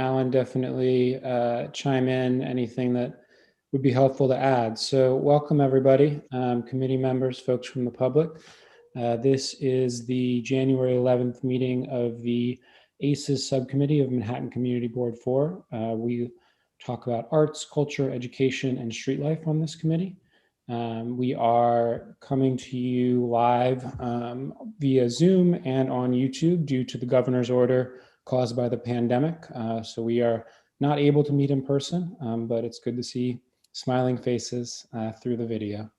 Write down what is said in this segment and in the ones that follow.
Alan, definitely chime in anything that would be helpful to add. So welcome everybody, committee members, folks from the public. This is the January 11th meeting of the ACES subcommittee of Manhattan Community Board 4. We talk about arts, culture, education, and street life on this committee. We are coming to you live via Zoom and on YouTube due to the governor's order caused by the pandemic. So we are not able to meet in person, but it's good to see smiling faces through the video.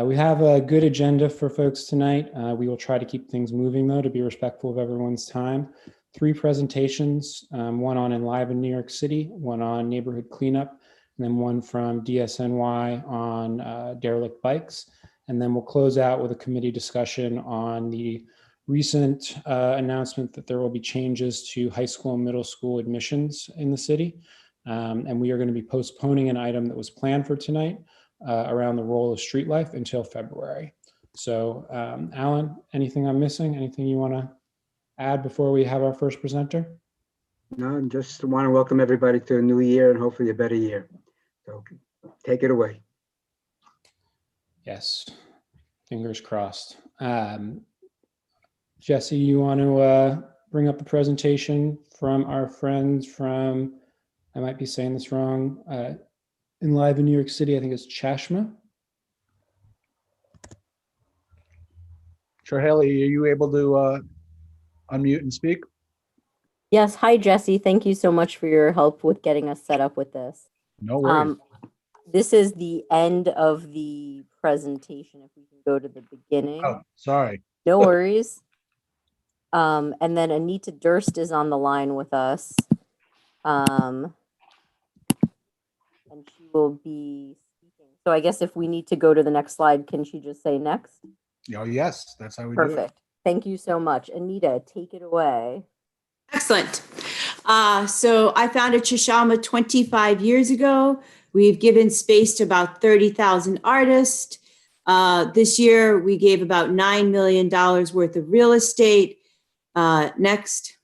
We have a good agenda for folks tonight. We will try to keep things moving though, to be respectful of everyone's time. 3 presentations, one on Enliven New York City, one on neighborhood cleanup, and then one from DSNY on derelict bikes. And then we'll close out with a committee discussion on the recent announcement that there will be changes to high school and middle school admissions in the city. And we are going to be postponing an item that was planned for tonight around the role of street life until February. So Alan, anything I'm missing? Anything you want to add before we have our first presenter? No, just want to welcome everybody to a new year and hopefully a better year. So take it away. Yes, fingers crossed. Jesse, you want to bring up the presentation from our friends from, I might be saying this wrong, Enliven New York City, I think it's Chashama. Sure, Haley, are you able to unmute and speak? Yes. Hi, Jesse. Thank you so much for your help with getting us set up with this. No worries. This is the end of the presentation. If we can go to the beginning. Oh, sorry. No worries. And then Anita Durst is on the line with us. And she will be speaking. So I guess if we need to go to the next slide, can she just say next? Oh, yes, that's how we do it. Perfect. Thank you so much. Anita, take it away. Excellent. So I founded Chashama 25 years ago. We've given space to about 30,000 artists. This year, we gave about $9 million worth of real estate. Next.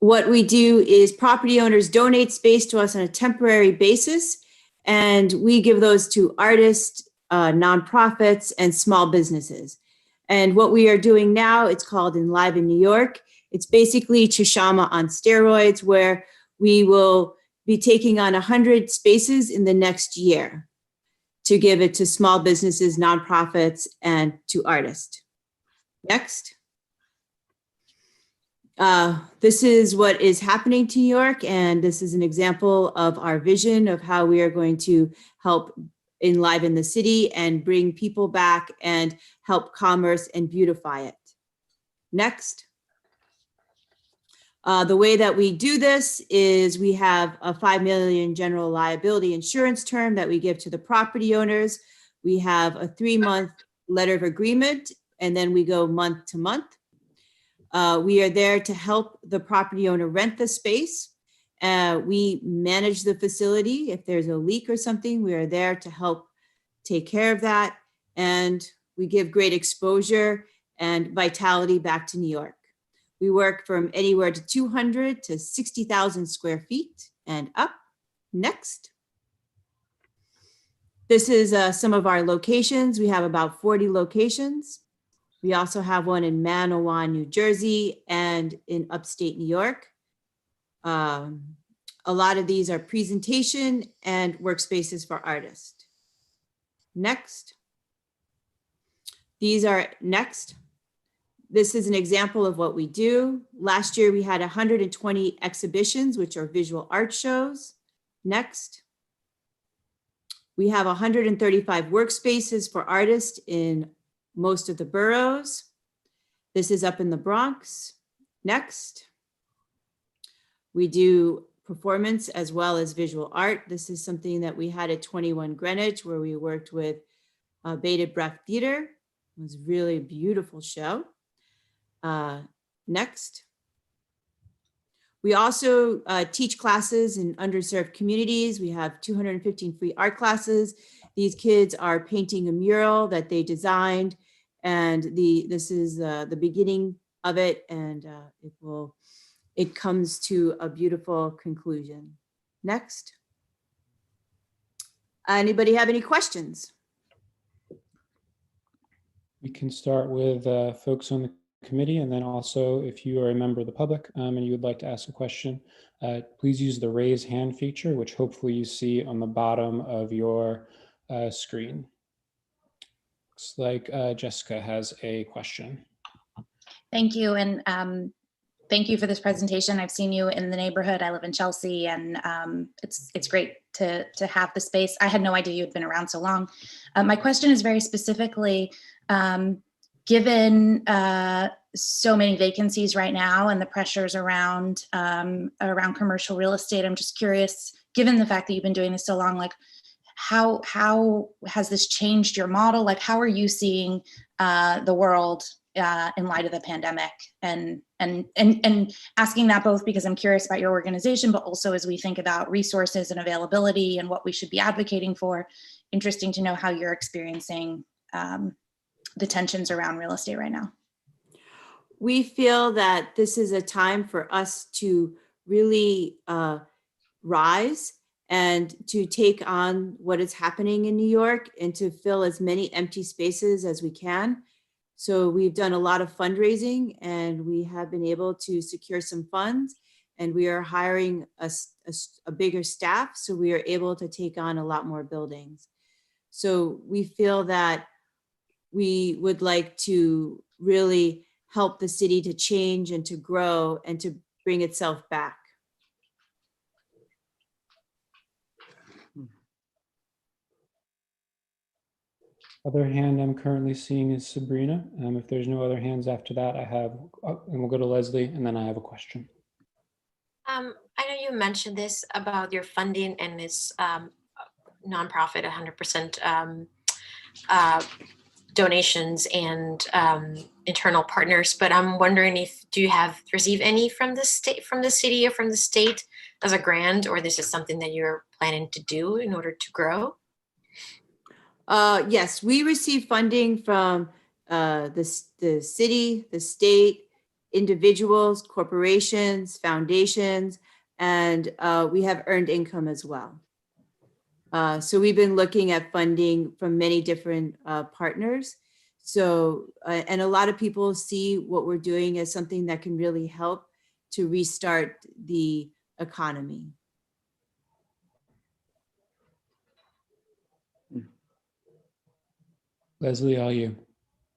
What we do is property owners donate space to us on a temporary basis, and we give those to artists, nonprofits, and small businesses. And what we are doing now, it's called Enliven New York. It's basically Chashama on steroids, where we will be taking on 100 spaces in the next year to give it to small businesses, nonprofits, and to artists. Next. This is what is happening to New York, and this is an example of our vision of how we are going to help enliven the city and bring people back and help commerce and beautify it. Next. The way that we do this is we have a $5 million general liability insurance term that we give to the property owners. We have a 3-month letter of agreement, and then we go month to month. We are there to help the property owner rent the space. We manage the facility. If there's a leak or something, we are there to help take care of that. And we give great exposure and vitality back to New York. We work from anywhere to 200 to 60,000 square feet and up. Next. This is some of our locations. We have about 40 locations. We also have one in Manawan, New Jersey, and in upstate New York. A lot of these are presentation and workspaces for artists. Next. These are next. This is an example of what we do. Last year, we had 120 exhibitions, which are visual art shows. Next. We have 135 workspaces for artists in most of the boroughs. This is up in the Bronx. Next. We do performance as well as visual art. This is something that we had at 21 Greenwich, where we worked with Bated Breath Theater. It was really a beautiful show. Next. We also teach classes in underserved communities. We have 215 free art classes. These kids are painting a mural that they designed, and this is the beginning of it, and it will it comes to a beautiful conclusion. Next. Anybody have any questions? We can start with folks on the committee, and then also if you are a member of the public and you would like to ask a question, please use the raise hand feature, which hopefully you see on the bottom of your screen. Looks like Jessica has a question. Thank you, and thank you for this presentation. I've seen you in the neighborhood. I live in Chelsea, and it's great to have the space. I had no idea you'd been around so long. My question is very specifically, given so many vacancies right now and the pressures around commercial real estate, I'm just curious, given the fact that you've been doing this so long, like how has this changed your model? Like, how are you seeing the world in light of the pandemic? And asking that both because I'm curious about your organization, but also as we think about resources and availability and what we should be advocating for, interesting to know how you're experiencing the tensions around real estate right now. We feel that this is a time for us to really rise and to take on what is happening in New York and to fill as many empty spaces as we can. So we've done a lot of fundraising, and we have been able to secure some funds, and we are hiring a bigger staff, so we are able to take on a lot more buildings. So we feel that we would like to really help the city to change and to grow and to bring itself back. Other hand I'm currently seeing is Sabrina. If there's no other hands after that, I have, and we'll go to Leslie, and then I have a question. I know you mentioned this about your funding and this nonprofit 100% donations and internal partners, but I'm wondering if do you have received any from the state, from the city, or from the state as a grant, or this is something that you're planning to do in order to grow? Yes, we receive funding from the city, the state, individuals, corporations, foundations, and we have earned income as well. So we've been looking at funding from many different partners. So, and a lot of people see what we're doing as something that can really help to restart the economy. Leslie, all you.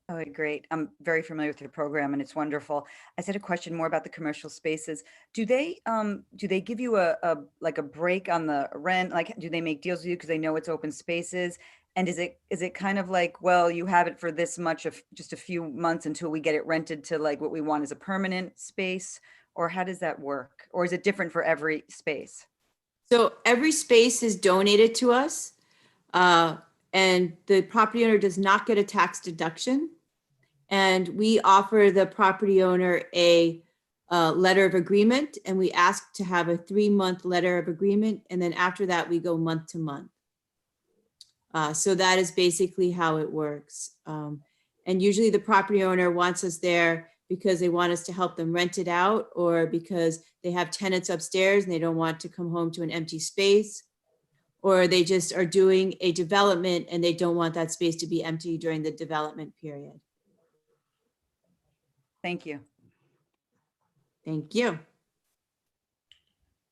Oh, great. I'm very familiar with your program and it's wonderful. I just had a question more about the commercial spaces. Do they give you a break on the rent? Like, do they make deals with you because they know it's open spaces? And is it kind of like, well, you have it for this much of just a few months until we get it rented to like what we want as a permanent space? Or how does that work? Or is it different for every space? So every space is donated to us. And the property owner does not get a tax deduction. And we offer the property owner a letter of agreement, and we ask to have a 3-month letter of agreement. And then after that, we go month to month. So that is basically how it works. And usually the property owner wants us there because they want us to help them rent it out, or because they have tenants upstairs and they don't want to come home to an empty space, or they just are doing a development and they don't want that space to be empty during the development period. Thank you. Thank you.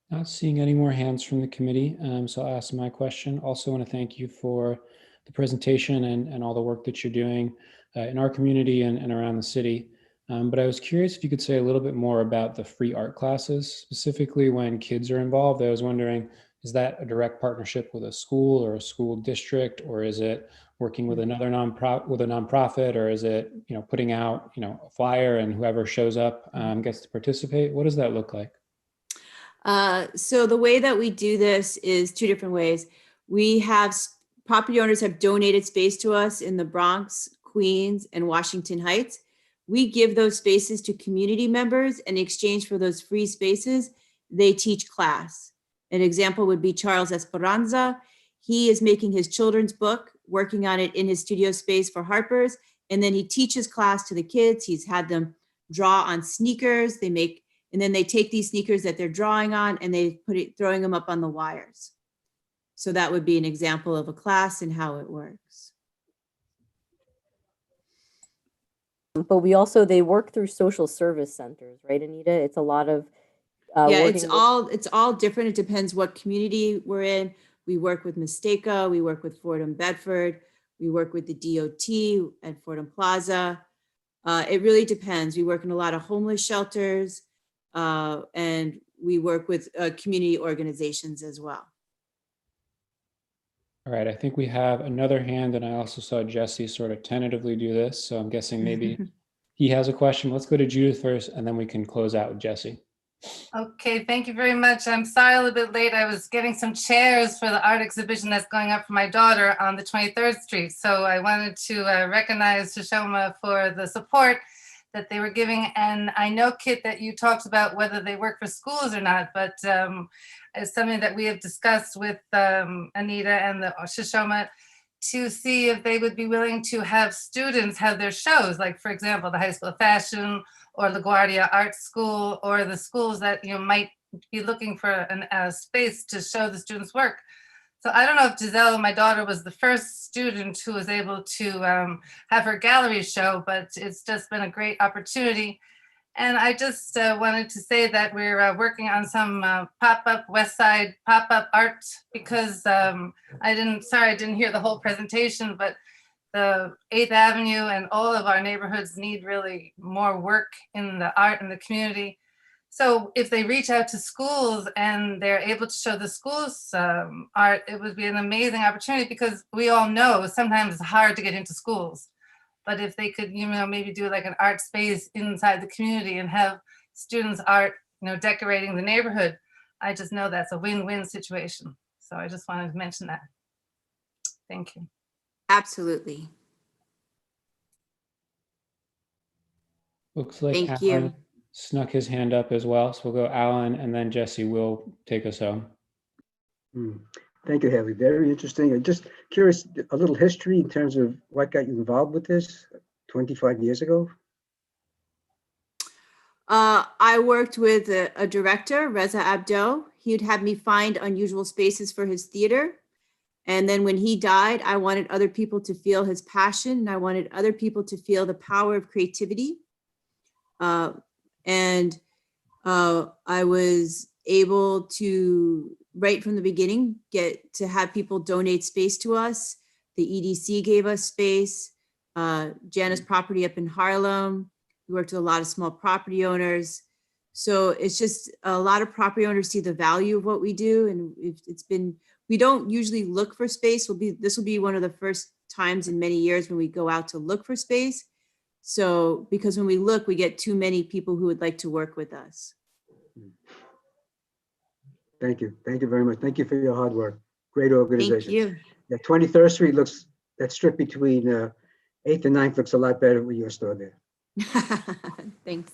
Not seeing any more hands from the committee, so I'll ask my question. Also want to thank you for the presentation and all the work that you're doing in our community and around the city. But I was curious if you could say a little bit more about the free art classes, specifically when kids are involved. I was wondering, is that a direct partnership with a school or a school district, or is it working with another nonprofit, or is it, putting out, a flyer and whoever shows up gets to participate? What does that look like? So the way that we do this is 2 different ways. We have property owners have donated space to us in the Bronx, Queens, and Washington Heights. We give those spaces to community members, and in exchange for those free spaces, they teach class. An example would be Charles Esperanza. He is making his children's book, working on it in his studio space for Harper's, and then he teaches class to the kids. He's had them draw on sneakers. They make And then they take these sneakers that they're drawing on and they throwing them up on the wires. So that would be an example of a class and how it works. But they work through social service centers, right, Anita? It's a lot of Yeah, working it's all different. It depends what community we're in. We work with Mistake, we work with Fordham Bedford, we work with the DOT at Fordham Plaza. It really depends. We work in a lot of homeless shelters, and we work with community organizations as well. All right, I think we have another hand, and I also saw Jesse sort of tentatively do this, so I'm guessing maybe he has a question. Let's go to Judith first, and then we can close out with Jesse. Okay, thank you very much. I'm sorry a little bit late. I was getting some chairs for the art exhibition that's going up for my daughter on the 23rd Street. So I wanted to recognize Chashama for the support that they were giving. And I know, Kit, that you talked about whether they work for schools or not, but it's something that we have discussed with Anita and the Chashama to see if they would be willing to have students have their shows, like, for example, the High School of Fashion or LaGuardia Art School, or the schools that might be looking for a space to show the students' work. So I don't know if Giselle, my daughter, was the first student who was able to have her gallery show, but it's just been a great opportunity. And I just wanted to say that we're working on some pop-up West Side pop-up art, because I didn't hear the whole presentation, but the 8th Avenue and all of our neighborhoods need really more work in the art in the community. So if they reach out to schools and they're able to show the schools art, it would be an amazing opportunity, because we all know sometimes it's hard to get into schools. But if they could, maybe do like an art space inside the community and have students art, decorating the neighborhood, I just know that's a win-win situation. So I just wanted to mention that. Thank you. Absolutely. Looks like Thank Alan you. snuck his hand up as well. So we'll go Alan, and then Jesse will take us home. Thank you, Haley. Very interesting. I'm just curious, a little history in terms of what got you involved with this 25 years ago. I worked with a director, Reza Abdo. He'd have me find unusual spaces for his theater. And then when he died, I wanted other people to feel his passion, and I wanted other people to feel the power of creativity. I was able to, right from the beginning, get to have people donate space to us. The EDC gave us space. Jana's property up in Harlem. We worked with a lot of small property owners. So it's just a lot of property owners see the value of what we do. And we don't usually look for space. This will be one of the first times in many years when we go out to look for space. So, because when we look, we get too many people who would like to work with us. Thank you. Thank you very much. Thank you for your hard work. Great organization. Thank you. Yeah, 23rd Street looks, that strip between 8th and 9th looks a lot better with your store there. Thanks.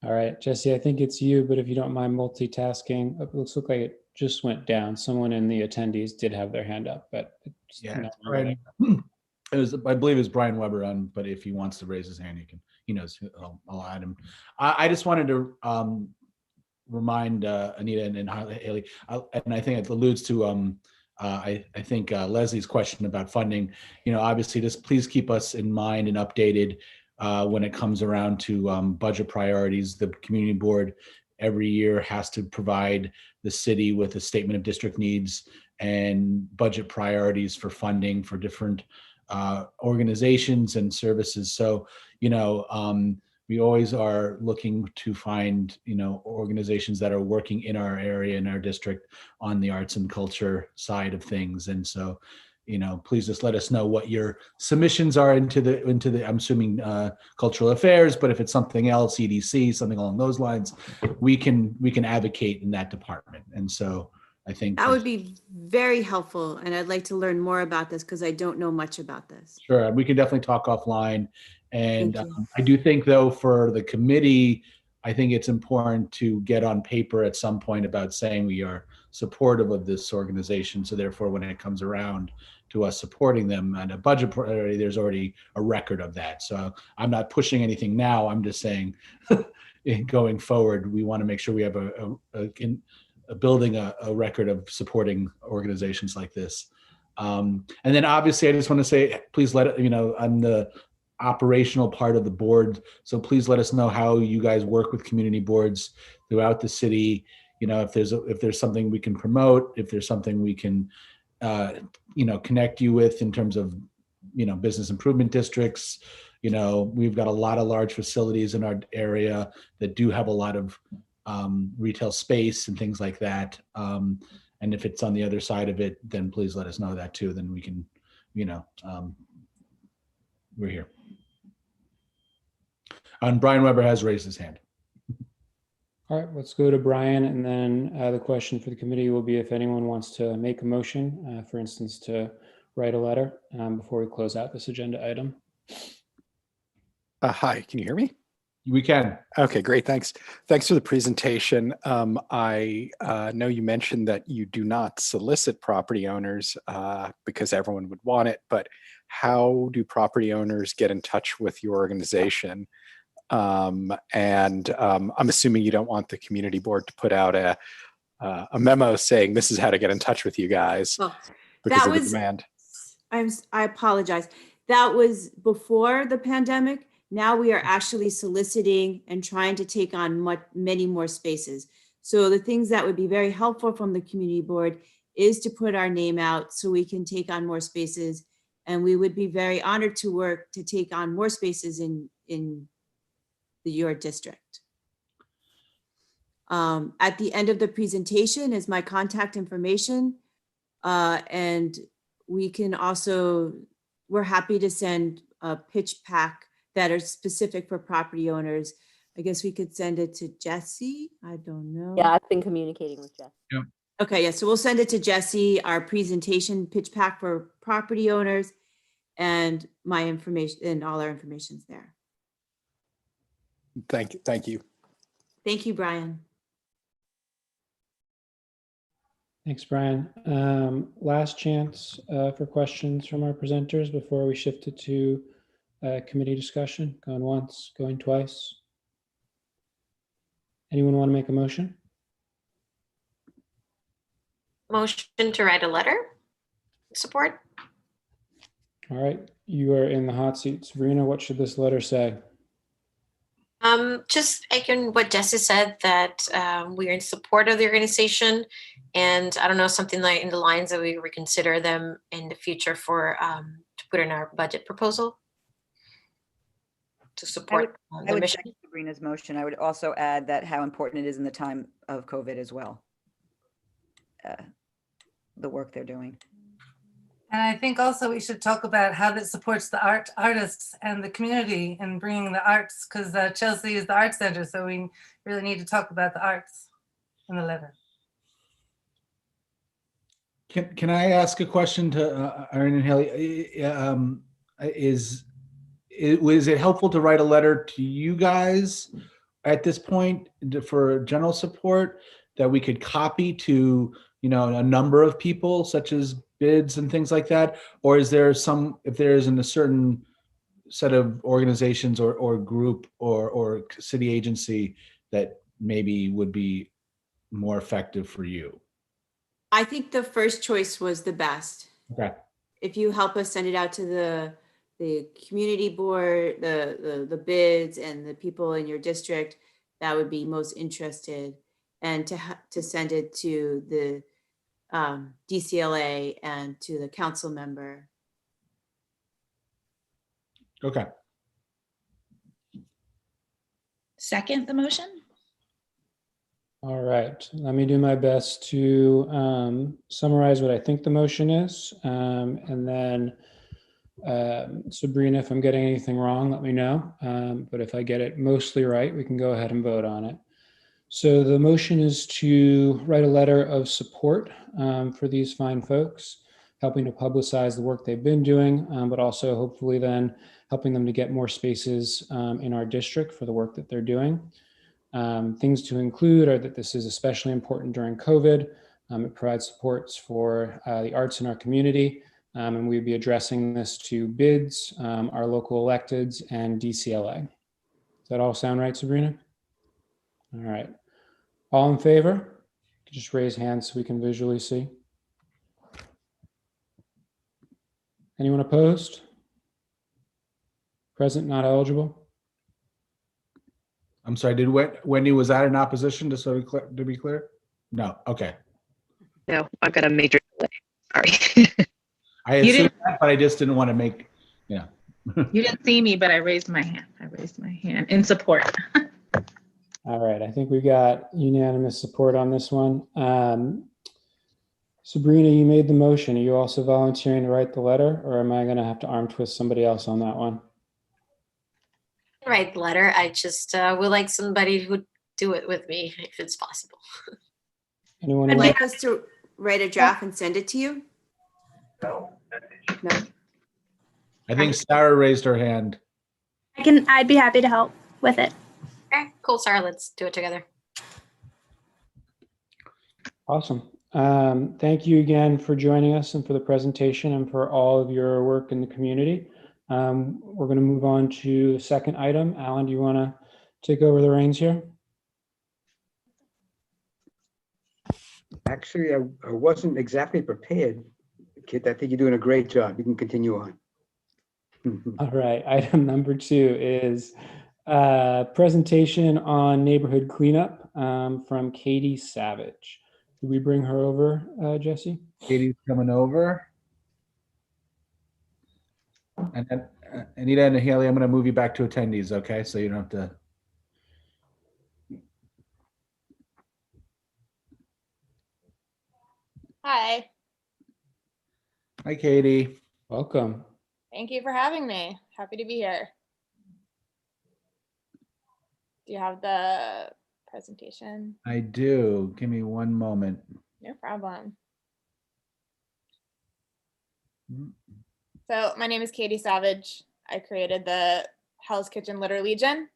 All right, Jesse, I think it's you, but if you don't mind multitasking, it looks like it just went down. Someone in the attendees did have their hand up, but it's Yeah, right. It was, I believe it was Brian Weber on, but if he wants to raise his hand, he knows, I'll add him. I just wanted to remind Anita and Haley, and I think it alludes to, I think Leslie's question about funding. Obviously, just please keep us in mind and updated when it comes around to budget priorities. The community board every year has to provide the city with a statement of district needs and budget priorities for funding for different organizations and services. So, we always are looking to find, organizations that are working in our area, in our district, on the arts and culture side of things. And so, please just let us know what your submissions are into the, I'm assuming cultural affairs, but if it's something else, EDC, something along those lines, we can advocate in that department. And so I think that would be very helpful. And I'd like to learn more about this because I don't know much about this. Sure, we can definitely talk offline. And I do think, though, for the committee, I think it's important to get on paper at some point about saying we are supportive of this organization. So therefore, when it comes around to us supporting them and a budget priority, there's already a record of that. So I'm not pushing anything now. I'm just saying, going forward, we want to make sure we have building a record of supporting organizations like this. And then obviously I just want to say, please let it, I'm the operational part of the board. So please let us know how you guys work with community boards throughout the city. If there's something we can promote, if there's something we can, connect you with in terms of, business improvement districts. We've got a lot of large facilities in our area that do have a lot of retail space and things like that. And if it's on the other side of it, then please let us know that too. Then we can, we're here. And Brian Weber has raised his hand. All right, let's go to Brian, and then the question for the committee will be if anyone wants to make a motion, for instance, to write a letter before we close out this agenda item. Hi, can you hear me? We can. Okay, great. Thanks. Thanks for the presentation. I know you mentioned that you do not solicit property owners because everyone would want it, but how do property owners get in touch with your organization? I'm assuming you don't want the community board to put out a memo saying this is how to get in touch with you guys because of the demand. I apologize. That was before the pandemic. Now we are actually soliciting and trying to take on many more spaces. So the things that would be very helpful from the community board is to put our name out so we can take on more spaces. And we would be very honored to work to take on more spaces in your district. At the end of the presentation is my contact information. And we can also, we're happy to send a pitch pack that are specific for property owners. I guess we could send it to Jesse. I don't know. Yeah, I've been communicating with Jesse. Yeah. Okay, yeah, so we'll send it to Jesse, our presentation pitch pack for property owners, and my information, and all our information's there. Thank you. Thank you. Thank you, Brian. Thanks, Brian. Last chance for questions from our presenters before we shift it to committee discussion. Going once, going twice. Anyone want to make a motion? Motion to write a letter. Support. All right, you are in the hot seat. Sabrina, what should this letter say? Just echoing what Jesse said, that we are in support of the organization, and I don't know, something like in the lines that we reconsider them in the future for to put in our budget proposal to support I would mission. second Sabrina's motion. I would also add that how important it is in the time of COVID as well. The work they're doing. And I think also we should talk about how that supports the artists and the community and bringing the arts, because Chelsea is the art center. So we really need to talk about the arts in the letter. Can I ask a question to Erin and Haley? Is it helpful to write a letter to you guys at this point for general support that we could copy to, a number of people, such as bids and things like that? Or is there if there isn't a certain set of organizations or group or city agency that maybe would be more effective for you? I think the first choice was the best. Okay. If you help us send it out to the community board, the bids and the people in your district that would be most interested, and to send it to the DCLA and to the council member. Okay. Second the motion? All right, let me do my best to summarize what I think the motion is. And then Sabrina, if I'm getting anything wrong, let me know. But if I get it mostly right, we can go ahead and vote on it. So the motion is to write a letter of support for these fine folks, helping to publicize the work they've been doing, but also hopefully then helping them to get more spaces in our district for the work that they're doing. Things to include are that this is especially important during COVID. It provides supports for the arts in our community, and we'd be addressing this to bids, our local electeds, and DCLA. Does that all sound right, Sabrina? All right. All in favor? Just raise hands so we can visually see. Anyone opposed? Present, not eligible? I'm sorry, did Wendy, was that in opposition, to be clear? No, okay. No, I've got a major delay. Sorry. I You assumed that, but I just didn't want to make, You didn't see me, but I raised my hand. I raised my hand in support. All right, I think we got unanimous support on this one. Sabrina, you made the motion. Are you also volunteering to write the letter, or am I going to have to arm twist somebody else on that one? Write the letter. I just would like somebody who would do it with me if it's possible. Anyone? I'd want- like us to write a draft and send it to you. No. I think Sarah raised her hand. I'd be happy to help with it. Okay, cool, Sarah. Let's do it together. Awesome. Thank you again for joining us and for the presentation and for all of your work in the community. We're going to move on to the second item. Alan, do you want to take over the reins here? Actually, I wasn't exactly prepared, Kit. I think you're doing a great job. You can continue on. All right. Item number 2 is presentation on neighborhood cleanup from Catie Savage. Did we bring her over, Jesse? Katie's coming over. And then Anita and Haley, I'm going to move you back to attendees, okay? So you don't have to. Hi, Hi, Katie. Welcome. thank you for having me. Happy to be here. Do you have the presentation? I do. Give me one moment. No problem. So my name is Catie Savage. I created the Hell's Kitchen Litter Legion.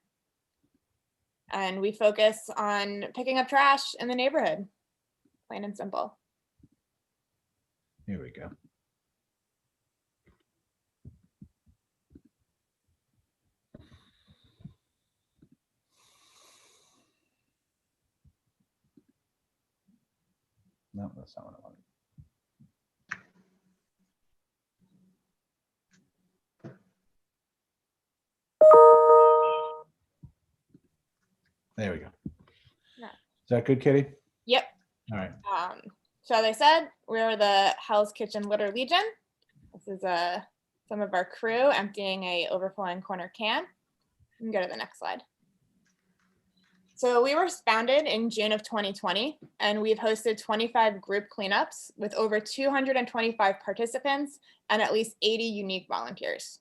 And we focus on picking up trash in the neighborhood, plain and simple. Here we go. No, that's not what I wanted. There we go. Yeah. Is that good, Katie? Yep. All right. So as I said, we're the Hell's Kitchen Litter Legion. This is some of our crew emptying a overflowing corner can. You can go to the next slide. So we were founded in June of 2020, and we've hosted 25 group cleanups with over 225 participants and at least 80 unique volunteers.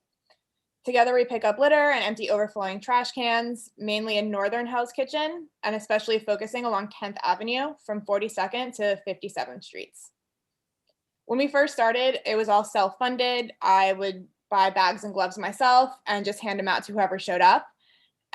Together, we pick up litter and empty overflowing trash cans, mainly in northern Hell's Kitchen, and especially focusing along 10th Avenue from 42nd to 57th Streets. When we first started, it was all self-funded. I would buy bags and gloves myself and just hand them out to whoever showed up.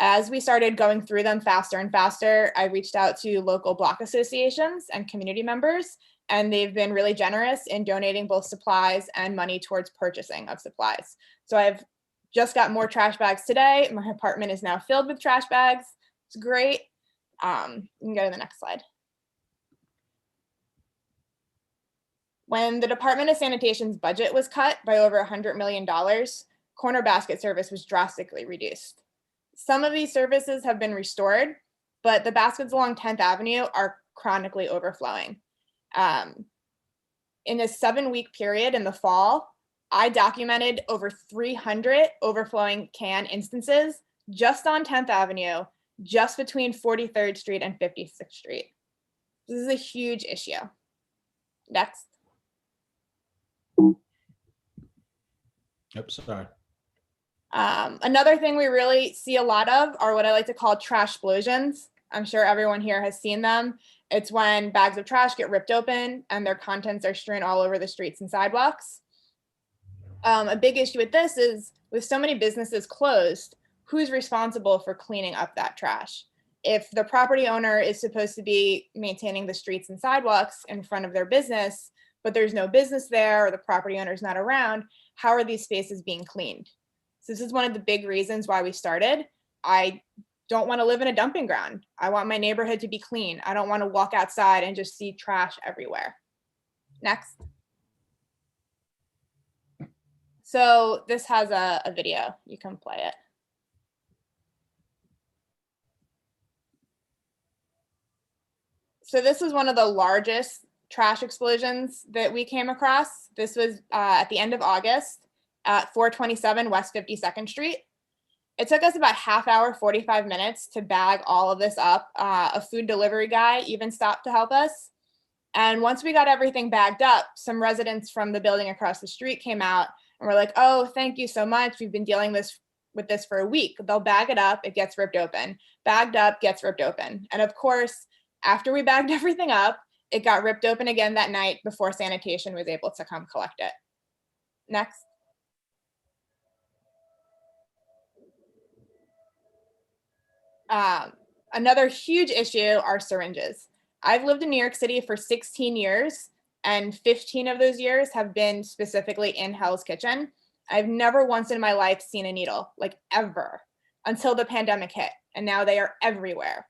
As we started going through them faster and faster, I reached out to local block associations and community members, and they've been really generous in donating both supplies and money towards purchasing of supplies. So I've just got more trash bags today. My apartment is now filled with trash bags. It's great. You can go to the next slide. When the Department of Sanitation's budget was cut by over $100 million, corner basket service was drastically reduced. Some of these services have been restored, but the baskets along 10th Avenue are chronically overflowing. In a 7-week period in the fall, I documented over 300 overflowing can instances just on 10th Avenue, just between 43rd Street and 56th Street. This is a huge issue. Next. Yep, sorry. Another thing we really see a lot of are what I like to call trash explosions. I'm sure everyone here has seen them. It's when bags of trash get ripped open and their contents are strewn all over the streets and sidewalks. A big issue with this is with so many businesses closed, who's responsible for cleaning up that trash? If the property owner is supposed to be maintaining the streets and sidewalks in front of their business, but there's no business there or the property owner is not around, how are these spaces being cleaned? So this is one of the big reasons why we started. I don't want to live in a dumping ground. I want my neighborhood to be clean. I don't want to walk outside and just see trash everywhere. Next. So this has a video. You can play it. So this is one of the largest trash explosions that we came across. This was at the end of August at 427 West 52nd Street. It took us about half hour, 45 minutes to bag all of this up. A food delivery guy even stopped to help us. And once we got everything bagged up, some residents from the building across the street came out and were like, oh, thank you so much. We've been dealing with this for a week. They'll bag it up, it gets ripped open. Bagged up, gets ripped open. And of course, after we bagged everything up, it got ripped open again that night before sanitation was able to come collect it. Next. Another huge issue are syringes. I've lived in New York City for 16 years, and 15 of those years have been specifically in Hell's Kitchen. I've never once in my life seen a needle, like ever, until the pandemic hit, and now they are everywhere.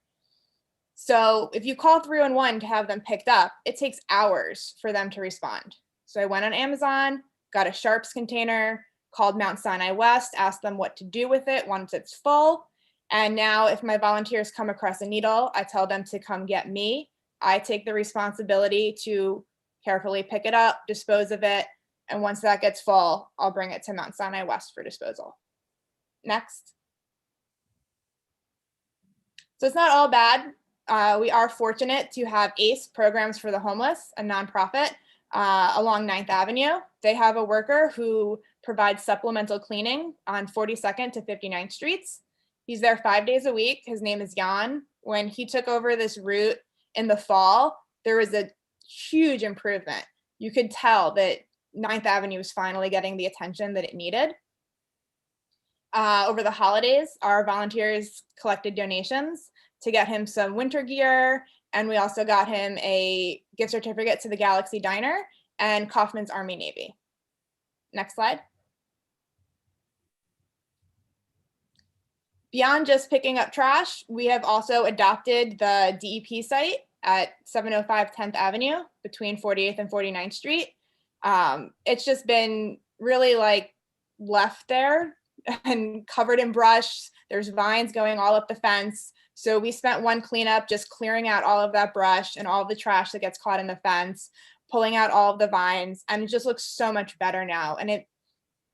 So if you call 311 to have them picked up, it takes hours for them to respond. So I went on Amazon, got a Sharps container, called Mount Sinai West, asked them what to do with it once it's full. And now if my volunteers come across a needle, I tell them to come get me. I take the responsibility to carefully pick it up, dispose of it. And once that gets full, I'll bring it to Mount Sinai West for disposal. Next. So it's not all bad. We are fortunate to have ACE, Programs for the Homeless, a nonprofit along 9th Avenue. They have a worker who provides supplemental cleaning on 42nd to 59th Streets. He's there 5 days a week. His name is Jan. When he took over this route in the fall, there was a huge improvement. You could tell that 9th Avenue was finally getting the attention that it needed. Over the holidays, our volunteers collected donations to get him some winter gear, and we also got him a gift certificate to the Galaxy Diner and Kaufman's Army Navy. Next slide. Beyond just picking up trash, we have also adopted the DEP site at 705 10th Avenue between 48th and 49th Street. It's just been really like left there and covered in brush. There's vines going all up the fence. So we spent one cleanup just clearing out all of that brush and all of the trash that gets caught in the fence, pulling out all of the vines, and it just looks so much better now. And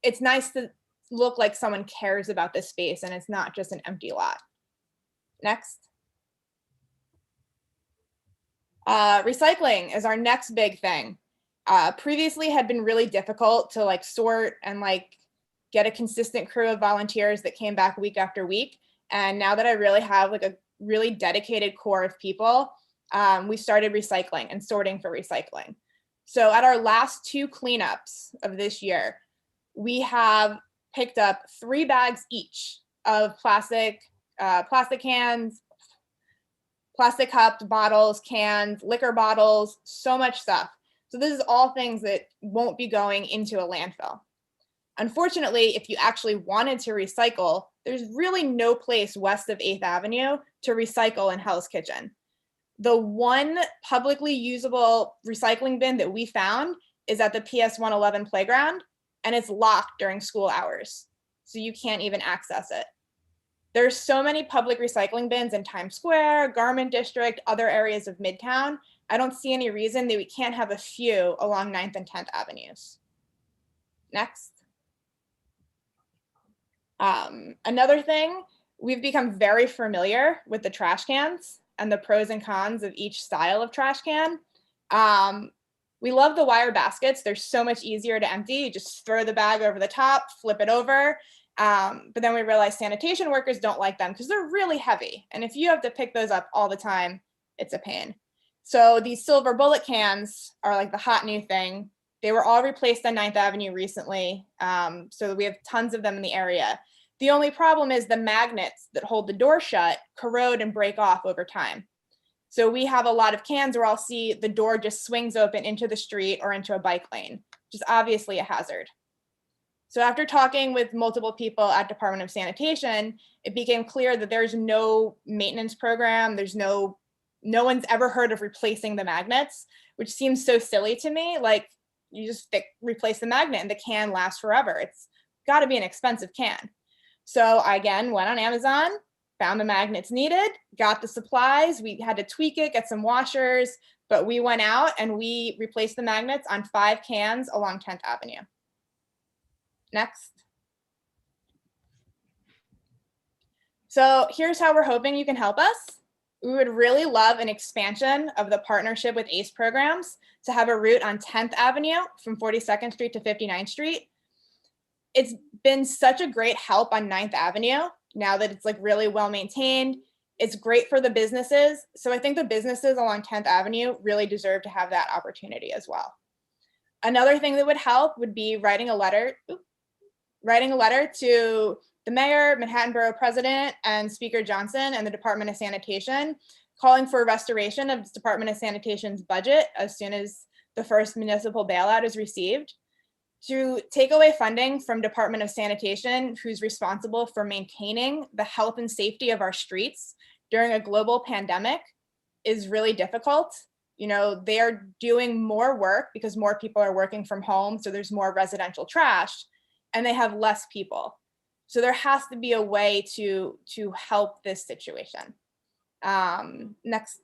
it's nice to look like someone cares about this space and it's not just an empty lot. Next. Recycling is our next big thing. Previously had been really difficult to like sort and like get a consistent crew of volunteers that came back week after week. And now that I really have like a really dedicated core of people, we started recycling and sorting for recycling. So at our last 2 cleanups of this year, we have picked up 3 bags each of plastic cans, plastic cups, bottles, cans, liquor bottles, so much stuff. So this is all things that won't be going into a landfill. Unfortunately, if you actually wanted to recycle, there's really no place west of 8th Avenue to recycle in Hell's Kitchen. The one publicly usable recycling bin that we found is at the PS 111 playground, and it's locked during school hours, so you can't even access it. There's so many public recycling bins in Times Square, Garment District, other areas of Midtown. I don't see any reason that we can't have a few along 9th and 10th Avenues. Next. Another thing, we've become very familiar with the trash cans and the pros and cons of each style of trash can. We love the wire baskets. They're so much easier to empty. You just throw the bag over the top, flip it over. But then we realized sanitation workers don't like them because they're really heavy. And if you have to pick those up all the time, it's a pain. So these silver bullet cans are like the hot new thing. They were all replaced on 9th Avenue recently. So we have tons of them in the area. The only problem is the magnets that hold the door shut corrode and break off over time. So we have a lot of cans where I'll see the door just swings open into the street or into a bike lane, which is obviously a hazard. So after talking with multiple people at Department of Sanitation, it became clear that there's no maintenance program. There's no one's ever heard of replacing the magnets, which seems so silly to me. Like, you just replace the magnet and the can lasts forever. It's got to be an expensive can. So I again went on Amazon, found the magnets needed, got the supplies. We had to tweak it, get some washers, but we went out and we replaced the magnets on 5 cans along 10th Avenue. Next. So here's how we're hoping you can help us. We would really love an expansion of the partnership with ACE programs to have a route on 10th Avenue from 42nd Street to 59th Street. It's been such a great help on 9th Avenue now that it's like really well maintained. It's great for the businesses. So I think the businesses along 10th Avenue really deserve to have that opportunity as well. Another thing that would help would be writing a letter to the mayor, Manhattan Borough President, and Speaker Johnson and the Department of Sanitation, calling for restoration of the Department of Sanitation's budget as soon as the first municipal bailout is received, to take away funding from Department of Sanitation, who's responsible for maintaining the health and safety of our streets during a global pandemic, is really difficult. You know, they're doing more work because more people are working from home, so there's more residential trash, and they have less people. So there has to be a way to help this situation. Next.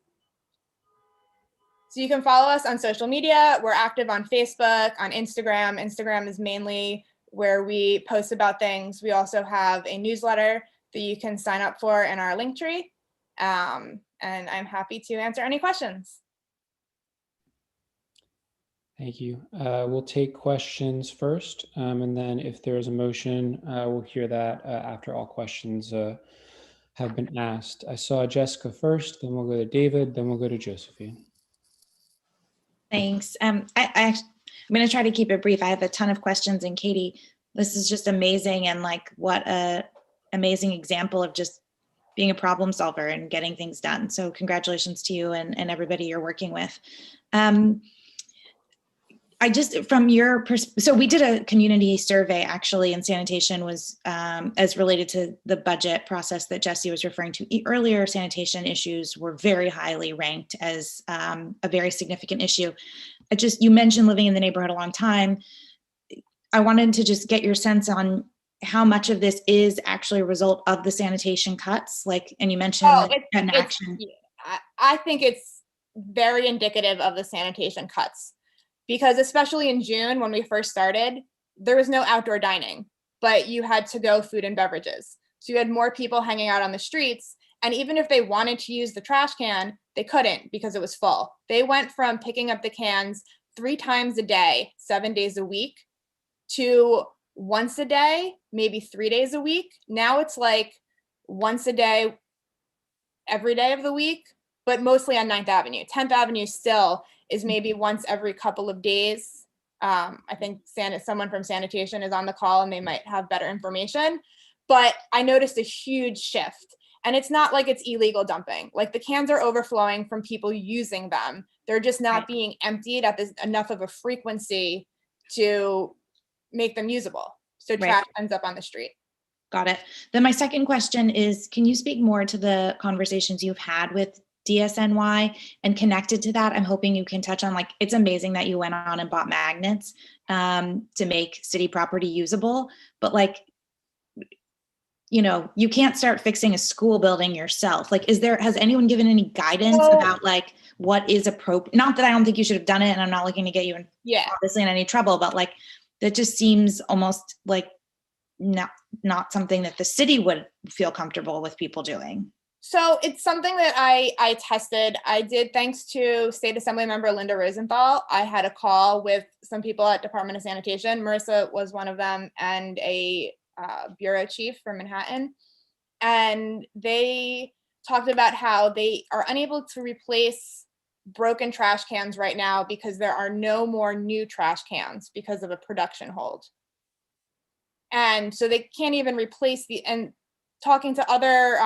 So you can follow us on social media. We're active on Facebook, on Instagram. Instagram is mainly where we post about things. We also have a newsletter that you can sign up for in our link tree. And I'm happy to answer any questions. Thank you. We'll take questions first, and then if there is a motion, we'll hear that after all questions have been asked. I saw Jessica first, then we'll go to David, then we'll go to Josephine. Thanks. I'm going to try to keep it brief. I have a ton of questions, and Catie, this is just amazing, and like what a amazing example of just being a problem solver and getting things done. So congratulations to you and everybody you're working with. So we did a community survey actually, and sanitation was as related to the budget process that Jesse was referring to earlier. Sanitation issues were very highly ranked as a very significant issue. You mentioned living in the neighborhood a long time. I wanted to just get your sense on how much of this is actually a result of the sanitation cuts, and you mentioned an action. I think it's very indicative of the sanitation cuts. Because especially in June, when we first started, there was no outdoor dining, but you had to-go food and beverages. So you had more people hanging out on the streets. And even if they wanted to use the trash can, they couldn't because it was full. They went from picking up the cans 3 times a day, 7 days a week, to once a day, maybe 3 days a week. Now it's like once a day, every day of the week, but mostly on 9th Avenue. 10th Avenue still is maybe once every couple of days. I think someone from sanitation is on the call and they might have better information, but I noticed a huge shift. And it's not like it's illegal dumping. Like, the cans are overflowing from people using them. They're just not being emptied at enough of a frequency to make them usable. So trash ends up on the street. Got it. Then my second question is, can you speak more to the conversations you've had with DSNY, and connected to that, I'm hoping you can touch on, it's amazing that you went on and bought magnets to make city property usable, but you can't start fixing a school building yourself. Has anyone given any guidance about what is appropriate? Not that I don't think you should have done it, and I'm not looking to get you obviously in any trouble, but that just seems almost not something that the city would feel comfortable with people doing. So it's something that I tested. I did, thanks to State Assembly member Linda Rosenthal. I had a call with some people at Department of Sanitation. Marissa was one of them, and a bureau chief from Manhattan. And they talked about how they are unable to replace broken trash cans right now because there are no more new trash cans because of a production hold. And so they can't even replace and talking to other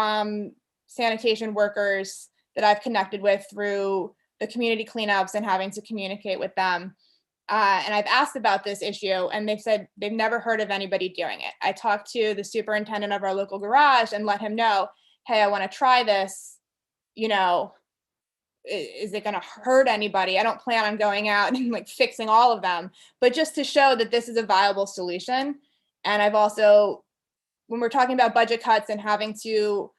sanitation workers that I've connected with through the community cleanups and having to communicate with them, And I've asked about this issue and they've said they've never heard of anybody doing it. I talked to the superintendent of our local garage and let him know, hey, I want to try this, you know, is it going to hurt anybody? I don't plan on going out and like fixing all of them, but just to show that this is a viable solution. And I've also, when we're talking about budget cuts and having to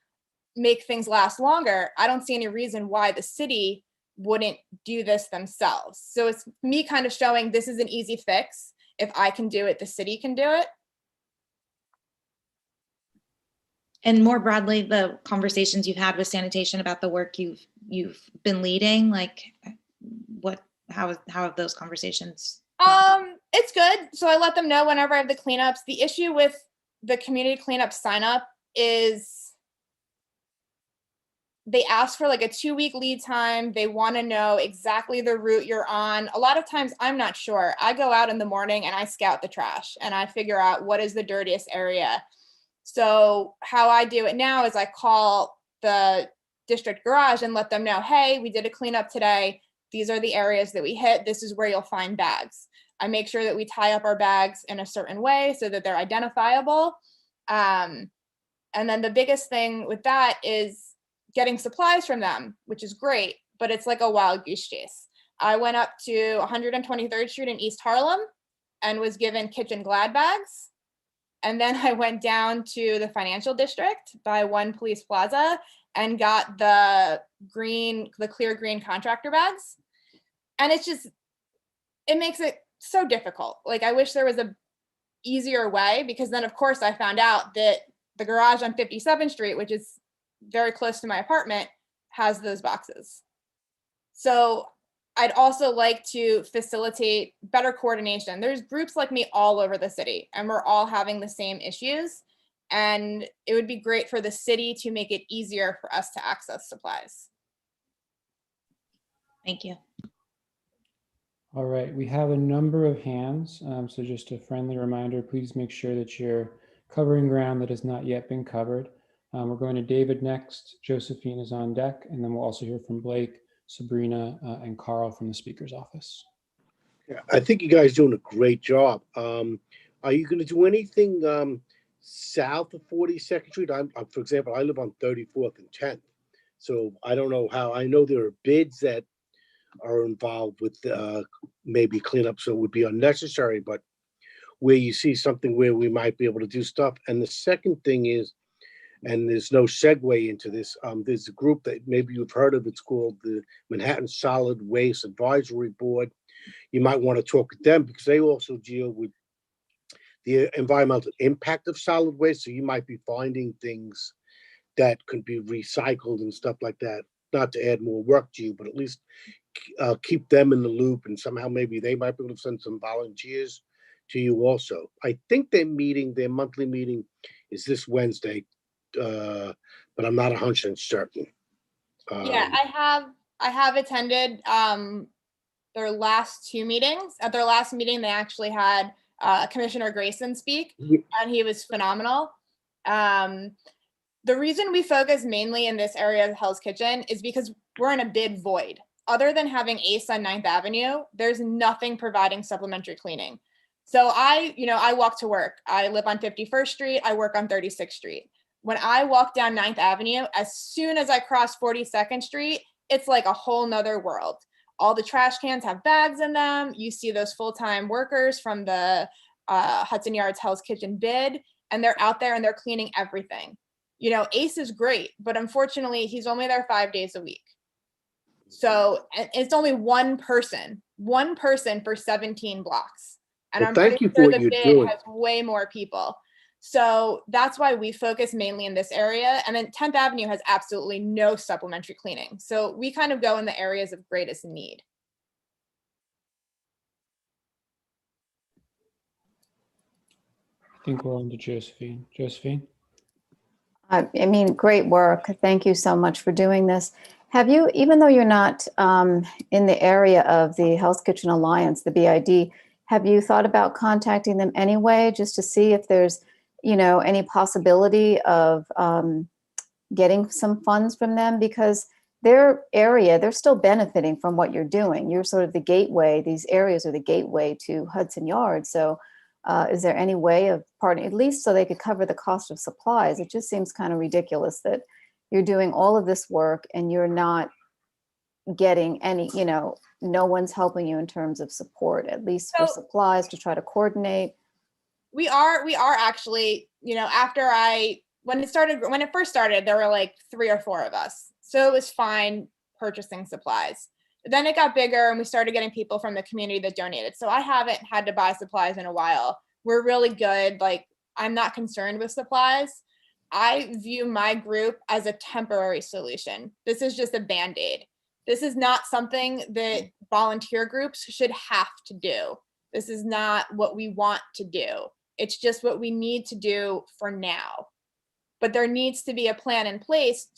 make things last longer, I don't see any reason why the city wouldn't do this themselves. So it's me kind of showing this is an easy fix. If I can do it, the city can do it. And more broadly, the conversations you've had with sanitation about the work you've been leading, like how have those conversations gone? It's good. So I let them know whenever I have the cleanups. The issue with the community cleanup sign up is they ask for like a 2-week lead time. They want to know exactly the route you're on. A lot of times I'm not sure. I go out in the morning and I scout the trash and I figure out what is the dirtiest area. So how I do it now is I call the district garage and let them know, hey, we did a cleanup today. These are the areas that we hit. This is where you'll find bags. I make sure that we tie up our bags in a certain way so that they're identifiable. And then the biggest thing with that is getting supplies from them, which is great, but it's like a wild goose chase. I went up to 123rd Street in East Harlem and was given kitchen Glad bags. And then I went down to the financial district by One Police Plaza and got the clear green contractor bags. And it's just, it makes it so difficult. Like I wish there was a easier way, because then of course I found out that the garage on 57th Street, which is very close to my apartment, has those boxes. So I'd also like to facilitate better coordination. There's groups like me all over the city and we're all having the same issues. And it would be great for the city to make it easier for us to access supplies. Thank you. All right, we have a number of hands. So just a friendly reminder, please make sure that you're covering ground that has not yet been covered. We're going to David next. Josephine is on deck, and then we'll also hear from Blake, Sabrina, and Carl from the speaker's office. Yeah, I think you guys are doing a great job. Are you going to do anything south of 42nd Street? For example, I live on 34th and 10th. So I don't know how. I know there are bids that are involved with maybe cleanup, so it would be unnecessary, but where you see something where we might be able to do stuff. And the second thing is, and there's no segue into this, there's a group that maybe you've heard of. It's called the Manhattan Solid Waste Advisory Board. You might want to talk to them because they also deal with the environmental impact of solid waste. So you might be finding things that could be recycled and stuff like that. Not to add more work to you, but at least keep them in the loop, and somehow maybe they might be able to send some volunteers to you also. I think their monthly meeting is this Wednesday, but I'm not 100% certain. Yeah, I have attended their last 2 meetings. At their last meeting, they actually had Commissioner Grayson speak, and he was phenomenal. The reason we focus mainly in this area of Hell's Kitchen is because we're in a bid void. Other than having ACE on 9th Avenue, there's nothing providing supplementary cleaning. So I walk to work. I live on 51st Street. I work on 36th Street. When I walk down 9th Avenue, as soon as I cross 42nd Street, it's like a whole nother world. All the trash cans have bags in them. You see those full-time workers from the Hudson Yards Hell's Kitchen bid, and they're out there and they're cleaning everything. You know, ACE is great, but unfortunately, he's only there 5 days a week. So it's only one person for 17 blocks. And well, I'm thank pretty you for sure what the you're bid doing. has way more people. So that's why we focus mainly in this area. And then 10th Avenue has absolutely no supplementary cleaning. So we kind of go in the areas of greatest need. I think we're on to Josephine. Josephine? I mean, great work. Thank you so much for doing this. Have you, even though you're not in the area of the Hell's Kitchen Alliance, the BID, have you thought about contacting them anyway, just to see if there's, any possibility of getting some funds from them? Because their area, they're still benefiting from what you're doing. You're sort of the gateway. These areas are the gateway to Hudson Yards. So is there any way of partnering, at least so they could cover the cost of supplies? It just seems kind of ridiculous that you're doing all of this work and you're not getting any, no one's helping you in terms of support, at least for supplies to try to coordinate. We are actually, when it first started, there were like 3 or 4 of us. So it was fine purchasing supplies. Then it got bigger and we started getting people from the community that donated. So I haven't had to buy supplies in a while. We're really good. Like, I'm not concerned with supplies. I view my group as a temporary solution. This is just a Band-Aid. This is not something that volunteer groups should have to do. This is not what we want to do. It's just what we need to do for now. But there needs to be a plan in place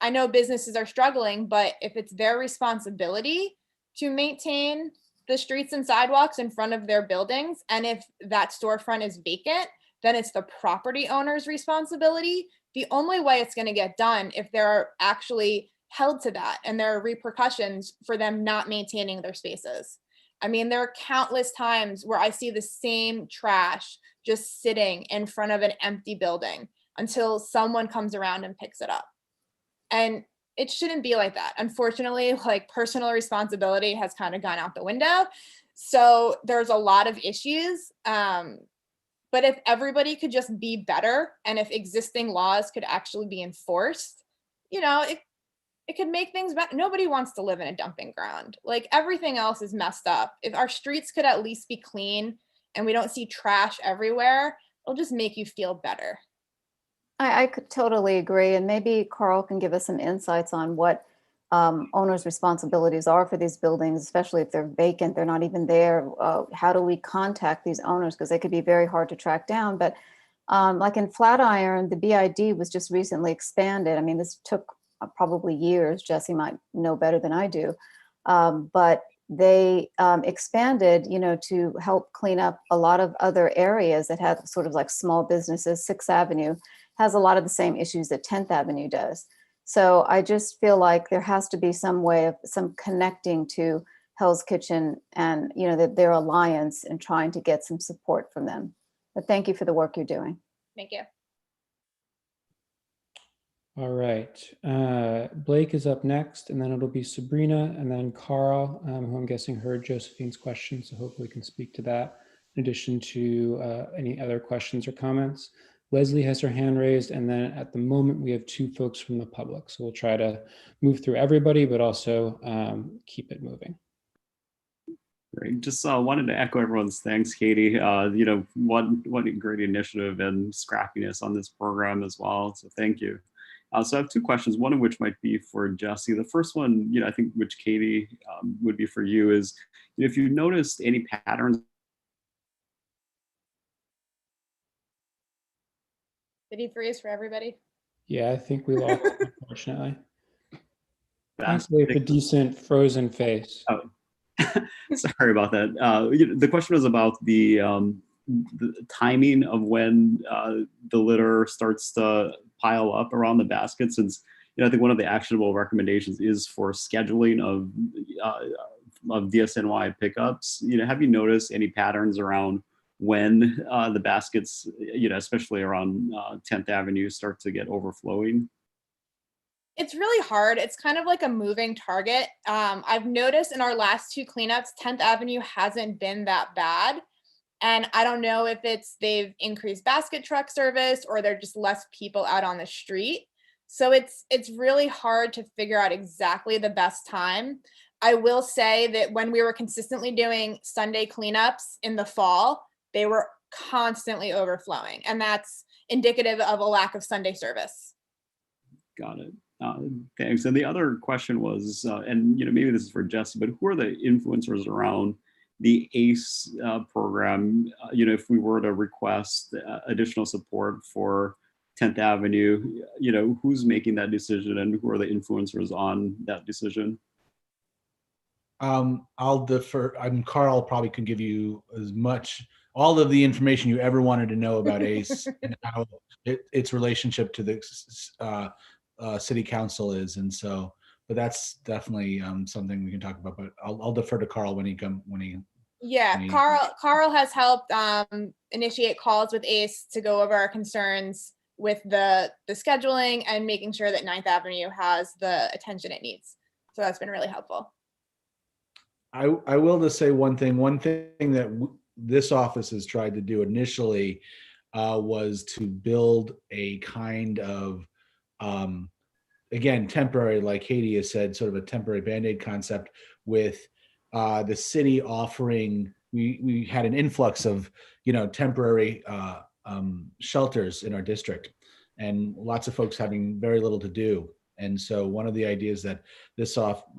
I know businesses are struggling, but if it's their responsibility to maintain the streets and sidewalks in front of their buildings, and if that storefront is vacant, then it's the property owner's responsibility. The only way it's going to get done if they're actually held to that and there are repercussions for them not maintaining their spaces. I mean, there are countless times where I see the same trash just sitting in front of an empty building until someone comes around and picks it up. And it shouldn't be like that. Unfortunately, like, personal responsibility has kind of gone out the window. So there's a lot of issues. But if everybody could just be better, and if existing laws could actually be enforced, it could make things better. Nobody wants to live in a dumping ground. Like, everything else is messed up. If our streets could at least be clean and we don't see trash everywhere, it'll just make you feel better. I could totally agree. And maybe Carl can give us some insights on what owners' responsibilities are for these buildings, especially if they're vacant, they're not even there. How do we contact these owners? Because they could be very hard to track down. But like in Flatiron, the BID was just recently expanded. I mean, this took probably years. Jesse might know better than I do. But they expanded, to help clean up a lot of other areas that had sort of like small businesses. 6th Avenue has a lot of the same issues that 10th Avenue does. So I just feel like there has to be some way of some connecting to Hell's Kitchen and, their alliance and trying to get some support from them. But thank you for the work you're doing. Thank you. All right. Blake is up next, and then it'll be Sabrina, and then Carl, who I'm guessing heard Josephine's question, so hopefully can speak to that, in addition to any other questions or comments. Leslie has her hand raised, and then at the moment we have 2 folks from the public. So we'll try to move through everybody, but also keep it moving. Great. Just wanted to echo everyone's thanks, Catie. What a great initiative and scrappiness on this program as well. So thank you. So I have 2 questions, one of which might be for Jesse. The first one, I think which Catie would be for you is, if you noticed any patterns. Did he freeze for everybody? Yeah, I think we lost him, unfortunately. Thankfully, a decent frozen face. Oh, sorry about that. The question was about the timing of when the litter starts to pile up around the basket, since I think one of the actionable recommendations is for scheduling of DSNY pickups. Have you noticed any patterns around when the baskets, especially around 10th Avenue, start to get overflowing? It's really hard. It's kind of like a moving target. I've noticed in our last 2 cleanups, 10th Avenue hasn't been that bad. And I don't know if they've increased basket truck service or they're just less people out on the street. So it's really hard to figure out exactly the best time. I will say that when we were consistently doing Sunday cleanups in the fall, they were constantly overflowing, and that's indicative of a lack of Sunday service. Got it. Thanks. And the other question was, and maybe this is for Jesse, but who are the influencers around the ACE program? If we were to request additional support for 10th Avenue, who's making that decision, and who are the influencers on that decision? I'll defer. Carl probably can give you all of the information you ever wanted to know about ACE and how its relationship to the city council is. And so but that's definitely something we can talk about. But I'll defer to Carl when he Yeah, Carl has helped initiate calls with ACE to go over our concerns with the scheduling and making sure that 9th Avenue has the attention it needs. So that's been really helpful. I will just say one thing. One thing that this office has tried to do initially was to build a kind of, again, temporary, like Catie has said, sort of a temporary Band-Aid concept with the city offering. We had an influx of, temporary shelters in our district, and lots of folks having very little to do. And so one of the ideas that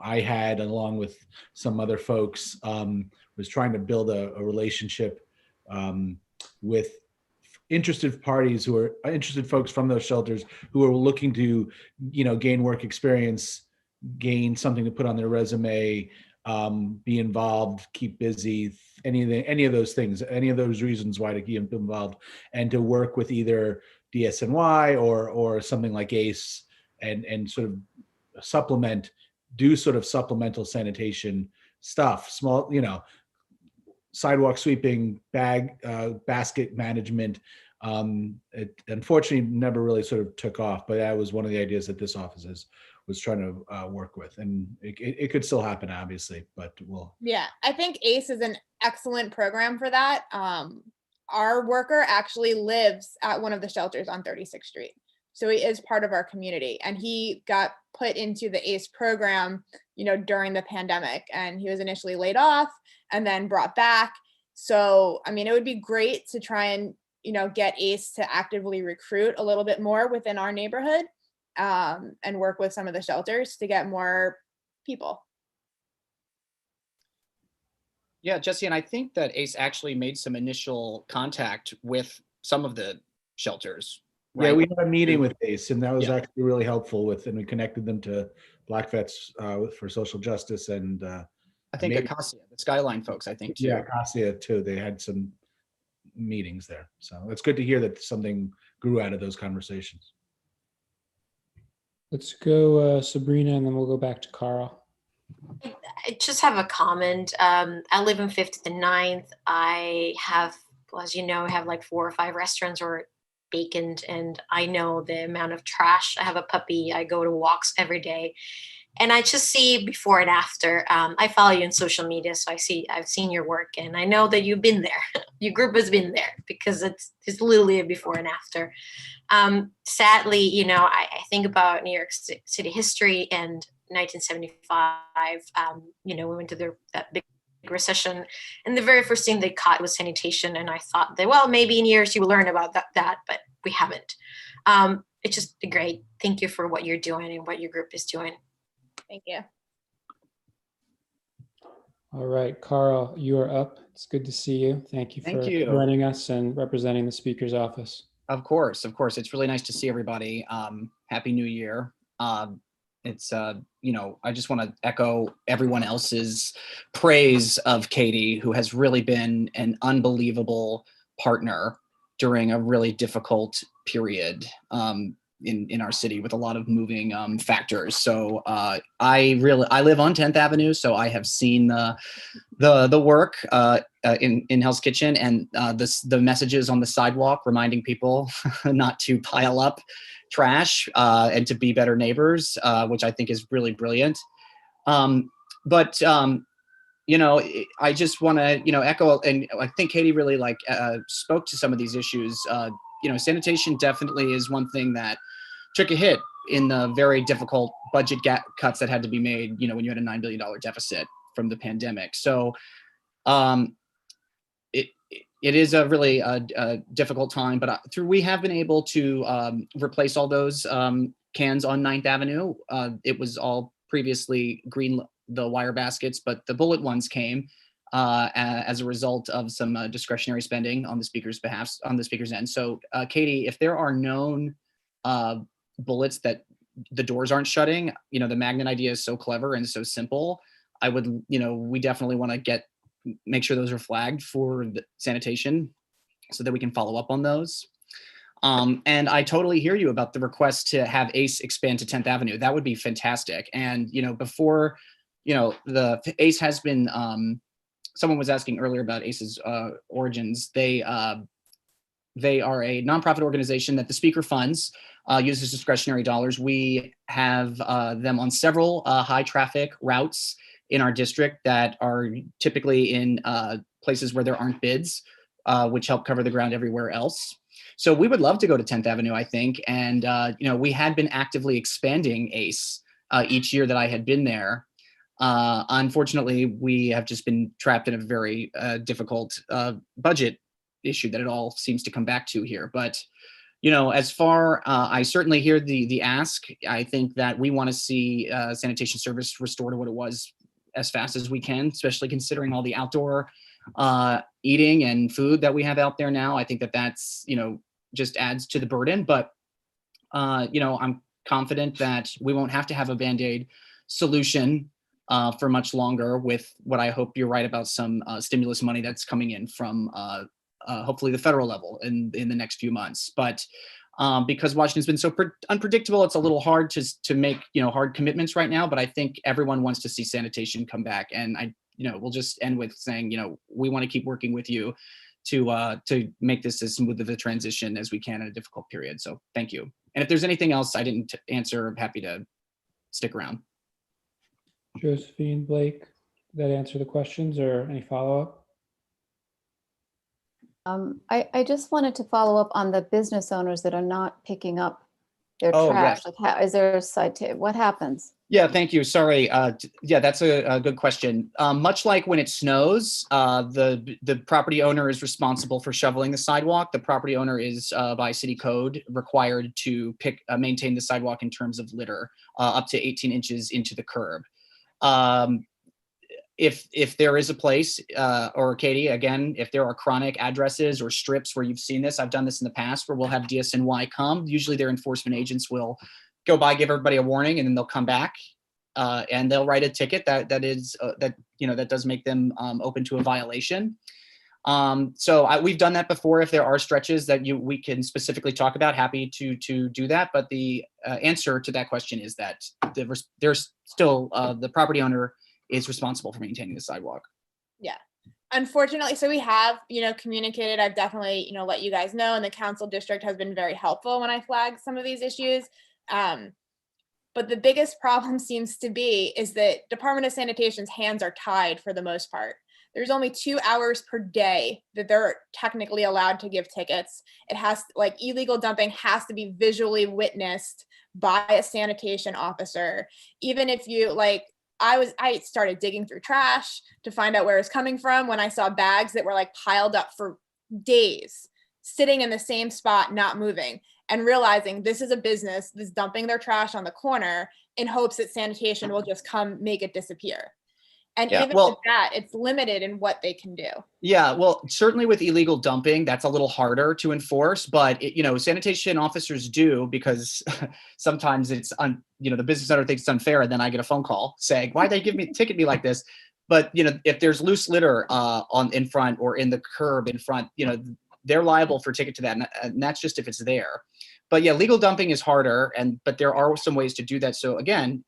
I had, along with some other folks, was trying to build a relationship with interested parties who are interested folks from those shelters who are looking to, gain work experience, gain something to put on their resume, be involved, keep busy, any of those things, any of those reasons why to keep involved, and to work with either DSNY or something like ACE and sort of do sort of supplemental sanitation stuff, small, sidewalk sweeping, basket management. It unfortunately never really sort of took off, but that was one of the ideas that this office was trying to work with, and it could still happen, obviously, but we'll. Yeah, I think ACE is an excellent program for that. Our worker actually lives at one of the shelters on 36th Street. So he is part of our community, and he got put into the ACE program, during the pandemic, and he was initially laid off and then brought back. So, I mean, it would be great to try and, get ACE to actively recruit a little bit more within our neighborhood, and work with some of the shelters to get more people. Yeah, Jesse, and I think that ACE actually made some initial contact with some of the shelters. Right? Yeah, we had a meeting with ACE, and that was actually really helpful and we connected them to Black Vets for Social Justice, and I think Acacia, the Skyline folks, I think too. Yeah, Acacia too. They had some meetings there, so it's good to hear that something grew out of those conversations. Let's go Sabrina, and then we'll go back to Carl. I just have a comment. I live in 5th and 9th. I have, well, as you know, I have like 4 or 5 restaurants or vacant, and I know the amount of trash. I have a puppy. I go to walks every day, and I just see before and after. I follow you on social media, so I've seen your work, and I know that you've been there. Your group has been there, because it's literally a before and after. Sadly, I think about New York City history and 1975. We went to that big recession, and the very first thing they caught was sanitation, and I thought that, well, maybe in years you will learn about that, but we haven't. It's just great. Thank you for what you're doing and what your group is doing. Thank you. All right, Carl, you are up. It's good to see you. Thank you for joining us and representing the Speaker's office. Of course. It's really nice to see everybody. Happy New Year. It's I just want to echo everyone else's praise of Catie, who has really been an unbelievable partner during a really difficult period in our city with a lot of moving factors. So I live on 10th Avenue, so I have seen the work in Hell's Kitchen, and the messages on the sidewalk reminding people not to pile up trash and to be better neighbors, which I think is really brilliant. But I just want to echo, and I think Catie really spoke to some of these issues. Sanitation definitely is one thing that took a hit in the very difficult budget cuts that had to be made, when you had a $9 billion deficit from the pandemic. So it is a really difficult time, but we have been able to replace all those cans on 9th Avenue. It was all previously green, the wire baskets, but the bullet ones came as a result of some discretionary spending on the speaker's behalf, on the speaker's end. So Catie, if there are known bullets that the doors aren't shutting, the magnet idea is so clever and so simple. I would, we definitely want to make sure those are flagged for the sanitation so that we can follow up on those. And I totally hear you about the request to have ACE expand to 10th Avenue. That would be fantastic. And, before, the ACE has been, someone was asking earlier about ACE's origins. They are a nonprofit organization that the speaker funds, uses discretionary dollars. We have them on several high traffic routes in our district that are typically in places where there aren't bids, which help cover the ground everywhere else. So we would love to go to 10th Avenue, I think. And, we had been actively expanding ACE each year that I had been there. Unfortunately, we have just been trapped in a very difficult budget issue that it all seems to come back to here. But, as far, I certainly hear the ask. I think that we want to see sanitation service restored to what it was as fast as we can, especially considering all the outdoor eating and food that we have out there now. I think that that's, just adds to the burden. But, I'm confident that we won't have to have a Band-Aid solution for much longer with what I hope you're right about, some stimulus money that's coming in from hopefully the federal level in the next few months. But because Washington's been so unpredictable, it's a little hard to make, hard commitments right now. But I think everyone wants to see sanitation come back. And we'll just end with saying, we want to keep working with you to make this as smooth of a transition as we can in a difficult period. So thank you. And if there's anything else I didn't answer, I'm happy to stick around. Josephine, Blake, did that answer the questions or any follow-up? I just wanted to follow up on the business owners that are not picking up their Oh, trash. yes. Like, is there a site? What happens? Yeah, thank you. Sorry. Yeah, that's a good question. Much like when it snows, the property owner is responsible for shoveling the sidewalk. The property owner is by city code required to maintain the sidewalk in terms of litter up to 18 inches into the curb. If there is a place, or Catie, again, if there are chronic addresses or strips where you've seen this, I've done this in the past where we'll have DSNY come. Usually their enforcement agents will go by, give everybody a warning, and then they'll come back and they'll write a ticket that does make them open to a violation. So we've done that before. If there are stretches that we can specifically talk about, happy to do that. But the answer to that question is that there's still the property owner is responsible for maintaining the sidewalk. Yeah. Unfortunately, so we have, communicated. I've definitely, let you guys know, and the council district has been very helpful when I flag some of these issues. But the biggest problem seems to be is that Department of Sanitation's hands are tied for the most part. There's only 2 hours per day that they're technically allowed to give tickets. It has, illegal dumping has to be visually witnessed by a sanitation officer. Even if you, I started digging through trash to find out where it's coming from when I saw bags that were piled up for days, sitting in the same spot, not moving, and realizing this is a business that's dumping their trash on the corner in hopes that sanitation will just come make it disappear. And Yeah, even well, with that, it's limited in what they can do. Yeah, well, certainly with illegal dumping, that's a little harder to enforce, but sanitation officers do, because sometimes it's the business owner thinks it's unfair, and then I get a phone call saying, "Why'd they ticket me like this?" But if there's loose litter in front or in the curb in front, they're liable for ticket to that, and that's just if it's there. But yeah, legal dumping is harder, but there are some ways to do that. So again,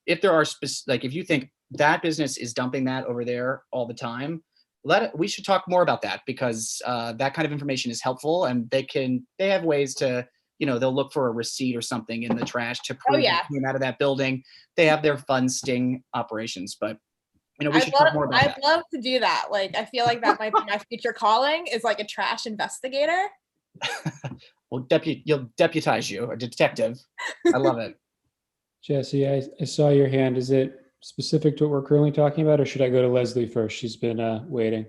if there are if you think that business is dumping that over there all the time, we should talk more about that, because that kind of information is helpful, and they have ways to, they'll look for a receipt or something in the trash to prove it came out of that building. They have their fun sting operations, but we should talk more about that. I'd love to do that. I feel like that might be my future calling, is a trash investigator. Well, you'll deputize you, a detective. I love it. Jesse, I saw your hand. Is it specific to what we're currently talking about, or should I go to Leslie first? She's been waiting.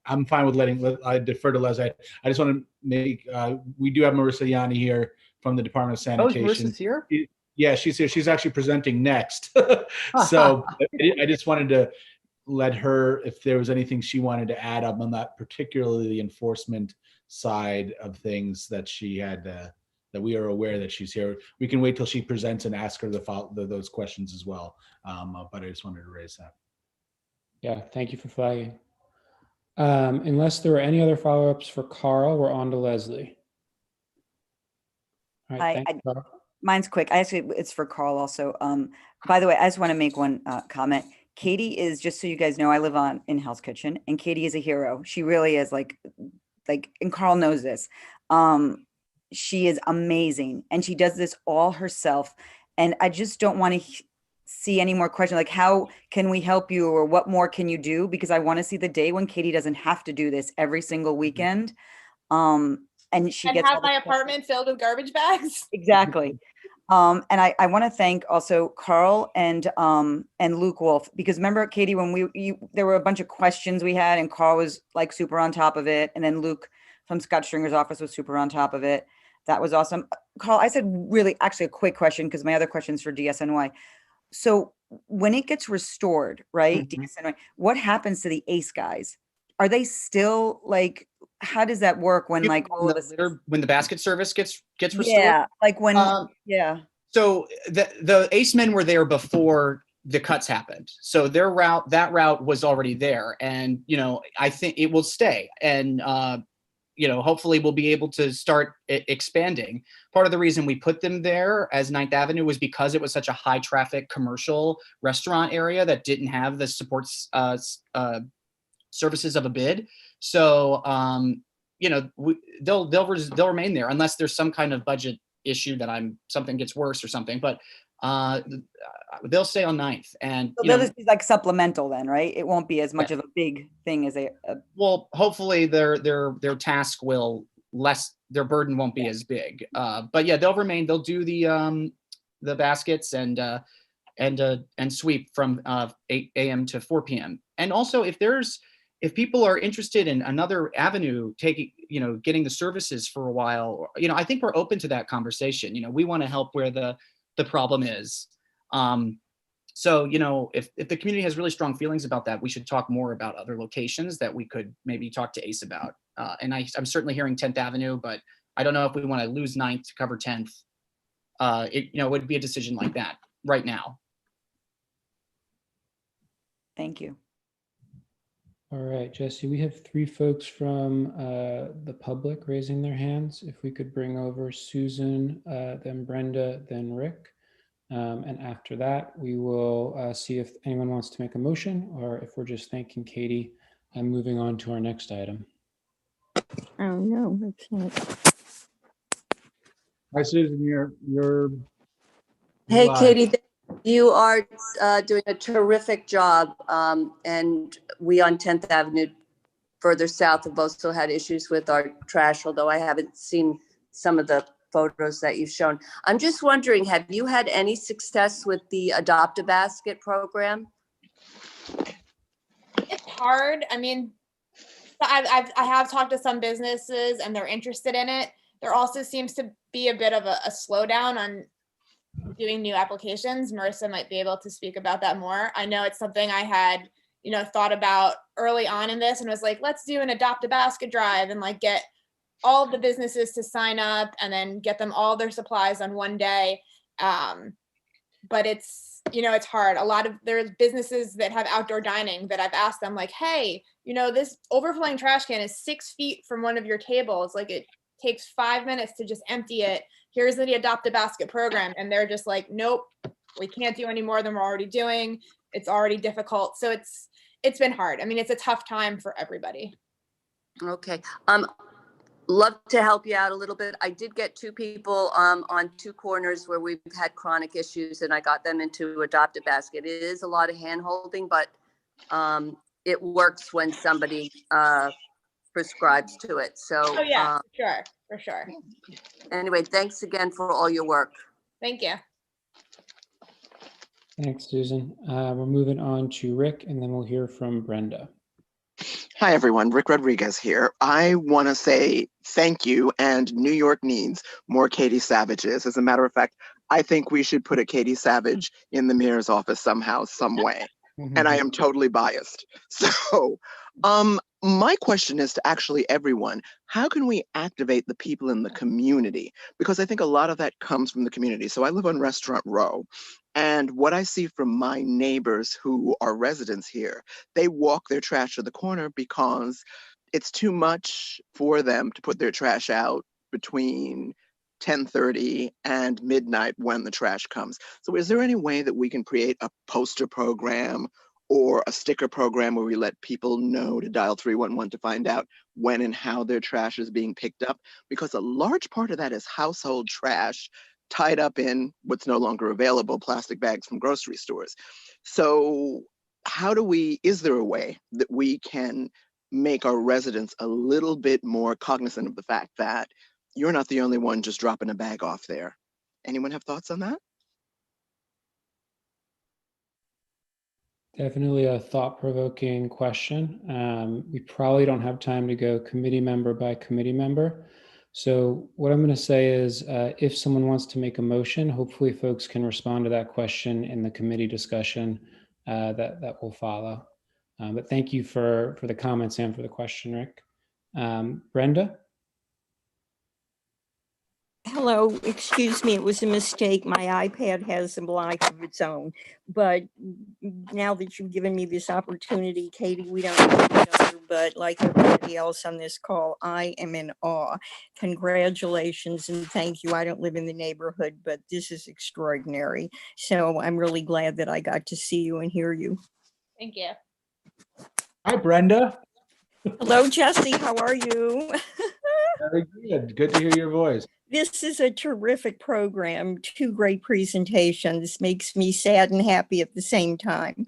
I'm fine with I defer to Leslie. I just want to make, we do have Marissa Yanni here from the Department of Sanitation. Oh, Marissa's here? Yeah, she's here. She's actually presenting next. So I just wanted to let her, if there was anything she wanted to add up on that, particularly the enforcement side of things that she had, that we are aware that she's here. We can wait till she presents and ask her those questions as well. But I just wanted to raise that. Yeah, thank you for flagging. Unless there were any other follow-ups for Carl, we're on to Leslie. All right, thanks, Carl. Mine's quick. It's for Carl also. By the way, I just want to make one comment. Catie is, just so you guys know, I live in Hell's Kitchen, and Catie is a hero. She really is like, and Carl knows this. She is amazing, and she does this all herself. And I just don't want to see any more questions like, how can we help you, or what more can you do? Because I want to see the day when Catie doesn't have to do this every single weekend. And she gets have my apartment filled with garbage bags. Exactly. And I want to thank also Carl and Luke Wolf, because remember, Catie, when there were a bunch of questions we had, and Carl was like super on top of it, and then Luke from Scott Stringer's office was super on top of it. That was awesome. Carl, I said really actually a quick question, because my other question's for DSNY. So when it gets restored, right, DSNY, what happens to the ACE guys? Are they still like, how does that work when like all of this, when the basket service gets restored? Yeah, like when yeah. So the ACE men were there before the cuts happened. So that route was already there, and I think it will stay, and hopefully we'll be able to start expanding. Part of the reason we put them there as 9th Avenue was because it was such a high traffic commercial restaurant area that didn't have the supports services of a bid. So they'll remain there unless there's some kind of budget issue that something gets worse or something. But they'll stay on 9th, and so they'll just be like supplemental then, right? It won't be as much of a big thing as well, hopefully their task will their burden won't be as big. But yeah, they'll remain. They'll do the baskets and sweep from 8 a.m. to 4 p.m. And also, if people are interested in another avenue, getting the services for a while, I think we're open to that conversation. We want to help where the problem is. So, if the community has really strong feelings about that, we should talk more about other locations that we could maybe talk to ACE about. And I'm certainly hearing 10th Avenue, but I don't know if we want to lose 9th to cover 10th. It would be a decision like that right now. Thank you. All right, Jesse, we have 3 folks from the public raising their hands. If we could bring over Susan, then Brenda, then Rick. And after that, we will see if anyone wants to make a motion, or if we're just thanking Catie and moving on to our next item. Oh, no, that's not. Hi, Susan, you're Hey, live. Catie, you are doing a terrific job. And we on 10th Avenue further south have also had issues with our trash, although I haven't seen some of the photos that you've shown. I'm just wondering, have you had any success with the Adopt a Basket program? It's hard. I mean, I have talked to some businesses and they're interested in it. There also seems to be a bit of a slowdown on doing new applications. Marissa might be able to speak about that more. I know it's something I had, thought about early on in this, and was like, let's do an Adopt a Basket drive and like get all of the businesses to sign up and then get them all their supplies on one day. But it's, it's hard. There's businesses that have outdoor dining that I've asked them like, hey, this overflowing trash can is 6 feet from one of your tables. Like it takes 5 minutes to just empty it. Here's the Adopt a Basket program. And they're just like, nope, we can't do any more than we're already doing. It's already difficult. So it's been hard. I mean, it's a tough time for everybody. Okay. Love to help you out a little bit. I did get 2 people on 2 corners where we've had chronic issues, and I got them into Adopt a Basket. It is a lot of hand holding, but it works when somebody prescribes to it. So oh yeah, for sure. Anyway, thanks again for all your work. Thank you. Thanks, Susan. We're moving on to Rick, and then we'll hear from Brenda. Hi, everyone. Rick Rodriguez here. I want to say thank you, and New York needs more Catie Savages. As a matter of fact, I think we should put a Catie Savage in the mayor's office somehow, some way. And I am totally biased. So my question is to actually everyone, how can we activate the people in the community? Because I think a lot of that comes from the community. So I live on Restaurant Row. And what I see from my neighbors who are residents here, they walk their trash to the corner because it's too much for them to put their trash out between 10:30, and midnight when the trash comes. So is there any way that we can create a poster program or a sticker program where we let people know to dial 311 to find out when and how their trash is being picked up? Because a large part of that is household trash tied up in what's no longer available, plastic bags from grocery stores. So is there a way that we can make our residents a little bit more cognizant of the fact that you're not the only one just dropping a bag off there? Anyone have thoughts on that? Definitely a thought-provoking question. We probably don't have time to go committee member by committee member. So what I'm going to say is if someone wants to make a motion, hopefully folks can respond to that question in the committee discussion that will follow. But thank you for the comments and for the question, Rick. Brenda? Hello, excuse me, it was a mistake. My iPad has a life of its own. But now that you've given me this opportunity, Catie, we don't know each other, but like everybody else on this call, I am in awe. Congratulations and thank you. I don't live in the neighborhood, but this is extraordinary. So I'm really glad that I got to see you and hear you. Thank you. Hi, Brenda. Hello, Jesse, how are you? Very good. Good to hear your voice. This is a terrific program, 2 great presentations. Makes me sad and happy at the same time.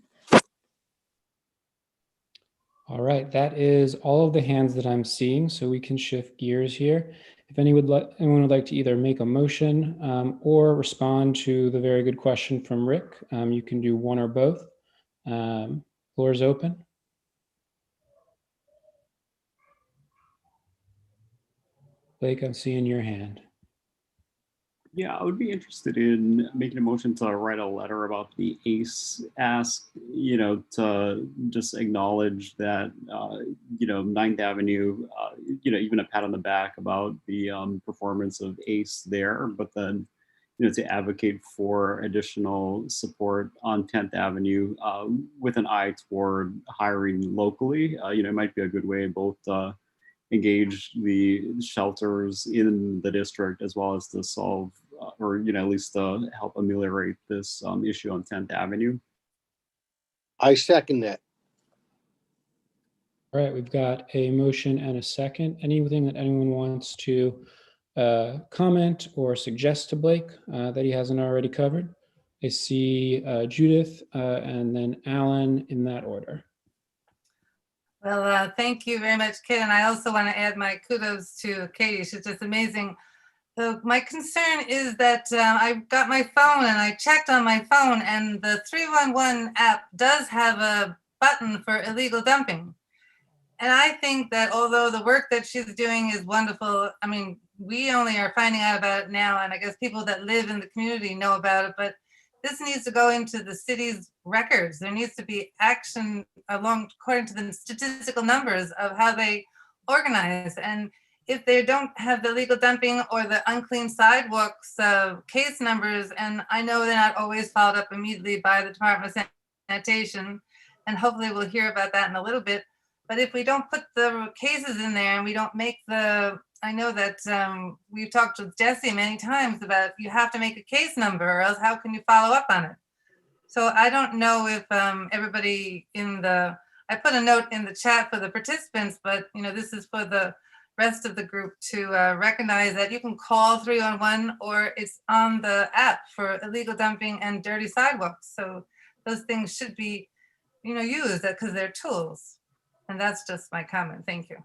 All right, that is all of the hands that I'm seeing, so we can shift gears here. If anyone would like to either make a motion or respond to the very good question from Rick, you can do one or both. Floor is open. Blake, I'm seeing your hand. Yeah, I would be interested in making a motion to write a letter about the ACE ask, to just acknowledge that, 9th Avenue, even a pat on the back about the performance of ACE there, but then, to advocate for additional support on 10th Avenue with an eye toward hiring locally. It might be a good way both engage the shelters in the district as well as to solve or at least help ameliorate this issue on 10th Avenue. I second that. All right, we've got a motion and a second. Anything that anyone wants to comment or suggest to Blake that he hasn't already covered? I see Judith and then Alan in that order. Well, thank you very much, Kit. And I also want to add my kudos to Catie. She's just amazing. So my concern is that I got my phone and I checked on my phone and the 311 app does have a button for illegal dumping. And I think that although the work that she's doing is wonderful, I mean, we only are finding out about it now, and I guess people that live in the community know about it, but this needs to go into the city's records. There needs to be action according to the statistical numbers of how they organize. And if they don't have the illegal dumping or the unclean sidewalks case numbers, and I know they're not always followed up immediately by the Department of Sanitation, and hopefully we'll hear about that in a little bit. But if we don't put the cases in there and we don't make I know that we've talked with Jesse many times about you have to make a case number or else how can you follow up on it? So I don't know if everybody I put a note in the chat for the participants, but this is for the rest of the group to recognize that you can call 311 or it's on the app for illegal dumping and dirty sidewalks. So those things should be, used because they're tools. And that's just my comment. Thank you.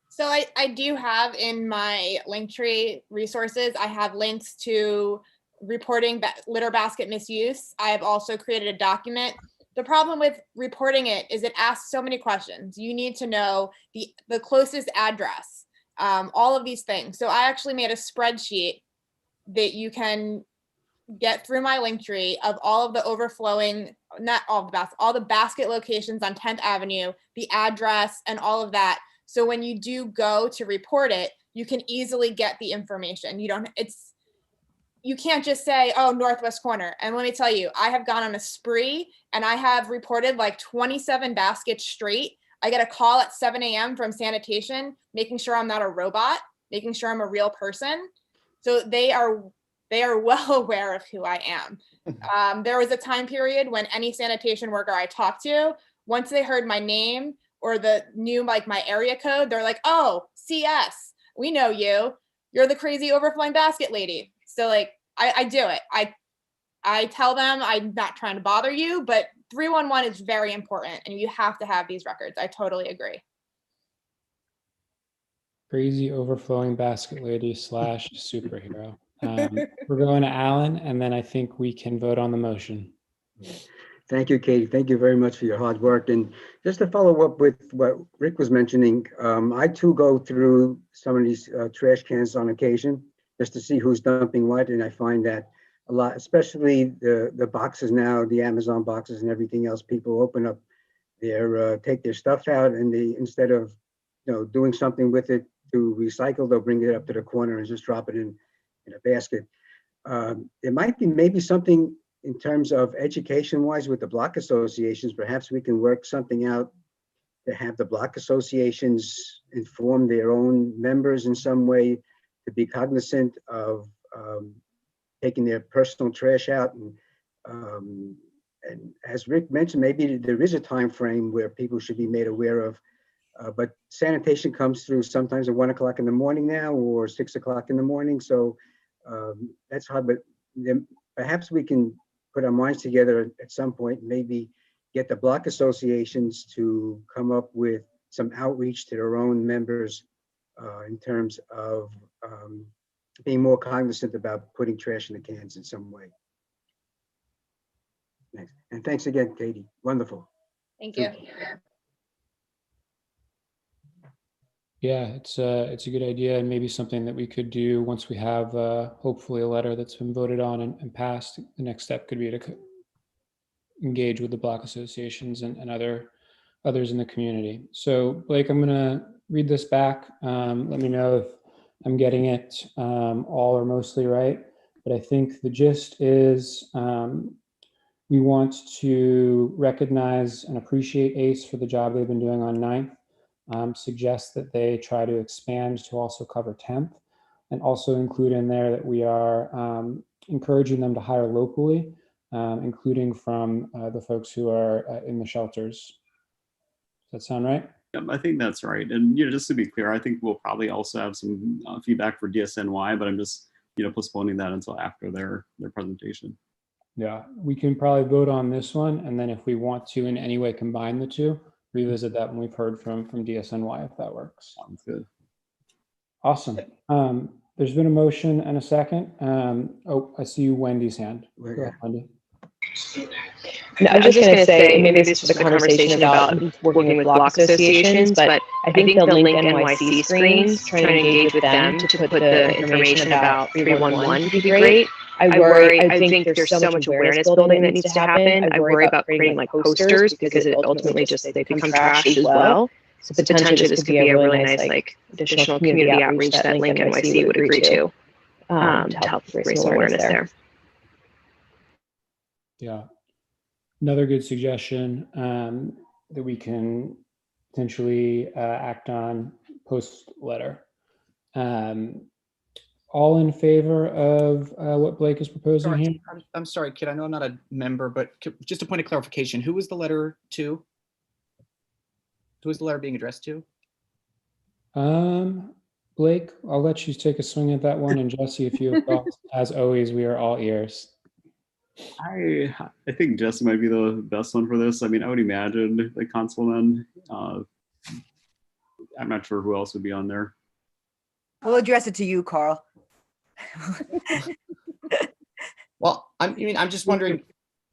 So I do have in my Linktree resources, I have links to reporting litter basket misuse. I have also created a document. The problem with reporting it is it asks so many questions. You need to know the closest address, all of these things. So I actually made a spreadsheet that you can get through my Linktree of all of the overflowing, not all the basket locations on 10th Avenue, the address and all of that. So when you do go to report it, you can easily get the information. You can't just say, oh, northwest corner. And let me tell you, I have gone on a spree and I have reported like 27 baskets straight. I get a call at 7 a.m. from sanitation, making sure I'm not a robot, making sure I'm a real person. So they are well aware of who I am. There was a time period when any sanitation worker I talked to, once they heard my name or knew like my area code, they're like, oh, CS, we know you. You're the crazy overflowing basket lady. So like, I do it. I tell them I'm not trying to bother you, but 311 is very important and you have to have these records. I totally agree. Crazy overflowing basket lady / superhero. We're going to Alan, and then I think we can vote on the motion. Thank you, Katie. Thank you very much for your hard work. And just to follow up with what Rick was mentioning, I too go through some of these trash cans on occasion just to see who's dumping what. And I find that a lot, especially the boxes now, the Amazon boxes and everything else, people open up take their stuff out, and they, instead of doing something with it to recycle, they'll bring it up to the corner and just drop it in a basket. There might be maybe something in terms of education-wise with the block associations. Perhaps we can work something out to have the block associations inform their own members in some way to be cognizant of taking their personal trash out. And as Rick mentioned, maybe there is a time frame where people should be made aware of. But sanitation comes through sometimes at 1 o'clock in the morning now, or 6 o'clock in the morning. So that's hard, but then perhaps we can put our minds together at some point, maybe get the block associations to come up with some outreach to their own members in terms of being more cognizant about putting trash in the cans in some way. Thanks. And thanks again, Katie. Wonderful. Thank you. Yeah, it's a good idea, and maybe something that we could do once we have hopefully a letter that's been voted on and passed. The next step could be to engage with the block associations and others in the community. So Blake, I'm gonna read this back. Let me know if I'm getting it all or mostly right, but I think the gist is we want to recognize and appreciate ACE for the job they've been doing on 9th. Suggest that they try to expand to also cover 10th, and also include in there that we are encouraging them to hire locally, including from the folks who are in the shelters. Does that sound right? Yep, I think that's right. And just to be clear, I think we'll probably also have some feedback for DSNY, but I'm just postponing that until after their presentation. Yeah, we can probably vote on this one, and then if we want to in any way combine the two, revisit that when we've heard from DSNY, if that works. Sounds good. Awesome. There's been a motion and a second. Oh, I see Wendy's hand. Go ahead, Wendy. No, I was just going to say, maybe this is a conversation about working with block associations, but I think the Link NYC screens, trying to engage with them to put the information about 311 would be great. I think there's so much awareness building that needs to happen. I worry about creating like posters because it ultimately just, they become trash as well. So potentially this could be a really nice like additional community outreach that Link NYC would agree to help raise some awareness there. Yeah. Another good suggestion that we can potentially act on post letter. All in favor of what Blake is proposing here? I'm sorry, Kit, I know I'm not a member, but just a point of clarification, who was the letter to? Who is the letter being addressed to? Blake, I'll let you take a swing at that one. And Jesse, if you have thoughts, as always, we are all ears. I think Jesse might be the best one for this. I mean, I would imagine the councilman. I'm not sure who else would be on there. We'll address it to you, Carl. Well, I'm just wondering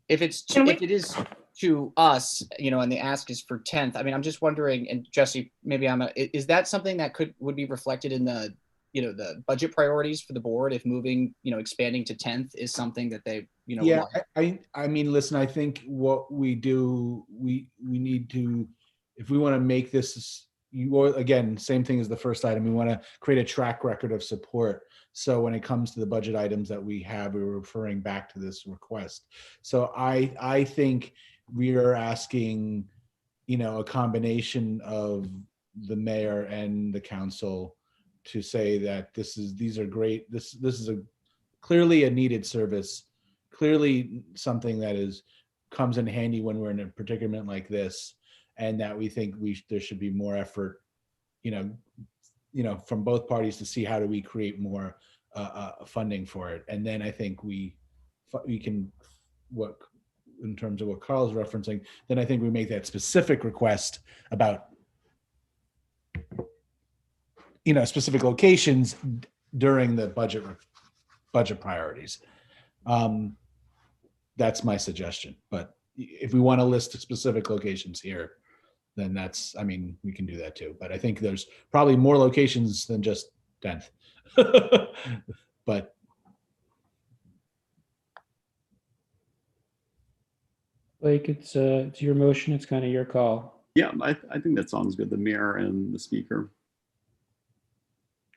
if it is to us, and the ask is for 10th. I mean, I'm just wondering, and Jesse, maybe is that something that would be reflected in the, the budget priorities for the board if moving, expanding to 10th is something that they, Yeah, I mean, listen, I think what we do, we need to, if we want to make this, again, same thing as the first item, we want to create a track record of support. So when it comes to the budget items that we have, we're referring back to this request. So I think we are asking, a combination of the mayor and the council to say that these are great. This is clearly a needed service, clearly something that comes in handy when we're in a predicament like this, and that we think there should be more effort, from both parties to see how do we create more funding for it. And then I think we can, in terms of what Carl's referencing, then I think we make that specific request about specific locations during the budget priorities. That's my suggestion. But if we want to list specific locations here, then we can do that too. But I think there's probably more locations than just 10th. But Blake, it's your motion. It's kind of your call. Yeah, I think that sounds good. The mayor and the speaker.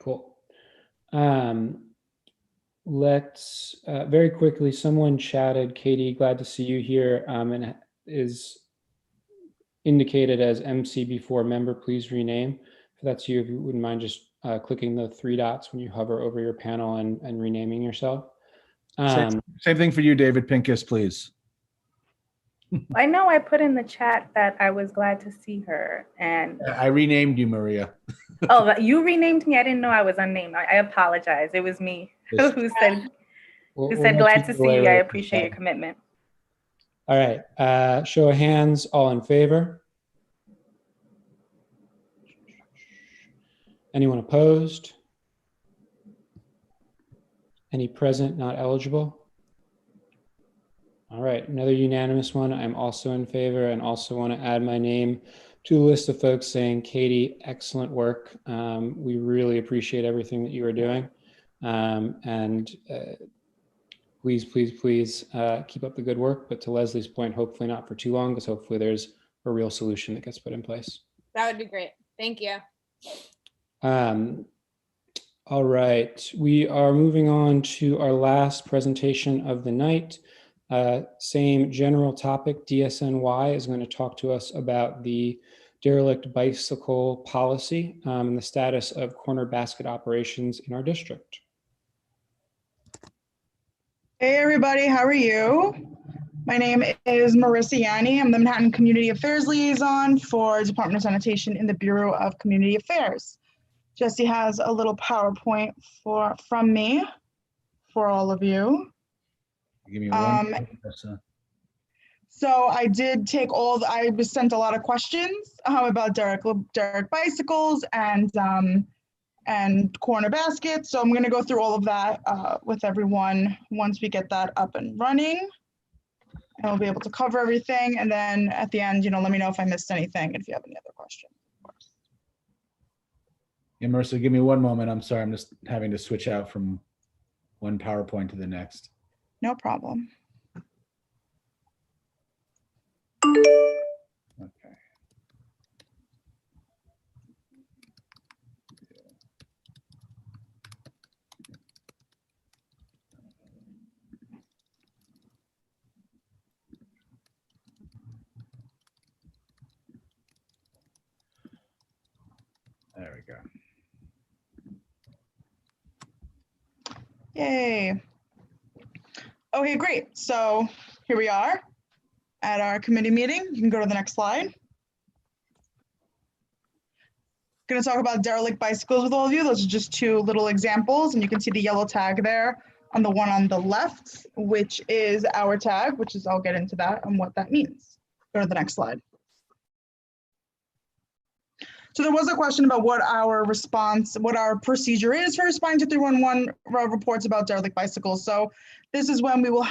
Cool. Let's very quickly, someone chatted, Catie, glad to see you here, and is indicated as MCB4 member. Please rename. If that's you, if you wouldn't mind just clicking the 3 dots when you hover over your panel and renaming yourself. Same thing for you, David Pincus, please. I know I put in the chat that I was glad to see her, and I renamed you, Maria. oh, you renamed me. I didn't know I was unnamed. I apologize. It was me who said glad to see you. I appreciate your commitment. All right. Show of hands. All in favor? Anyone opposed? Any present not eligible? All right, another unanimous one. I'm also in favor, and also want to add my name to the list of folks saying, Catie, excellent work. We really appreciate everything that you are doing. Please, please, please keep up the good work. But to Leslie's point, hopefully not for too long, because hopefully there's a real solution that gets put in place. That would be great. Thank you. All right, we are moving on to our last presentation of the night. Same general topic, DSNY is going to talk to us about the derelict bicycle policy and the status of corner basket operations in our district. Hey everybody, how are you? My name is Marissa Yanni. I'm the Manhattan Community Affairs Liaison for Department of Sanitation in the Bureau of Community Affairs. Jesse has a little PowerPoint from me for all of you. Give me one. So I did take I was sent a lot of questions about derelict bicycles and corner baskets. So I'm going to go through all of that with everyone once we get that up and running. And we'll be able to cover everything. And then at the end, let me know if I missed anything and if you have any other questions. Yeah, Marissa, give me one moment. I'm sorry. I'm just having to switch out from one PowerPoint to the next. No problem. Okay. There we go. Yay. Okay, great. So here we are at our committee meeting. You can go to the next slide. Going to talk about derelict bicycles with all of you. Those are just 2 little examples, and you can see the yellow tag there on the one on the left, which is our tag, which is, I'll get into that and what that means. Go to the next slide. So there was a question about what our procedure is for responding to 311 reports about derelict bicycles. So this is when we will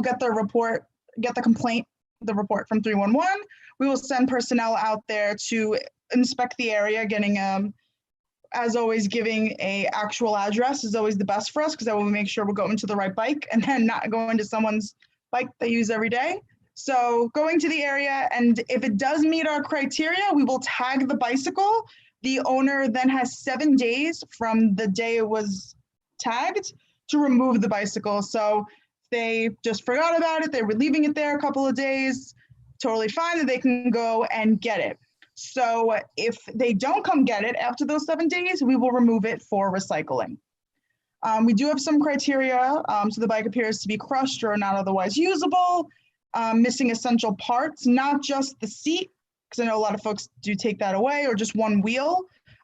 get the report, the report from 311. We will send personnel out there to inspect the area, getting, as always, giving a actual address is always the best for us, because that will make sure we're going to the right bike and then not going to someone's bike they use every day. So going to the area, and if it does meet our criteria, we will tag the bicycle. The owner then has 7 days from the day it was tagged to remove the bicycle. So if they just forgot about it, they were leaving it there a couple of days, totally fine, that they can go and get it. So if they don't come get it after those 7 days, we will remove it for recycling. We do have some criteria. So the bike appears to be crushed or not otherwise usable, missing essential parts, not just the seat, because I know a lot of folks do take that away, or just one wheel.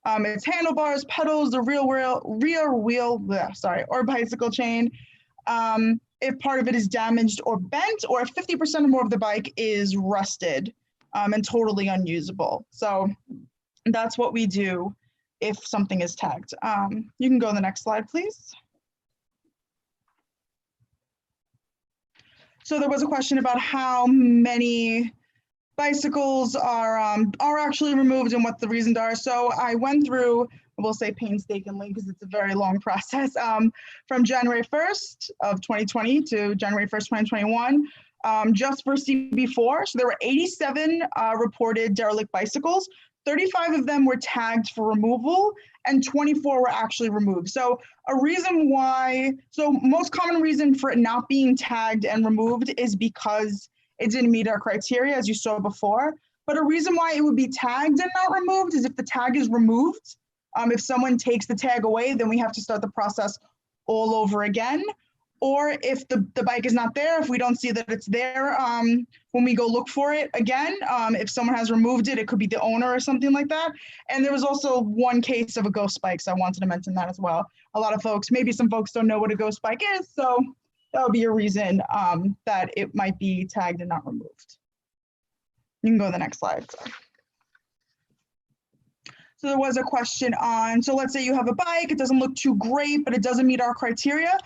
It's handlebars, pedals, the rear wheel, or bicycle chain. If part of it is damaged or bent, or if 50% or more of the bike is rusted and totally unusable. So that's what we do if something is tagged. You can go to the next slide, please. So there was a question about how many bicycles are actually removed and what the reasons are. So I went through, we'll say painstakingly, because it's a very long process, from January 1st of 2020 to January 1st, 2021, just for CB4. So there were 87 reported derelict bicycles. 35 of them were tagged for removal and 24 were actually removed. So most common reason for it not being tagged and removed is because it didn't meet our criteria, as you saw before. But a reason why it would be tagged and not removed is if the tag is removed. If someone takes the tag away, then we have to start the process all over again. Or if the bike is not there, if we don't see that it's there when we go look for it again, if someone has removed it, it could be the owner or something like that. And there was also one case of a ghost bike, so I wanted to mention that as well. A lot of folks, maybe some folks don't know what a ghost bike is, so that would be a reason that it might be tagged and not removed. You can go to the next slide. So there was a question on, so let's say you have a bike, it doesn't look too great, but it doesn't meet our criteria.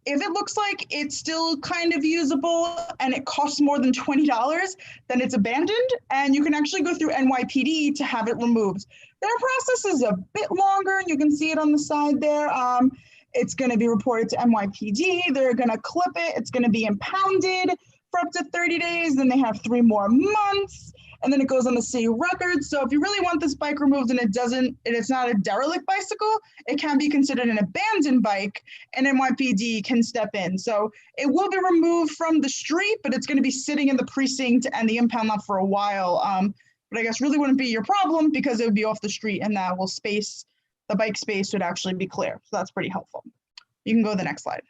If it looks like it's still kind of usable and it costs more than $20, then it's abandoned, and you can actually go through NYPD to have it removed. Their process is a bit longer, and you can see it on the side there. It's going to be reported to NYPD. They're going to clip it. It's going to be impounded for up to 30 days. Then they have 3 more months. And then it goes on the city record. So if you really want this bike removed and it's not a derelict bicycle, it can be considered an abandoned bike, and NYPD can step in. So it will be removed from the street, but it's going to be sitting in the precinct and the impound lot for a while. But I guess really wouldn't be your problem because it would be off the street, and that will the bike space would actually be clear. So that's pretty helpful. You can go to the next slide.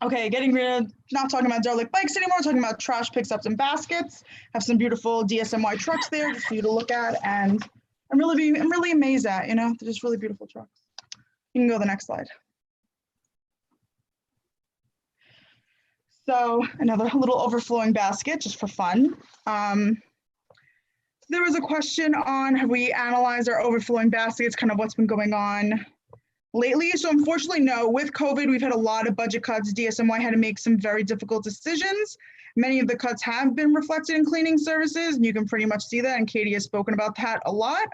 Okay, getting rid of, not talking about derelict bikes anymore, talking about trash picks up and baskets. Have some beautiful DSNY trucks there just for you to look at, and I'm really amazed at, they're just really beautiful trucks. You can go to the next slide. So another little overflowing basket just for fun. There was a question on, have we analyzed our overflowing baskets, kind of what's been going on lately? So unfortunately, no. With COVID, we've had a lot of budget cuts. DSNY had to make some very difficult decisions. Many of the cuts have been reflected in cleaning services, and you can pretty much see that, and Catie has spoken about that a lot.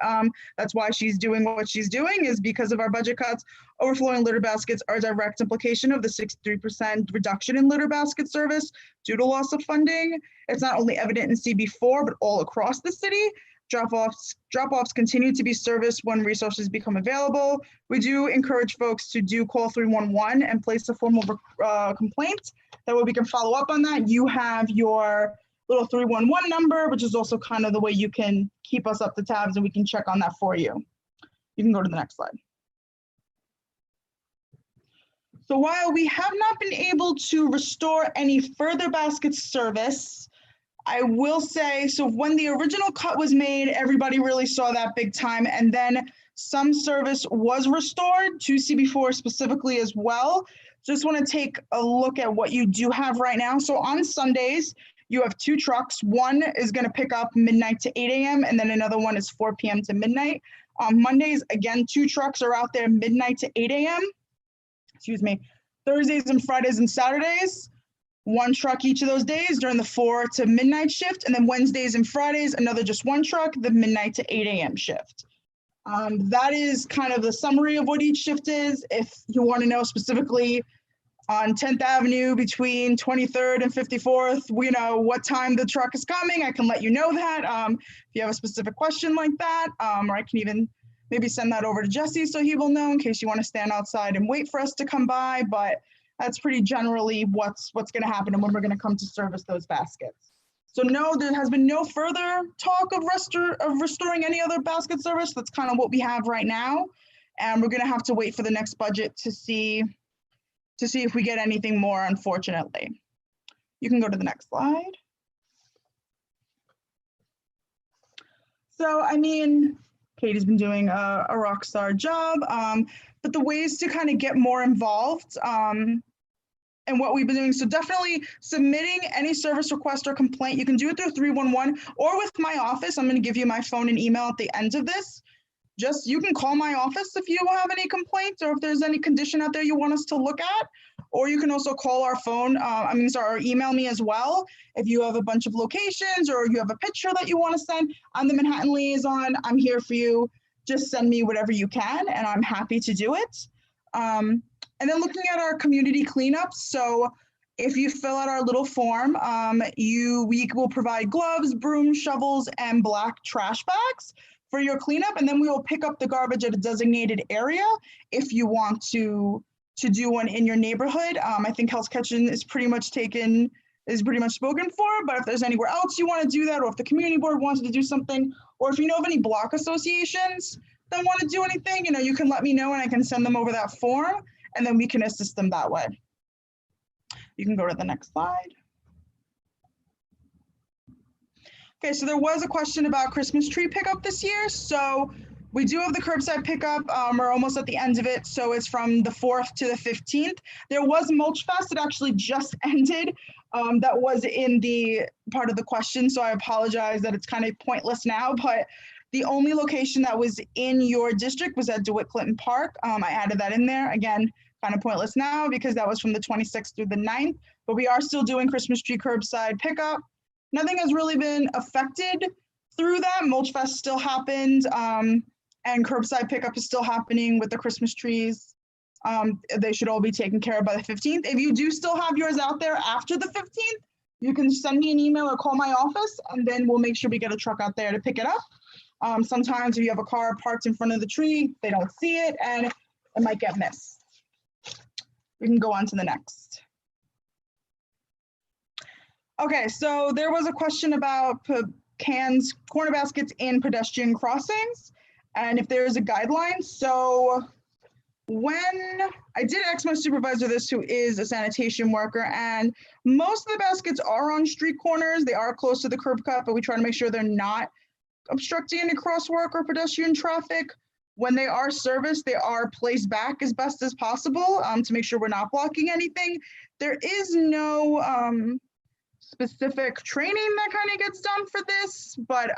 That's why she's doing what she's doing, is because of our budget cuts. Overflowing litter baskets are a direct implication of the 63% reduction in litter basket service due to loss of funding. It's not only evident in CB4, but all across the city. Drop-offs continue to be serviced when resources become available. We do encourage folks to do call 311 and place a formal complaint. That way we can follow up on that. You have your little 311 number, which is also kind of the way you can keep us up to tabs, and we can check on that for you. You can go to the next slide. So while we have not been able to restore any further basket service, I will say, so when the original cut was made, everybody really saw that big time, and then some service was restored to CB4 specifically as well. Just want to take a look at what you do have right now. So on Sundays, you have 2 trucks. One is going to pick up midnight to 8 a.m. and then another one is 4 p.m. to midnight. On Mondays, again, 2 trucks are out there midnight to 8 a.m. Excuse me. Thursdays and Fridays and Saturdays, 1 truck each of those days during the 4 to midnight shift. And then Wednesdays and Fridays, another just 1 truck, the midnight to 8 a.m. shift. That is kind of the summary of what each shift is. If you want to know specifically on 10th Avenue between 23rd and 54th, we know what time the truck is coming. I can let you know that if you have a specific question like that, or I can even maybe send that over to Jesse so he will know in case you want to stand outside and wait for us to come by. But that's pretty generally what's going to happen and when we're going to come to service those baskets. So no, there has been no further talk of restoring any other basket service. That's kind of what we have right now. And we're gonna have to wait for the next budget to see if we get anything more, unfortunately. You can go to the next slide. So, I mean, Katie's been doing a rock star job, but the ways to kind of get more involved and what we've been doing. So definitely submitting any service request or complaint. You can do it through 311 or with my office. I'm going to give you my phone and email at the end of this. Just, you can call my office if you have any complaints or if there's any condition out there you want us to look at, or you can also call our phone, or email me as well. If you have a bunch of locations or you have a picture that you want to send, I'm the Manhattan liaison. I'm here for you. Just send me whatever you can and I'm happy to do it. And then looking at our community cleanups. So if you fill out our little form, we will provide gloves, brooms, shovels, and black trash bags for your cleanup. And then we will pick up the garbage at a designated area if you want to do one in your neighborhood. I think Hell's Kitchen is pretty much spoken for, but if there's anywhere else you want to do that, or if the community board wants to do something, or if you know of any block associations that want to do anything, you can let me know and I can send them over that form and then we can assist them that way. You can go to the next slide. Okay, so there was a question about Christmas tree pickup this year. So we do have the curbside pickup. We're almost at the end of it. So it's from the 4th to the 15th. There was Mulch Fest. It actually just ended. That was in the part of the question. So I apologize that it's kind of pointless now, but the only location that was in your district was at DeWitt Clinton Park. I added that in there. Again, kind of pointless now because that was from the 26th through the 9th, but we are still doing Christmas tree curbside pickup. Nothing has really been affected through that. Mulch Fest still happened, and curbside pickup is still happening with the Christmas trees. They should all be taken care of by the 15th. If you do still have yours out there after the 15th, you can send me an email or call my office, and then we'll make sure we get a truck out there to pick it up. Sometimes if you have a car parked in front of the tree, they don't see it and it might get missed. We can go on to the next. Okay, so there was a question about corner baskets in pedestrian crossings and if there is a guideline. So when I did ask my supervisor this, who is a sanitation worker, and most of the baskets are on street corners. They are close to the curb cut, but we try to make sure they're not obstructing any crosswalk or pedestrian traffic. When they are serviced, they are placed back as best as possible to make sure we're not blocking anything. There is no specific training that kind of gets done for this, but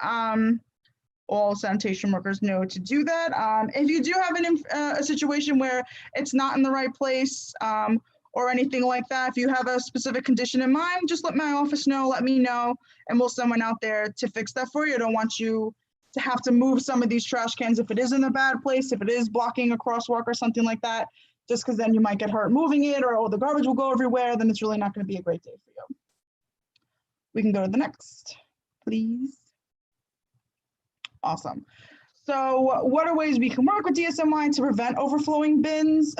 all sanitation workers know to do that. If you do have a situation where it's not in the right place or anything like that, if you have a specific condition in mind, just let my office know, let me know, and we'll send one out there to fix that for you. I don't want you to have to move some of these trash cans if it is in a bad place, if it is blocking a crosswalk or something like that, just because then you might get hurt moving it, or the garbage will go everywhere, then it's really not going to be a great day for you. We can go to the next, please. Awesome. So what are ways we can work with DSNY to prevent overflowing bins?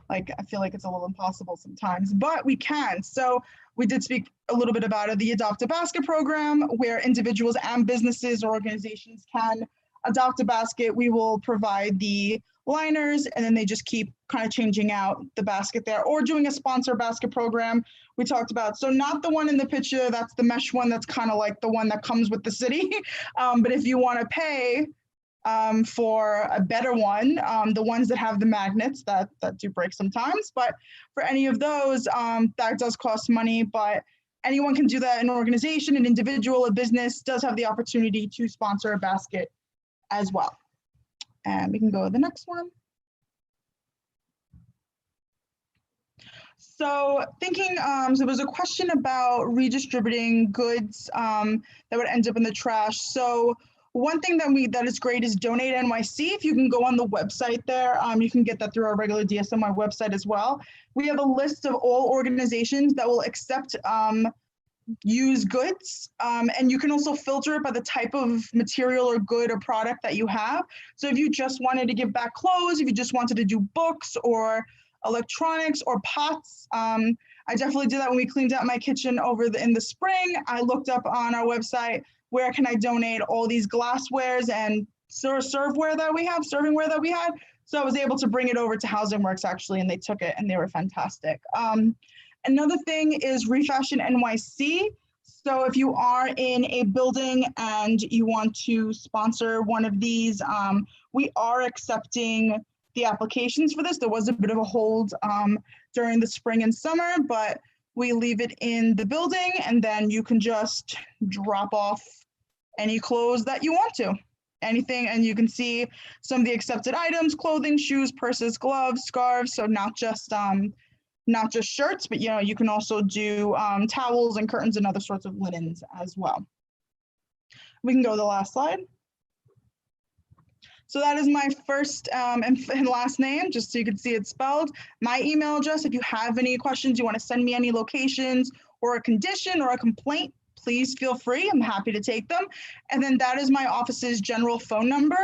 I feel like it's a little impossible sometimes, but we can. So we did speak a little bit about it, the Adopt a Basket program, where individuals and businesses or organizations can adopt a basket. We will provide the liners and then they just keep kind of changing out the basket there, or doing a sponsor basket program we talked about. So not the one in the picture, that's the mesh one, that's kind of like the one that comes with the city. But if you want to pay for a better one, the ones that have the magnets that do break sometimes, but for any of those, that does cost money, but anyone can do that. An organization, an individual, a business does have the opportunity to sponsor a basket as well. And we can go to the next one. So thinking, so there was a question about redistributing goods that would end up in the trash. So one thing that is great is Donate NYC. If you can go on the website there, you can get that through our regular DSNY website as well. We have a list of all organizations that will accept used goods, and you can also filter it by the type of material or good or product that you have. So if you just wanted to give back clothes, if you just wanted to do books or electronics or pots, I I definitely did that when we cleaned out my kitchen in the spring. I looked up on our website, where can I donate all these glasswares and servingware that we had. So I was able to bring it over to Housing Works actually, and they took it and they were fantastic. Another thing is Refashion NYC. So if you are in a building and you want to sponsor one of these, we are accepting the applications for this. There was a bit of a hold during the spring and summer, but we leave it in the building and then you can just drop off any clothes that you want to. Anything, and you can see some of the accepted items: clothing, shoes, purses, gloves, scarves. So not just shirts, but you can also do towels and curtains and other sorts of linens as well. We can go to the last slide. So that is my first and last name, just so you can see it spelled. My email address, if you have any questions, you want to send me any locations or a condition or a complaint, please feel free. I'm happy to take them. And then that is my office's general phone number.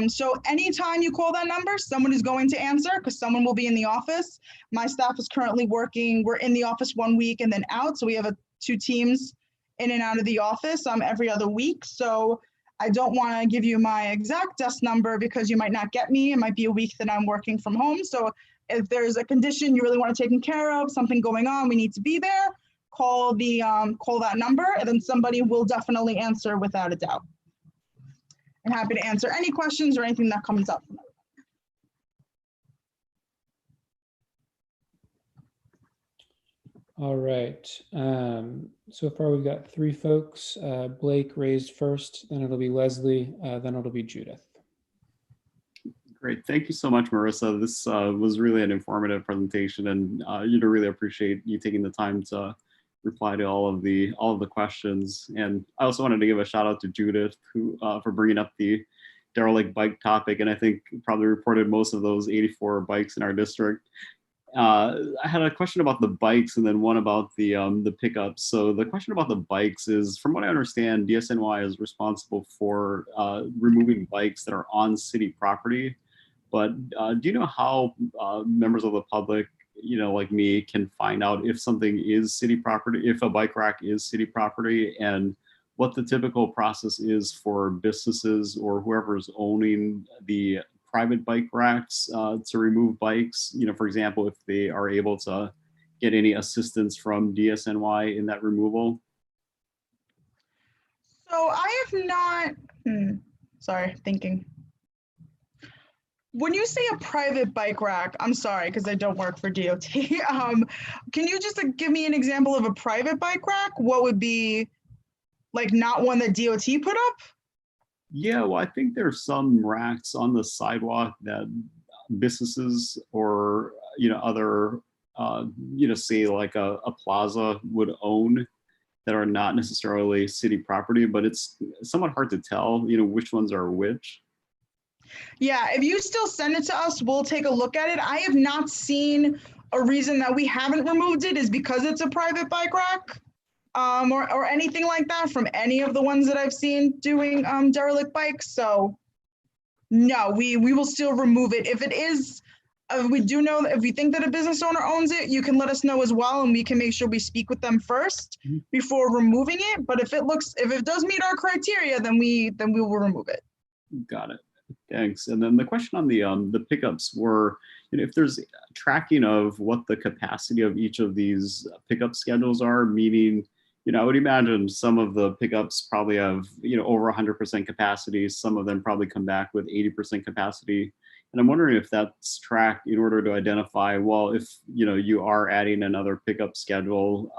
So anytime you call that number, someone is going to answer because someone will be in the office. My staff is currently working. We're in the office 1 week and then out. So we have 2 teams in and out of the office every other week. So I don't want to give you my exact desk number because you might not get me. It might be a week that I'm working from home. So if there's a condition you really want to take care of, something going on, we need to be there, call that number, and then somebody will definitely answer without a doubt. I'm happy to answer any questions or anything that comes up. All right. So far we've got 3 folks. Blake raised first, then it'll be Leslie, then it'll be Judith. Great. Thank you so much, Marissa. This was really an informative presentation, and really appreciate you taking the time to reply to all of the questions. And I also wanted to give a shout out to Judith who for bringing up the derelict bike topic, and I think probably reported most of those 84 bikes in our district. I had a question about the bikes and then one about the pickups. So the question about the bikes is, from what I understand, DSNY is responsible for removing bikes that are on city property. But do you know how members of the public, like me, can find out if something is city property, if a bike rack is city property, and what the typical process is for businesses or whoever's owning the private bike racks to remove bikes? For example, if they are able to get any assistance from DSNY in that removal? So I have not, sorry, thinking. When you say a private bike rack, I'm sorry, because I don't work for DOT. Can you just give me an example of a private bike rack? What would be, not one that DOT put up? Yeah, well, I think there's some racks on the sidewalk that businesses or, other, say like a plaza would own that are not necessarily city property, but it's somewhat hard to tell, which ones are which. Yeah, if you still send it to us, we'll take a look at it. I have not seen a reason that we haven't removed it is because it's a private bike rack or anything like that from any of the ones that I've seen doing derelict bikes. So no, we will still remove it. If it is, we do know that if we think that a business owner owns it, you can let us know as well, and we can make sure we speak with them first before removing it. But if it does meet our criteria, then we will remove it. Got it. Thanks. And then the question on the pickups were, if there's tracking of what the capacity of each of these pickup schedules are, meaning, I would imagine some of the pickups probably have, over 100% capacity. Some of them probably come back with 80% capacity. And I'm wondering if that's tracked in order to identify, well, if, you are adding another pickup schedule,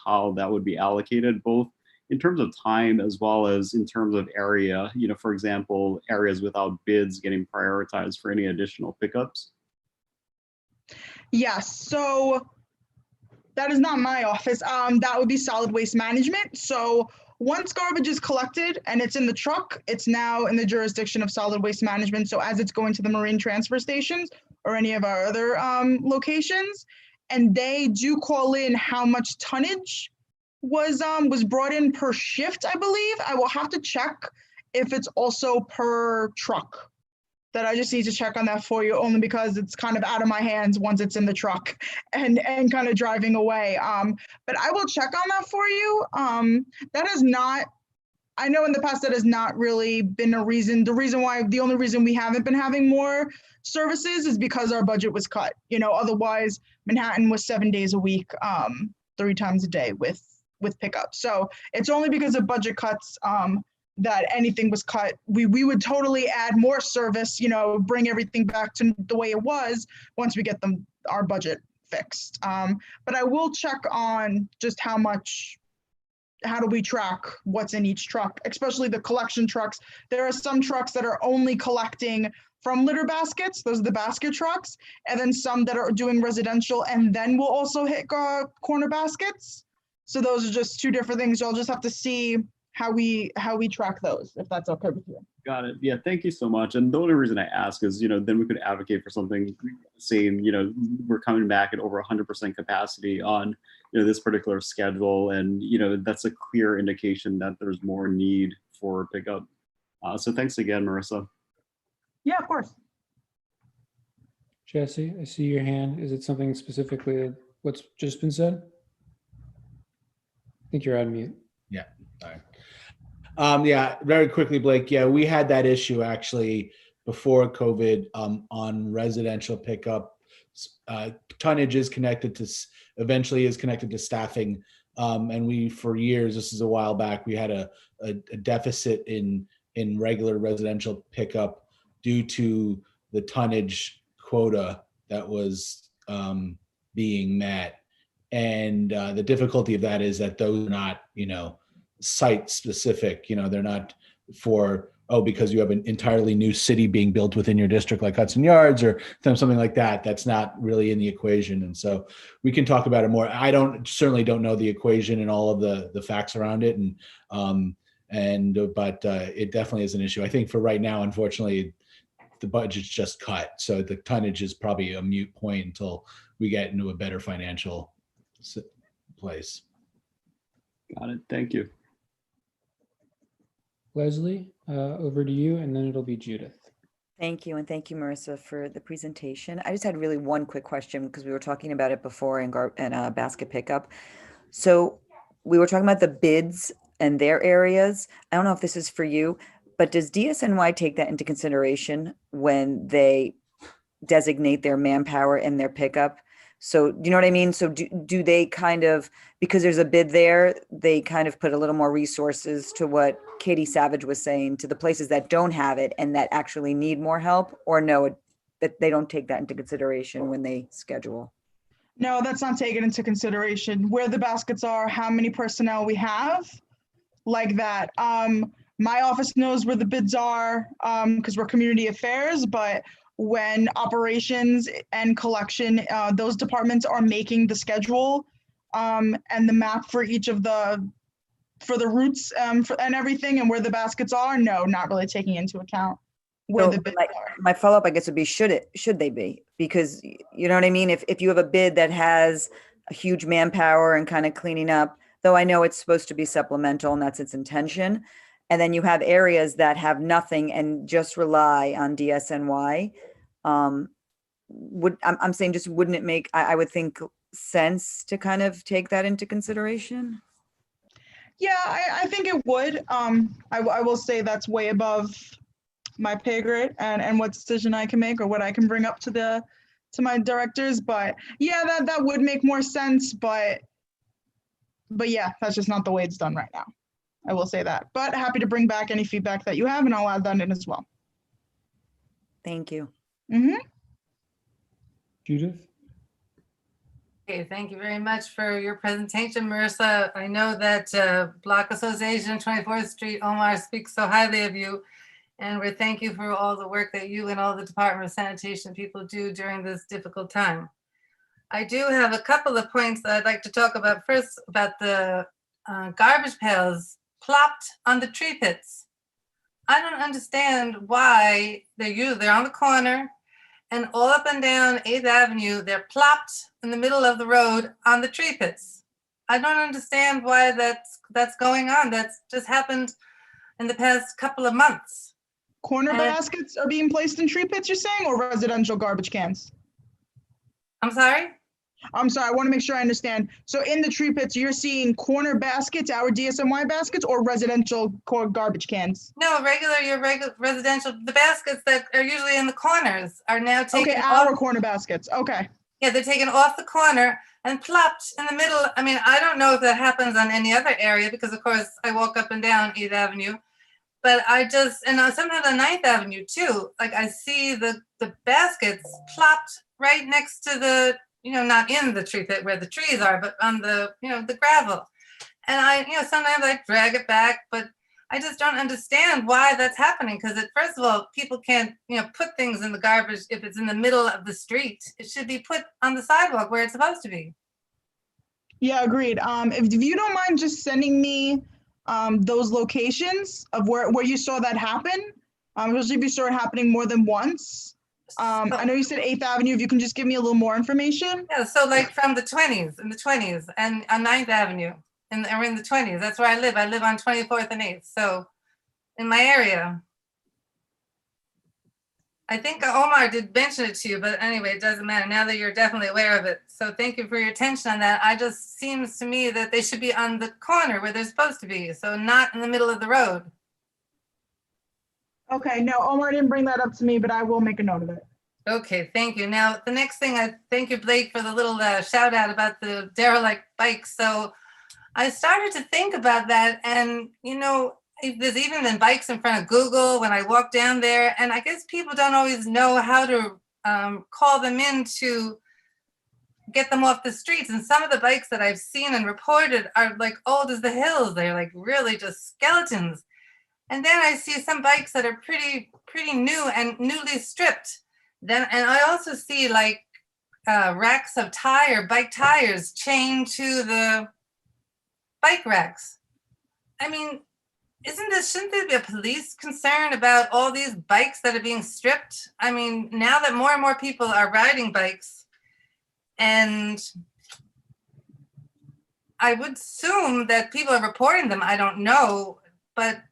how that would be allocated, both in terms of time as well as in terms of area, for example, areas without bids getting prioritized for any additional pickups? Yes, so that is not my office. That would be solid waste management. So once garbage is collected and it's in the truck, it's now in the jurisdiction of solid waste management. So as it's going to the marine transfer stations or any of our other locations, and they do call in how much tonnage was brought in per shift, I believe. I will have to check if it's also per truck. that I just need to check on that for you, only because it's kind of out of my hands once it's in the truck and kind of driving away. But I will check on that for you. That is not, I know in the past that has not really been a reason. The only reason we haven't been having more services is because our budget was cut. Otherwise Manhattan was 7 days a week, 3 times a day with pickup. So it's only because of budget cuts that anything was cut. We would totally add more service, bring everything back to the way it was once we get our budget fixed. But I will check on just how do we track what's in each truck, especially the collection trucks. There are some trucks that are only collecting from litter baskets. Those are the basket trucks. And then some that are doing residential and then will also hit corner baskets. So those are just 2 different things. You'll just have to see how we track those, if that's okay with you. Got it. Yeah, thank you so much. And the only reason I ask is, then we could advocate for something saying, we're coming back at over 100% capacity on, this particular schedule. And, that's a clear indication that there's more need for pickup. So thanks again, Marissa. Yeah, of course. Jesse, I see your hand. Is it something specifically what's just been said? I think you're on mute. Yeah. All right. Yeah, very quickly, Blake. Yeah, we had that issue actually before COVID on residential pickup. Tonnage is connected to, eventually is connected to staffing. And we, for years, this is a while back, we had a deficit in regular residential pickup due to the tonnage quota that was being met. And the difficulty of that is that those are not, site specific, they're not for, because you have an entirely new city being built within your district like Hudson Yards or something like that. That's not really in the equation. And so we can talk about it more. I certainly don't know the equation and all of the facts around it. But it definitely is an issue. I think for right now, unfortunately, the budget's just cut. So the tonnage is probably a moot point until we get into a better financial place. Got it. Thank you. Leslie, over to you, and then it'll be Judith. Thank you. And thank you, Marissa, for the presentation. I just had really one quick question because we were talking about it before in basket pickup. So we were talking about the bids and their areas. I don't know if this is for you, but does DSNY take that into consideration when they designate their manpower and their pickup? So do you know what I mean? So do they kind of, because there's a bid there, they kind of put a little more resources to what Catie Savage was saying, to the places that don't have it and that actually need more help, or no, that they don't take that into consideration when they schedule? No, that's not taken into consideration. Where the baskets are, how many personnel we have, like that. My office knows where the bids are because we're community affairs, but when operations and collection, those departments are making the schedule and the map for each of the routes and everything and where the baskets are, no, not really taking into account where the bids are. My follow-up, I guess, would be, should they be? Because you know what I mean? If you have a bid that has a huge manpower and kind of cleaning up, though I know it's supposed to be supplemental and that's its intention, and then you have areas that have nothing and just rely on DSNY, I'm saying, just wouldn't it make, I would think, sense to kind of take that into consideration? Yeah, I think it would. I will say that's way above my pay grade and what decision I can make or what I can bring up to my directors. But yeah, that would make more sense. But yeah, that's just not the way it's done right now. I will say that. But happy to bring back any feedback that you have, and I'll add that in as well. Thank you. Mm-hmm. Judith? Okay, thank you very much for your presentation, Marissa. I know that Block Association 24th Street, Omar, speaks so highly of you, and we thank you for all the work that you and all the Department of Sanitation people do during this difficult time. I do have a couple of points that I'd like to talk about. First, about the garbage pails plopped on the tree pits. I don't understand why they're on the corner, and all up and down 8th Avenue, they're plopped in the middle of the road on the tree pits. I don't understand why that's going on. That's just happened in the past couple of months. Corner baskets are being placed in tree pits, you're saying, or residential garbage cans? I'm sorry? I'm sorry, I want to make sure I understand. So in the tree pits, you're seeing corner baskets, our DSNY baskets, or residential garbage cans? No, your regular residential, the baskets that are usually in the corners are now taken Okay, off. our corner baskets, okay. Yeah, they're taken off the corner and plopped in the middle. I mean, I don't know if that happens on any other area because, of course, I walk up and down 8th Avenue. But I just, and sometimes on 9th Avenue too, like I see the baskets plopped right next to the, not in the tree pit where the trees are, but on the, the gravel. And I, sometimes I drag it back, but I just don't understand why that's happening. Because first of all, people can't, put things in the garbage if it's in the middle of the street. It should be put on the sidewalk where it's supposed to be. Yeah, agreed. If you don't mind just sending me those locations of where you saw that happen, especially if you saw it happening more than once. I know you said 8th Avenue, if you can just give me a little more information. Yeah, so like from the 20s, and on 9th Avenue, and we're in the 20s, that's where I live. I live on 24th and 8th, so in my area. I think Omar did mention it to you, but anyway, it doesn't matter now that you're definitely aware of it. So thank you for your attention on that. I just seems to me that they should be on the corner where they're supposed to be, so not in the middle of the road. Okay, no, Omar didn't bring that up to me, but I will make a note of it. Okay, thank you. Now, the next thing, I thank you, Blake, for the little shout out about the derelict bikes. So I started to think about that, and there's even been bikes in front of Google when I walk down there, and I guess people don't always know how to call them in to get them off the streets. And some of the bikes that I've seen and reported are like old as the hills. They're like really just skeletons. And then I see some bikes that are pretty new and newly stripped. And I also see like racks of bike tires chained to the bike racks. I mean, shouldn't there be a police concern about all these bikes that are being stripped? I mean, now that more and more people are riding bikes, and I would assume that people are reporting them. I don't know, but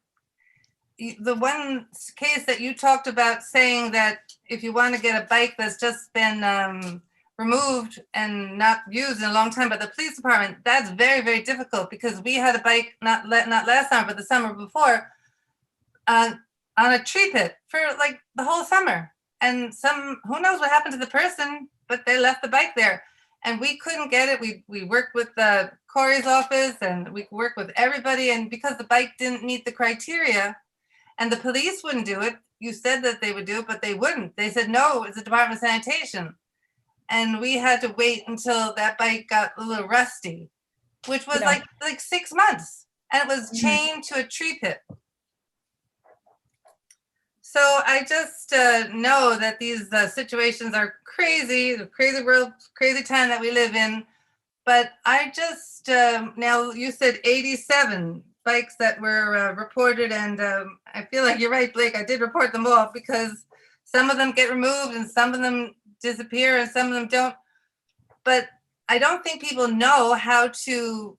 the one case that you talked about saying that if you want to get a bike that's just been removed and not used in a long time by the police department, that's very, very difficult, because we had a bike not last summer, but the summer before, on a tree pit for like the whole summer. And who knows what happened to the person, but they left the bike there. And we couldn't get it. We worked with Corey's office, and we worked with everybody. And because the bike didn't meet the criteria and the police wouldn't do it, you said that they would do it, but they wouldn't. They said, no, it's the Department of Sanitation. And we had to wait until that bike got a little rusty, which was like 6 months, and it was chained to a tree pit. So I just know that these situations are crazy, the crazy world, crazy time that we live in. But I just, now you said 87 bikes that were reported, and I feel like you're right, Blake, I did report them all, because some of them get removed and some of them disappear and some of them don't. But I don't think people know how to,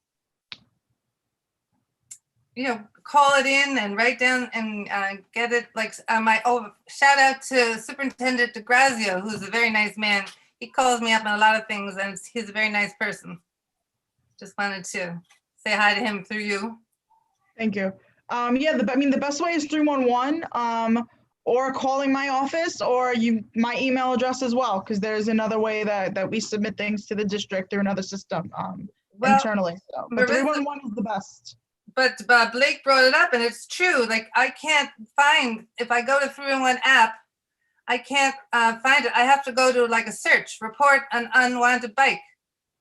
call it in and write down and get it. Like shout out to Superintendent DeGrazio, who's a very nice man. He calls me up on a lot of things, and he's a very nice person. Just wanted to say hi to him through you. Thank you. The best way is 311, or calling my office, or my email address as well, because there's another way that we submit things to the district through another system internally. So, but 311 is the best. But Blake brought it up, and it's true. Like, I can't find, if I go to 311 app, I can't find it. I have to go to like a search, report an unwanted bike.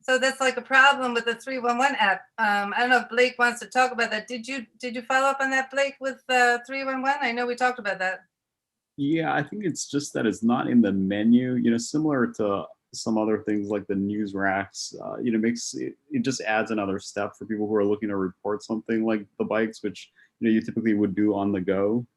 So that's like a problem with the 311 app. I don't know if Blake wants to talk about that. Did you follow up on that, Blake, with 311? I know we talked about that. Yeah, I think it's just that it's not in the menu, similar to some other things like the news racks, makes it just adds another step for people who are looking to report something like the bikes, which, you typically would do on the go.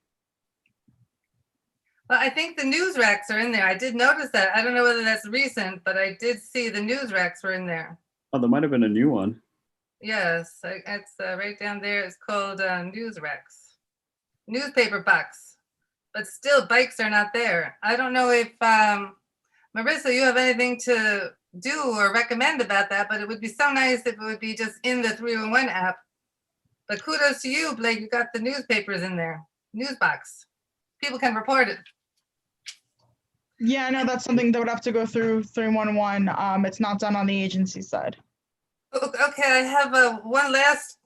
Well, I think the news racks are in there. I did notice that. I don't know whether that's recent, but I did see the news racks were in there. Oh, there might have been a new one. Yes, it's right down there. It's called news racks. Newspaper box. but still bikes are not there. I don't know if, Marissa, you have anything to do or recommend about that, but it would be so nice if it would be just in the 311 app. But kudos to you, Blake, you got the newspapers in there, news box. People can report it. Yeah, I know that's something that would have to go through 311. It's not done on the agency side. Okay, I have one last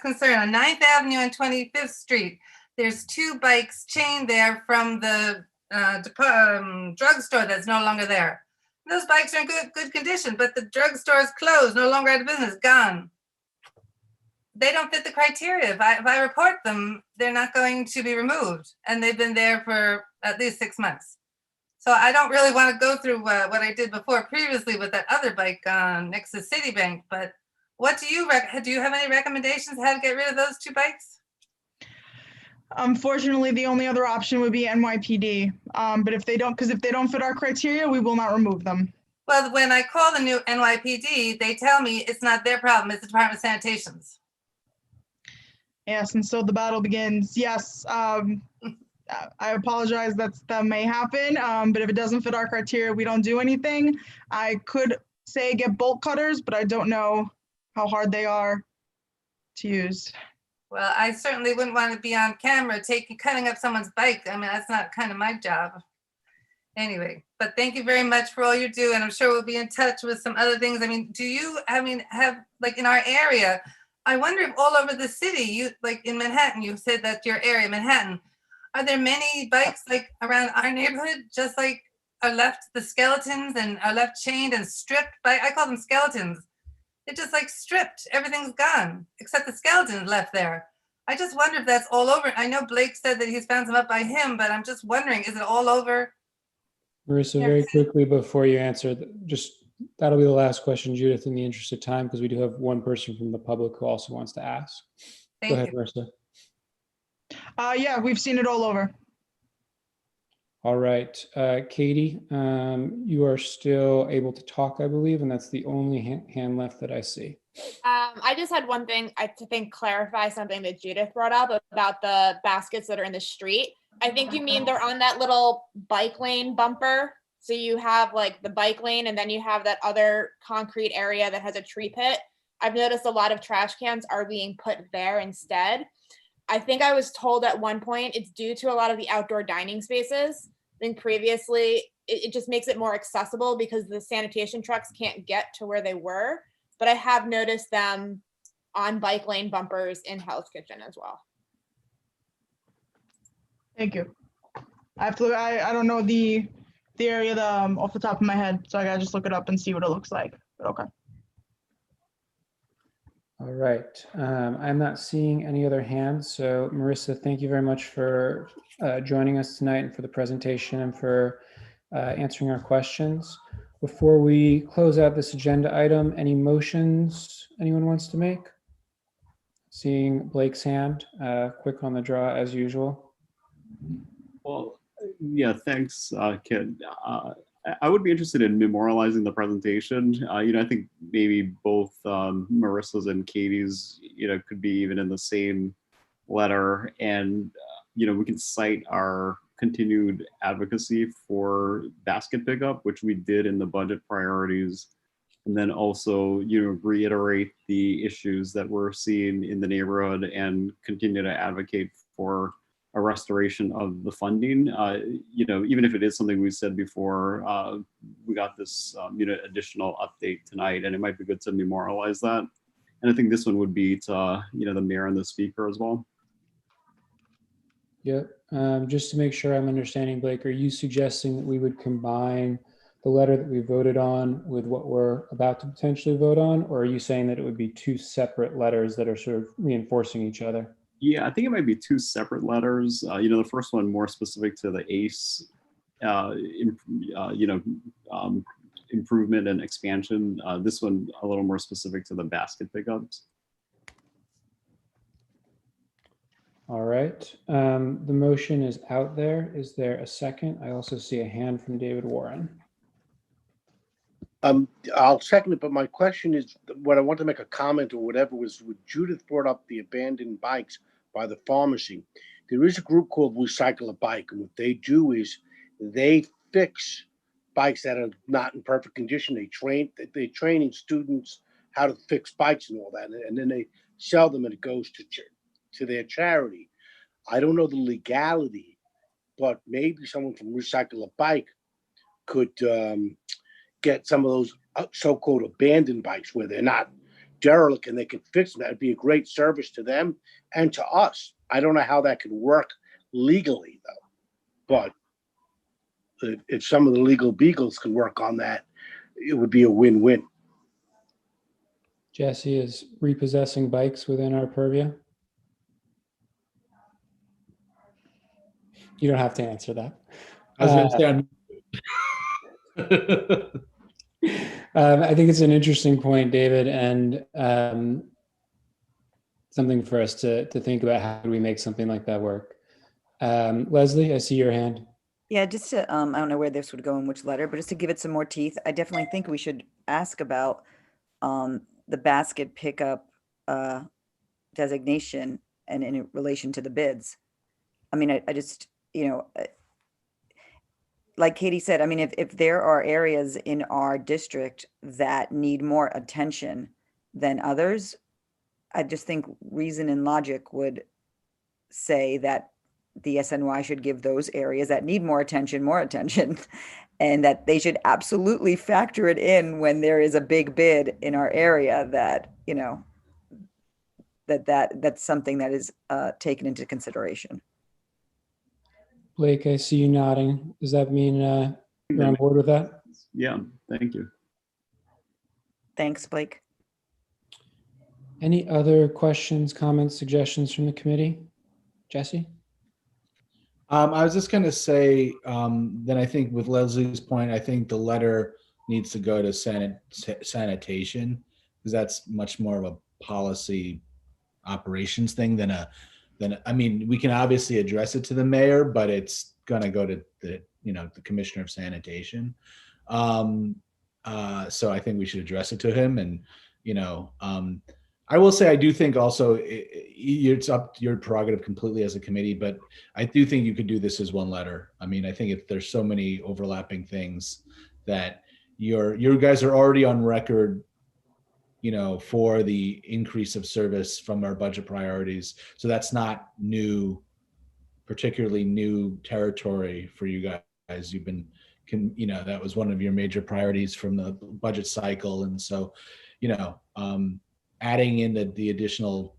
concern. On 9th Avenue and 25th Street, there's 2 bikes chained there from the drugstore that's no longer there. Those bikes are in good condition, but the drugstore is closed, no longer out of business, gone. They don't fit the criteria. If I report them, they're not going to be removed, and they've been there for at least 6 months. So I don't really want to go through what I did before previously with that other bike next to Citibank, but what do you have any recommendations how to get rid of those 2 bikes? Unfortunately, the only other option would be NYPD. But if they don't fit our criteria, we will not remove them. Well, when I call the new NYPD, they tell me it's not their problem, it's the Department of Sanitation's. Yes, and so the battle begins. Yes, I apologize that may happen, but if it doesn't fit our criteria, we don't do anything. I could say get bolt cutters, but I don't know how hard they are to use. Well, I certainly wouldn't want to be on camera cutting up someone's bike. I mean, that's not kind of my job. Anyway, but thank you very much for all you do, and I'm sure we'll be in touch with some other things. I mean, have like in our area, I wonder if all over the city, like in Manhattan, you said that your area, Manhattan, are there many bikes like around our neighborhood, just like are left the skeletons and are left chained and stripped? I call them skeletons. They're just like stripped. Everything's gone except the skeletons left there. I just wonder if that's all over. I know Blake said that he's found some up by him, but I'm just wondering, is it all over? Marissa, very quickly before you answer, that'll be the last question, Judith, in the interest of time, because we do have one person from the public who also wants to ask. Go ahead, Marissa. Yeah, we've seen it all over. All right, Catie, you are still able to talk, I believe, and that's the only hand left that I see. I just had one thing to clarify something that Judith brought up about the baskets that are in the street. I think you mean they're on that little bike lane bumper. So you have like the bike lane and then you have that other concrete area that has a tree pit. I've noticed a lot of trash cans are being put there instead. I think I was told at one point it's due to a lot of the outdoor dining spaces. I think previously it just makes it more accessible because the sanitation trucks can't get to where they were. But I have noticed them on bike lane bumpers in Hell's Kitchen as well. Thank you. I don't know the area off the top of my head, so I gotta just look it up and see what it looks like. But okay. All right. I'm not seeing any other hands. So Marissa, thank you very much for joining us tonight and for the presentation and for answering our questions. Before we close out this agenda item, any motions anyone wants to make? Seeing Blake's hand, quick on the draw as usual. Well, yeah, thanks, Kit. I would be interested in memorializing the presentation. I think maybe both Marissa's and Catie's, could be even in the same letter, and we can cite our continued advocacy for basket pickup, which we did in the budget priorities, and then also reiterate the issues that we're seeing in the neighborhood and continue to advocate for a restoration of the funding. Even if it is something we said before, we got this additional update tonight, and it might be good to memorialize that. And I think this one would be to the mayor and the speaker as well. Yep. Just to make sure I'm understanding, Blake, are you suggesting that we would combine the letter that we voted on with what we're about to potentially vote on, or are you saying that it would be 2 separate letters that are sort of reinforcing each other? Yeah, I think it might be 2 separate letters. The first one more specific to the ACE, improvement and expansion. This one a little more specific to the basket pickups. All right. The motion is out there. Is there a second? I also see a hand from David Warren. I'll second it, but my question is, what I want to make a comment or whatever was, when Judith brought up the abandoned bikes by the pharmacy, there is a group called Recycle a Bike, and what they do is they fix bikes that are not in perfect condition. They're training students how to fix bikes and all that, and then they sell them, and it goes to their charity. I don't know the legality, but maybe someone from Recycle a Bike could get some of those so-called abandoned bikes where they're not derelict and they can fix them. That'd be a great service to them and to us. I don't know how that could work legally though, but if some of the legal beagles can work on that, it would be a win-win. Jesse, is repossessing bikes within our purview? You don't have to answer that. I was going to say, I think it's an interesting point, David, and something for us to think about. How do we make something like that work? Leslie, I see your hand. Yeah, just to, I don't know where this would go in which letter, but just to give it some more teeth, I definitely think we should ask about the basket pickup designation and in relation to the bids. I mean, I just, like Catie said, I mean, if there are areas in our district that need more attention than others, I just think reason and logic would say that the DSNY should give those areas that need more attention, and that they should absolutely factor it in when there is a big bid in our area that, that's something that is taken into consideration. Blake, I see you nodding. Does that mean you're on board with that? Yeah, thank you. Thanks, Blake. Any other questions, comments, suggestions from the committee? Jesse? I was just going to say that I think with Leslie's point, I think the letter needs to go to sanitation, because that's much more of a policy operations thing than I mean, we can obviously address it to the mayor, but it's going to go to the commissioner of sanitation. So I think we should address it to him. And, I will say, I do think also it's up to your prerogative completely as a committee, but I do think you could do this as one letter. I mean, I think if there's so many overlapping things that you guys are already on record, for the increase of service from our budget priorities. So that's not particularly new territory for you guys. You've been, that was one of your major priorities from the budget cycle. And so, adding in the additional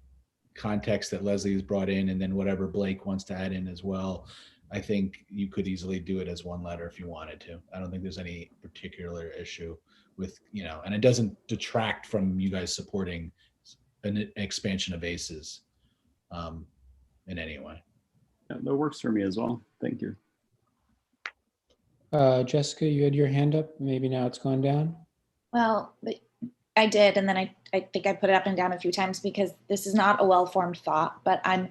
context that Leslie has brought in, and then whatever Blake wants to add in as well, I think you could easily do it as one letter if you wanted to. I don't think there's any particular issue with, and it doesn't detract from you guys supporting an expansion of ACES in any way. Yeah, that works for me as well. Thank you. Jessica, you had your hand up. Maybe now it's gone down. Well, I did, and then I think I put it up and down a few times because this is not a well-formed thought, but I'm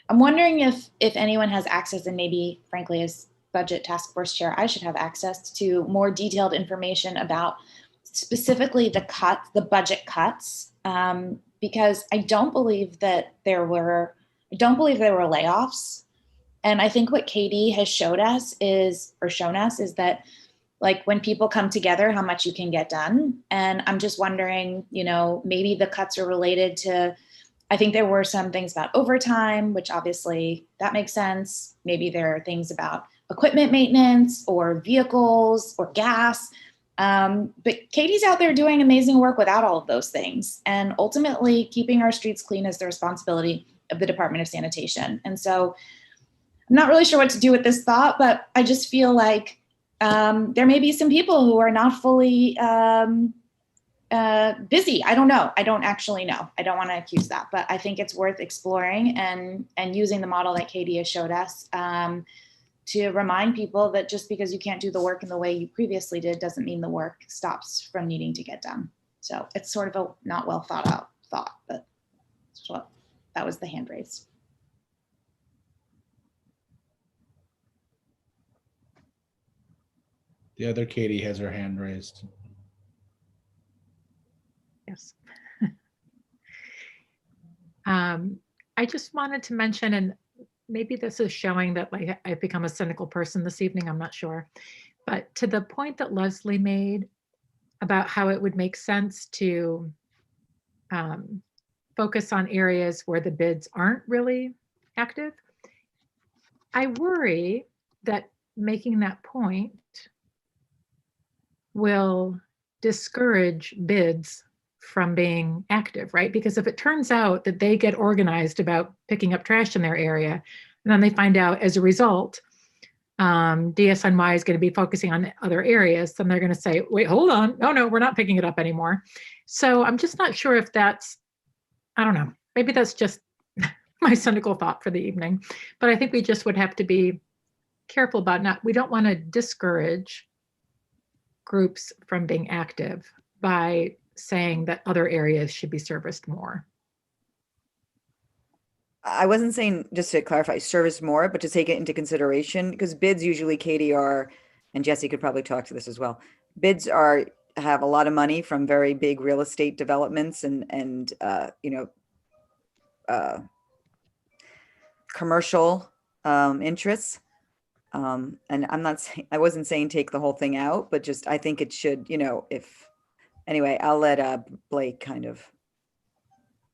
wondering if anyone has access, and maybe frankly as budget task force chair, I should have access to more detailed information about specifically the budget cuts, because I don't believe that there were layoffs. And I think what Catie has shown us is that, like, when people come together, how much you can get done. And I'm just wondering, maybe the cuts are related to, I think there were some things about overtime, which obviously that makes sense. Maybe there are things about equipment maintenance or vehicles or gas. But Catie's out there doing amazing work without all of those things. And ultimately, keeping our streets clean is the responsibility of the Department of Sanitation. And so I'm not really sure what to do with this thought, but I just feel like there may be some people who are not fully busy. I don't know. I don't actually know. I don't want to accuse that, but I think it's worth exploring and using the model that Catie has showed us to remind people that just because you can't do the work in the way you previously did doesn't mean the work stops from needing to get done. So it's sort of a not well thought out thought, but that was the hand raised. The other Catie has her hand raised. Yes. I I just wanted to mention, and maybe this is showing that like I've become a cynical person this evening, I'm not sure. But to the point that Leslie made about how it would make sense to focus on areas where the bids aren't really active, I worry that making that point will discourage bids from being active, right? Because if it turns out that they get organized about picking up trash in their area, and then they find out as a result, DSNY is going to be focusing on other areas, then they're going to say, wait, hold on. No, we're not picking it up anymore. So I'm just not sure if that's, I don't know, maybe that's just my cynical thought for the evening. But I think we just would have to be careful about we don't want to discourage groups from being active by saying that other areas should be serviced more. I wasn't saying, just to clarify, service more, but to take it into consideration, because bids usually, Catie, are, and Jesse could probably talk to this as well, bids have a lot of money from very big real estate developments and commercial interests. And I'm not saying, I wasn't saying take the whole thing out, but just, I think it should, anyway, I'll let Blake kind of.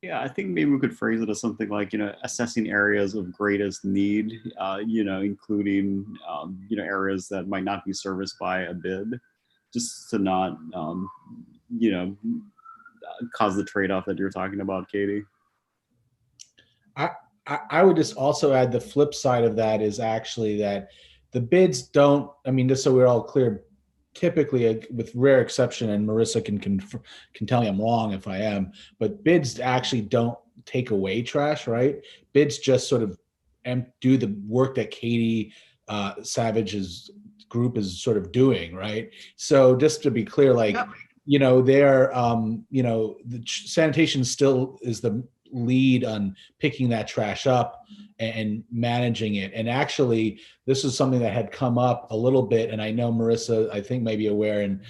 Yeah, I think maybe we could phrase it as something like, assessing areas of greatest need, including, areas that might not be serviced by a bid, just to not, cause the trade-off that you're talking about, Catie. I would just also add the flip side of that is actually that the bids don't, just so we're all clear, typically, with rare exception, and Marissa can tell me I'm wrong if I am, but bids actually don't take away trash, right? Bids just sort of do the work that Catie Savage's group is sort of doing, right? So just to be clear, like, they're, the sanitation still is the lead on picking that trash up and managing it. And actually, this is something that had come up a little bit, and I know Marissa, I think, may be aware, and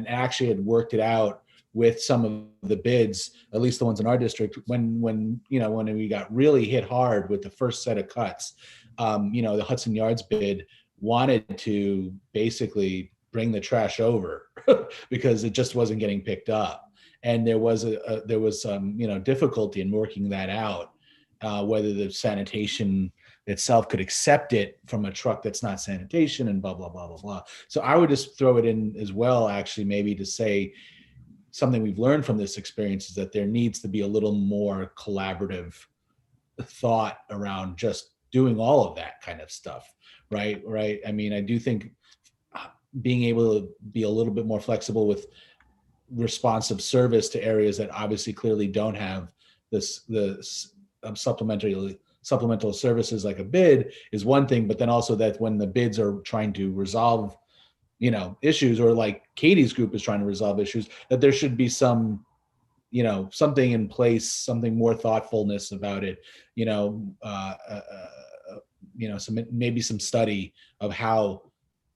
actually had worked it out with some of the bids, at least the ones in our district, when we got really hit hard with the first set of cuts. The Hudson Yards bid wanted to basically bring the trash over because it just wasn't getting picked up. And there was some difficulty in working that out, whether the sanitation itself could accept it from a truck that's not sanitation, and blah blah blah blah blah. So I would just throw it in as well, actually, maybe to say something we've learned from this experience is that there needs to be a little more collaborative thought around just doing all of that kind of stuff, right? I do think being able to be a little bit more flexible with responsive service to areas that obviously clearly don't have the supplemental services like a bid is one thing, but then also that when the bids are trying to resolve issues, or like Catie's group is trying to resolve issues, that there should be some something in place, something more thoughtfulness about it, maybe some study of how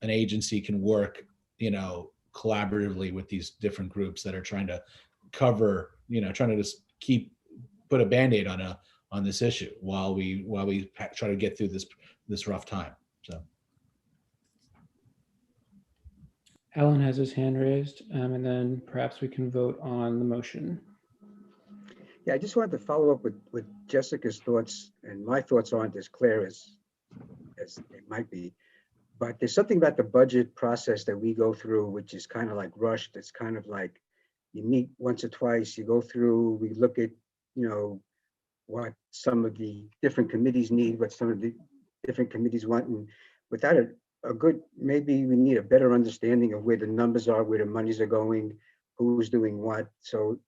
an agency can work collaboratively with these different groups that are trying to cover, trying to just put a Band-Aid on this issue while we try to get through this rough time. So Alan has his hand raised, and then perhaps we can vote on the motion. Yeah, I just wanted to follow up with Jessica's thoughts, and my thoughts aren't as clear as they might be. But there's something about the budget process that we go through, which is kind of like rushed. It's kind of like you meet once or twice, you go through, we look at, what some of the different committees need, what some of the different committees want. And without a good, maybe we need a better understanding of where the numbers are, where the monies are going, who's doing what. So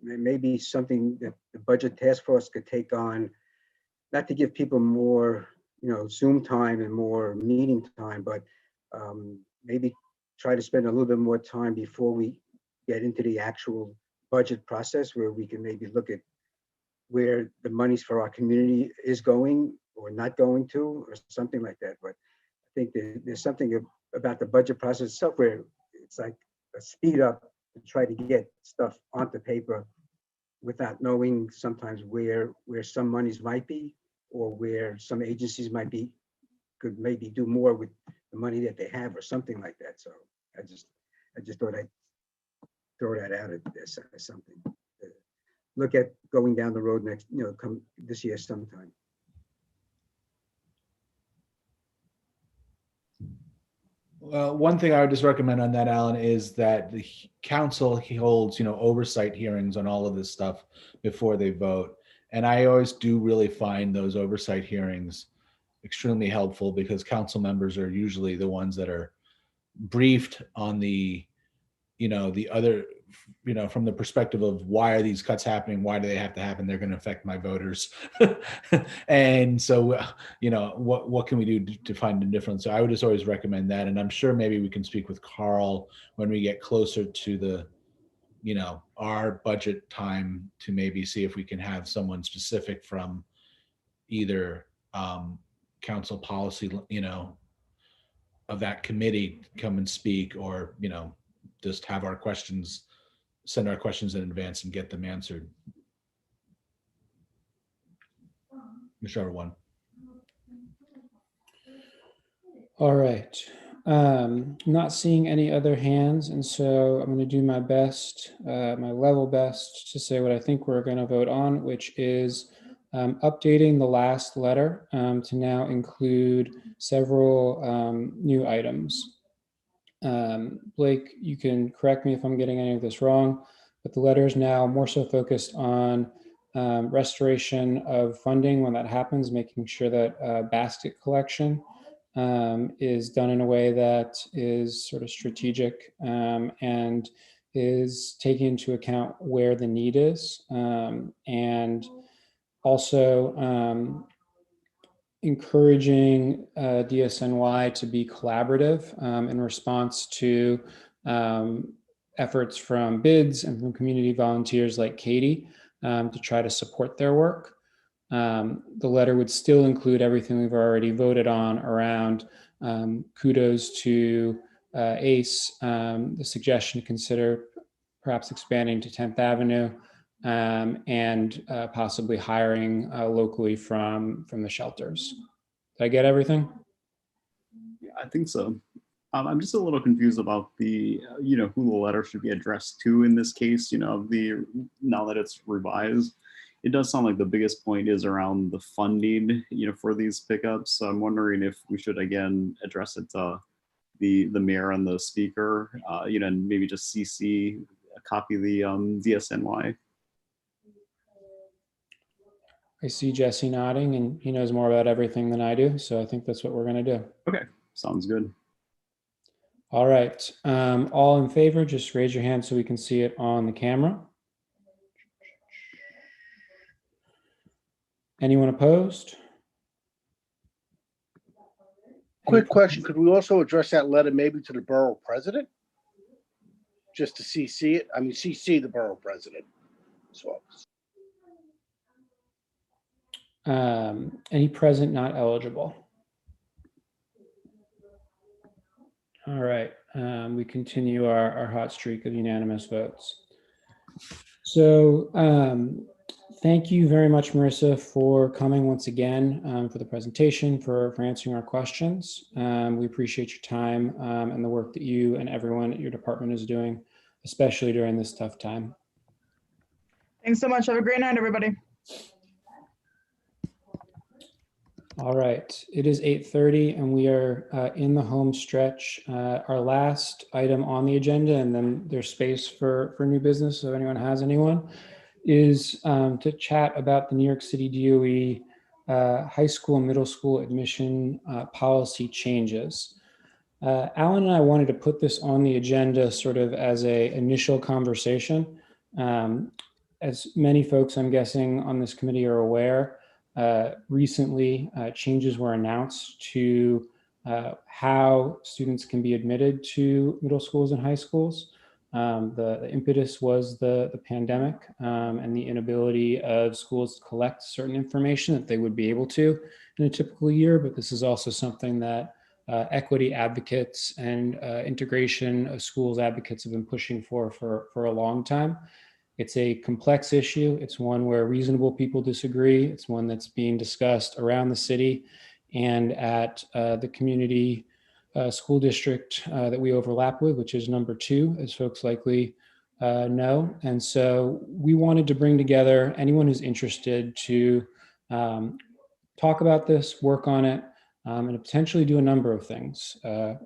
maybe something that the budget task force could take on, not to give people more Zoom time and more meeting time, but maybe try to spend a little bit more time before we get into the actual budget process, where we can maybe look at where the monies for our community is going or not going to, or something like that. But I think there's something about the budget process itself where it's like a speed up to try to get stuff onto paper without knowing sometimes where some monies might be, or where some agencies could maybe do more with the money that they have, or something like that. So I just thought I'd throw that out as something. Look at going down the road next, come this year sometime. Well, one thing I would just recommend on that, Alan, is that the council holds, oversight hearings on all of this stuff before they vote. And I always do really find those oversight hearings extremely helpful, because council members are usually the ones that are briefed on the other, from the perspective of why are these cuts happening? Why do they have to happen? They're going to affect my voters. And so, what can we do to find a difference? So I would just always recommend that. And I'm sure maybe we can speak with Carl when we get closer to the, our budget time, to maybe see if we can have someone specific from either council policy, of that committee come and speak, or, just have our questions, send our questions in advance and get them answered. Whichever one. All right. Not seeing any other hands, and so I'm going to do my best, my level best, to say what I think we're going to vote on, which is updating the last letter to now include several new items. Blake, you can correct me if I'm getting any of this wrong, but the letter is now more so focused on restoration of funding when that happens, making sure that basket collection is done in a way that is sort of strategic and is taking into account where the need is, and also encouraging DSNY to be collaborative in response to efforts from bids and from community volunteers like Catie to try to support their work. The letter would still include everything we've already voted on around kudos to ACE, the suggestion to consider perhaps expanding to 10th Avenue, and possibly hiring locally from the shelters. Did I get everything? Yeah, I think so. I'm just a little confused about the, who the letter should be addressed to in this case, now that it's revised. It does sound like the biggest point is around the funding, for these pickups. So I'm wondering if we should, again, address it to the mayor and the speaker, and maybe just CC a copy of the DSNY. I see Jesse nodding, and he knows more about everything than I do. So I think that's what we're going to do. Okay, sounds good. All right. All in favor, just raise your hand so we can see it on the camera. Anyone opposed? Quick question, could we also address that letter maybe to the borough president? Just to CC it, CC the borough president as well. Any present not eligible? All right, we continue our hot streak of unanimous votes. So thank you very much, Marissa, for coming once again for the presentation, for answering our questions. We appreciate your time and the work that you and everyone at your department is doing, especially during this tough time. Thanks so much. Have a great night, everybody. All right, it is 8:30 and we are in the home stretch. Our last item on the agenda, and then there's space for new business, so if anyone has anyone, is to chat about the New York City DOE high school and middle school admission policy changes. Alan and I wanted to put this on the agenda sort of as a initial conversation. As many folks, I'm guessing, on this committee are aware, recently changes were announced to how students can be admitted to middle schools and high schools. The impetus was the pandemic and the inability of schools to collect certain information that they would be able to in a typical year, but this is also something that equity advocates and integration of schools advocates have been pushing for a long time. It's a complex issue. It's one where reasonable people disagree. It's one that's being discussed around the city and at the community school district that we overlap with, which is number 2, as folks likely know. And so we wanted to bring together anyone who's interested to talk about this, work on it, and potentially do a number of things.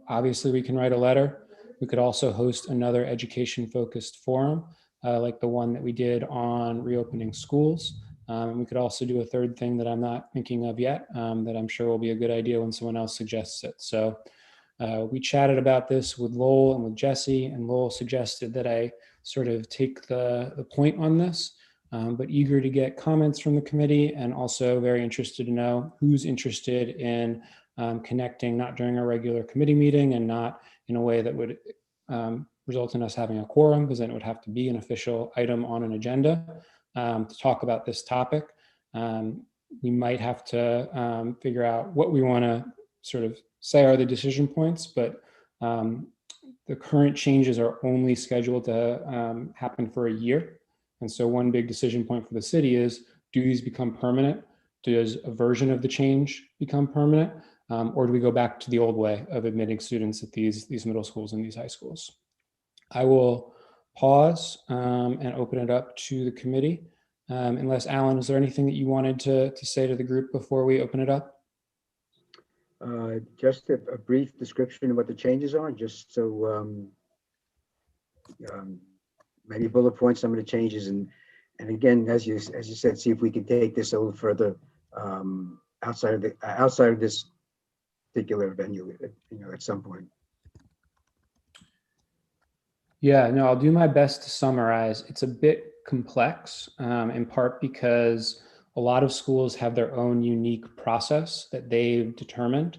Obviously, we can write a letter. We could also host another education-focused forum, like the one that we did on reopening schools. And we could also do a third thing that I'm not thinking of yet, that I'm sure will be a good idea when someone else suggests it. So we chatted about this with Lowell and with Jesse, and Lowell suggested that I sort of take the point on this, but eager to get comments from the committee, and also very interested to know who's interested in connecting, not during a regular committee meeting and not in a way that would result in us having a quorum, because then it would have to be an official item on an agenda to talk about this topic. We might have to figure out what we want to sort of say are the decision points, but the current changes are only scheduled to happen for a year. And so one big decision point for the city is, do these become permanent? Does a version of the change become permanent? Or do we go back to the old way of admitting students at these middle schools and these high schools? I will pause and open it up to the committee. Unless, Alan, is there anything that you wanted to say to the group before we open it up? Just a brief description of what the changes are, just so maybe bullet points some of the changes, and again, as you said, see if we can take this a little further outside of this particular venue, at some point. Yeah, no, I'll do my best to summarize. It's a bit complex, in part because a lot of schools have their own unique process that they've determined.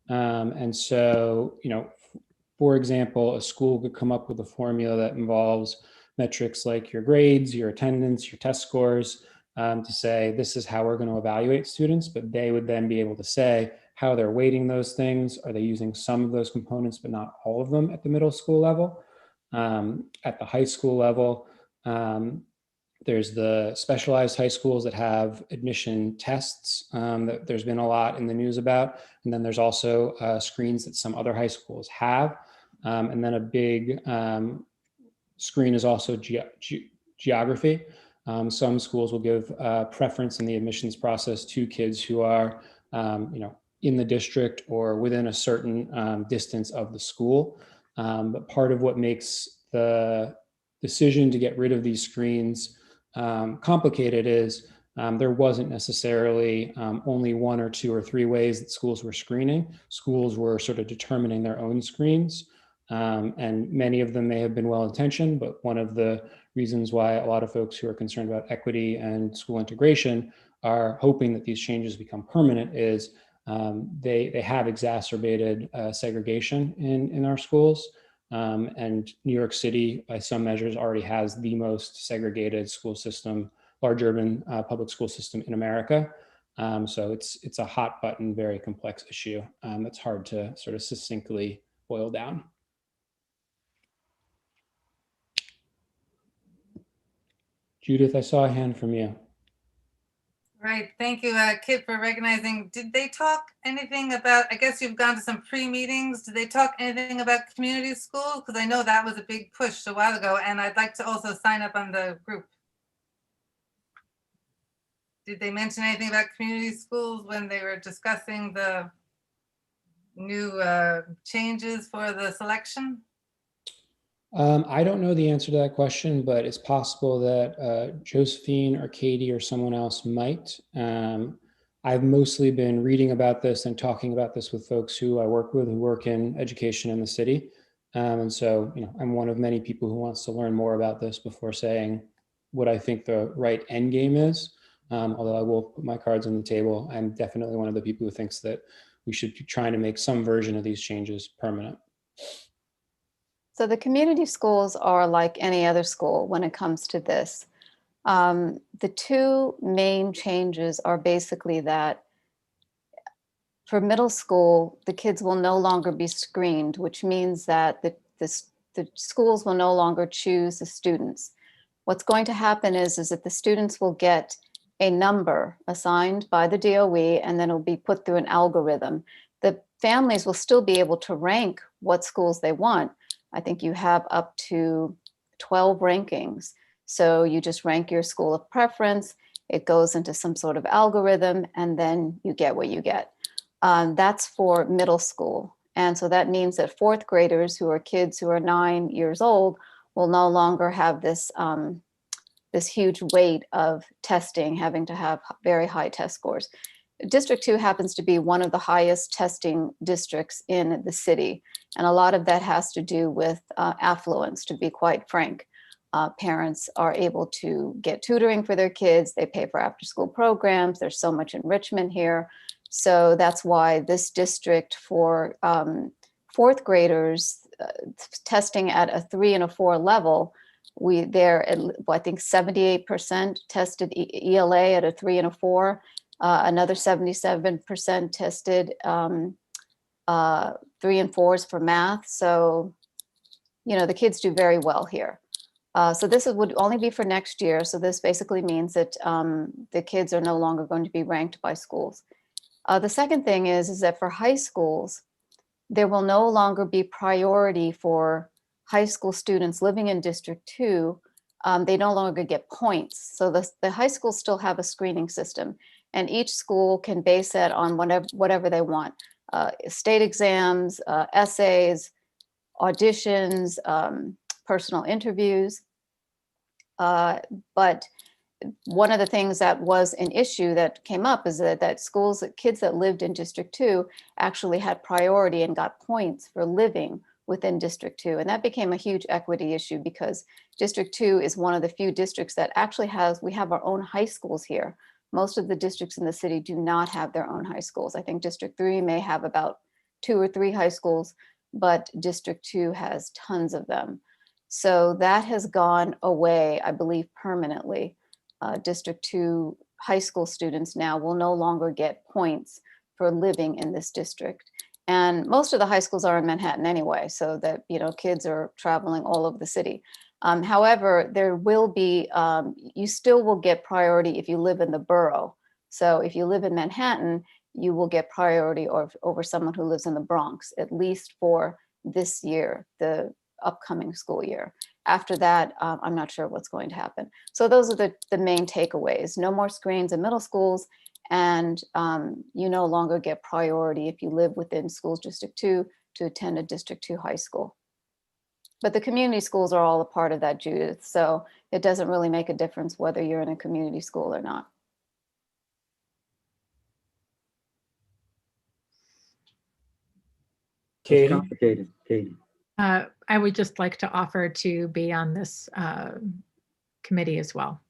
And so, for example, a school could come up with a formula that involves metrics like your grades, your attendance, your test scores, to say, this is how we're going to evaluate students, but they would then be able to say how they're weighting those things. Are they using some of those components, but not all of them at the middle school level? At the high school level, there's the specialized high schools that have admission tests that there's been a lot in the news about. And then there's also screens that some other high schools have. And then a big screen is also geography. Some schools will give preference in the admissions process to kids who are, in the district or within a certain distance of the school. But part of what makes the decision to get rid of these screens complicated is there wasn't necessarily only 1 or 2 or 3 ways that schools were screening. Schools were sort of determining their own screens. And many of them may have been well-intentioned, but one of the reasons why a lot of folks who are concerned about equity and school integration are hoping that these changes become permanent is they have exacerbated segregation in our schools. And New York City, by some measures, already has the most segregated school system, large urban public school system in America. So it's a hot button, very complex issue that's hard to sort of succinctly boil down. Judith, I saw a hand from you. Right, thank you, Kit, for recognizing. Did they talk anything about, I guess you've gone to some pre-meetings, did they talk anything about community schools? Because I know that was a big push a while ago, and I'd like to also sign up on the group. Did they mention anything about community schools when they were discussing the new changes for the selection? I don't know the answer to that question, but it's possible that Josephine or Catie or someone else might. I've mostly been reading about this and talking about this with folks who I work with, who work in education in the city. And so, I'm one of many people who wants to learn more about this before saying what I think the right end game is. Although I will put my cards on the table, I'm definitely one of the people who thinks that we should be trying to make some version of these changes permanent. So the community schools are like any other school when it comes to this. The 2 main changes are basically that for middle school, the kids will no longer be screened, which means that the schools will no longer choose the students. what's going to happen is that the students will get a number assigned by the DOE, and then it'll be put through an algorithm. The families will still be able to rank what schools they want. I think you have up to 12 rankings. So you just rank your school of preference, it goes into some sort of algorithm, and then you get what you get. That's for middle school. And so that means that fourth graders, who are kids who are 9 years old, will no longer have this, this huge weight of testing, having to have very high test scores. District 2 happens to be one of the highest testing districts in the city. And a lot of that has to do with affluence, to be quite frank. Parents are able to get tutoring for their kids. They pay for after school programs. There's so much enrichment here. So that's why this district for fourth graders testing at a 3 and a 4 level, they're at, I think 78% tested ELA at a 3 and a 4. Another 77% tested 3 and 4s for math. So, you know, the kids do very well here. So this would only be for next year. So this basically means that the kids are no longer going to be ranked by schools. The second thing is that for high schools, there will no longer be priority for high school students living in District 2. They no longer get points. So the high schools still have a screening system, and each school can base that on whatever they want. State exams, essays, auditions, personal interviews. But one of the things that was an issue that came up is that schools, kids that lived in District 2 actually had priority and got points for living within District 2. And that became a huge equity issue because District 2 is one of the few districts that actually we have our own high schools here. Most of the districts in the city do not have their own high schools. I think District 3 may have about 2 or 3 high schools, but District 2 has tons of them. So that has gone away, I believe, permanently. District 2 high school students now will no longer get points for living in this district. And most of the high schools are in Manhattan anyway, so that, you know, kids are traveling all over the city. However, there will be, you still will get priority if you live in the borough. So if you live in Manhattan, you will get priority over someone who lives in the Bronx, at least for this year, the upcoming school year. After that, I'm not sure what's going to happen. So those are the main takeaways. No more screens in middle schools, and you no longer get priority if you live within schools District 2 to attend a District 2 high school. But the community schools are all a part of that, Judith. So it doesn't really make a difference whether you're in a community school or not. It's complicated, Katie. I would just like to offer to be on this committee as well.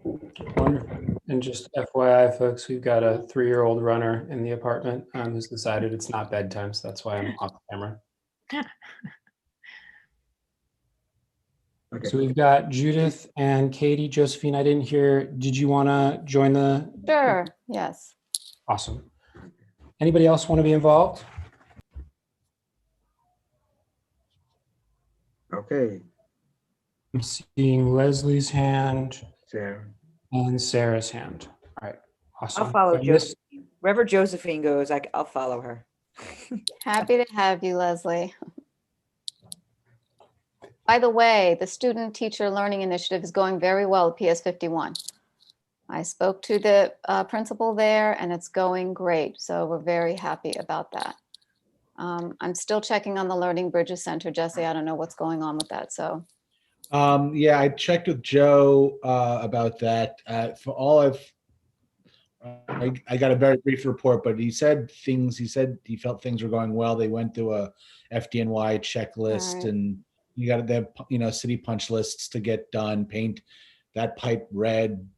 Wonderful. And just FYI, folks, we've got a 3-year-old runner in the apartment who's decided it's not bedtime, so that's why I'm off camera. Okay. So we've got Judith and Katie. Josephine, I didn't hear, did you want to join the? Sure, yes. Awesome. Anybody else want to be involved? Okay. I'm seeing Leslie's hand. Sarah. And Sarah's hand. All right, awesome. I'll follow So this- Josephine. Wherever Josephine goes, I'll follow her. Happy to have you, Leslie. By the way, the Student Teacher Learning Initiative is going very well at PS 51. I spoke to the principal there and it's going great. So we're very happy about that. I'm still checking on the Learning Bridges Center, Jesse. I don't know what's going on with that. So Yeah, I checked with Joe about that. For all I got a very brief report, but he said he felt things were going well. They went through a FDNY checklist, Right. and you got to have, city punch lists to get done. Paint that pipe red,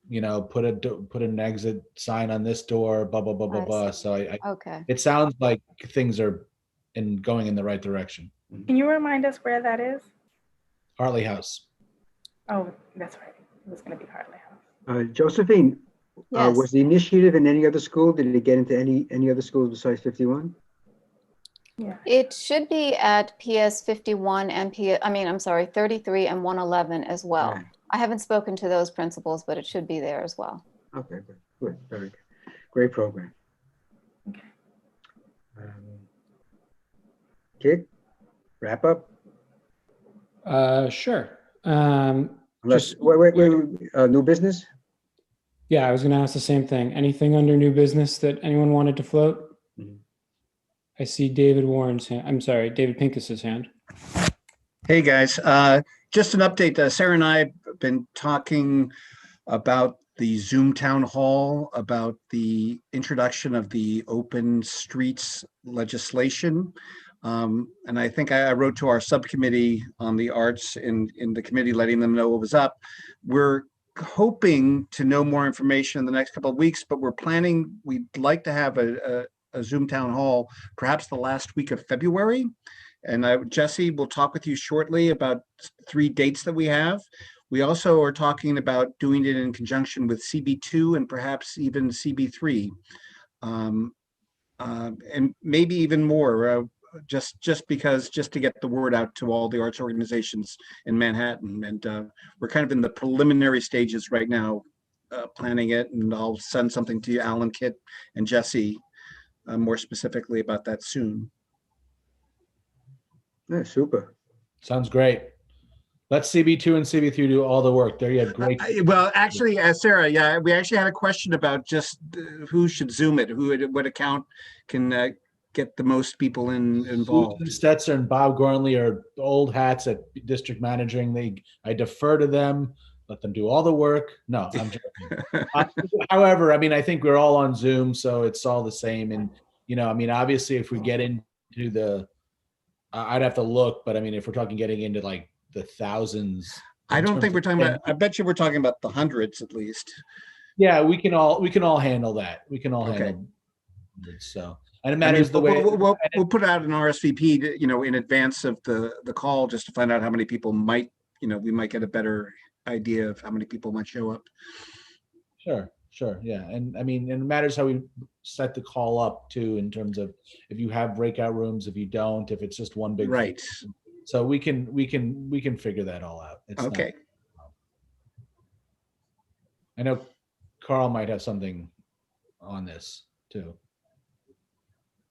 put an exit sign on this door, blah blah blah blah blah. So okay. It sounds like things are going in the right direction. Can you remind us where that is? Hartley House. Oh, that's right. It was going to be Hartley House. Josephine, Yes. was the initiative in any other school? Did it get into any other schools besides 51? It should be at PS 51 and I'm sorry, 33 and 111 as well. Right. I haven't spoken to those principals, but it should be there as well. Okay, good, very good. Great program. Kid, wrap up? Sure. Unless, wait, new business? Yeah, I was going to ask the same thing. Anything under new business that anyone wanted to float? I see David Warren's hand. I'm sorry, David Pincus's hand. Hey guys, just an update. Sarah and I have been talking about the Zoom town hall, about the introduction of the open streets legislation. And I think I wrote to our subcommittee on the arts in the committee, letting them know what was up. We're hoping to know more information in the next couple of weeks, but we'd like to have a Zoom town hall, perhaps the last week of February. And Jesse will talk with you shortly about 3 dates that we have. We also are talking about doing it in conjunction with CB2 and perhaps even CB3, and maybe even more, just to get the word out to all the arts organizations in Manhattan. And we're kind of in the preliminary stages right now, planning it, and I'll send something to you, Alan, Kit, and Jesse, more specifically about that soon. Yeah, super. Sounds great. Let CB2 and CB3 do all the work. There you have great. Well, actually, Sarah, yeah, we actually had a question about just who should Zoom it, what account can get the most people involved. Susan Stetzer and Bob Gornley are old hats at district managing. I defer to them. Let them do all the work. No, I'm joking. However, I mean, I think we're all on Zoom, so it's all the same. And, I mean, obviously, if we get into the, I'd have to look, but I mean, if we're talking getting into like the thousands. I don't think we're talking about, I bet you we're talking about the hundreds at least. Yeah, we can all handle that. We can all handle it. So, and it matters the way. We'll put out an RSVP, in advance of the call, just to find out how many people might, we might get a better idea of how many people might show up. Sure. Yeah. And I mean, and it matters how we set the call up too, in terms of if you have breakout rooms, if you don't, if it's just one big. Right. So we can figure that all out. It's okay. I know Carl might have something on this too.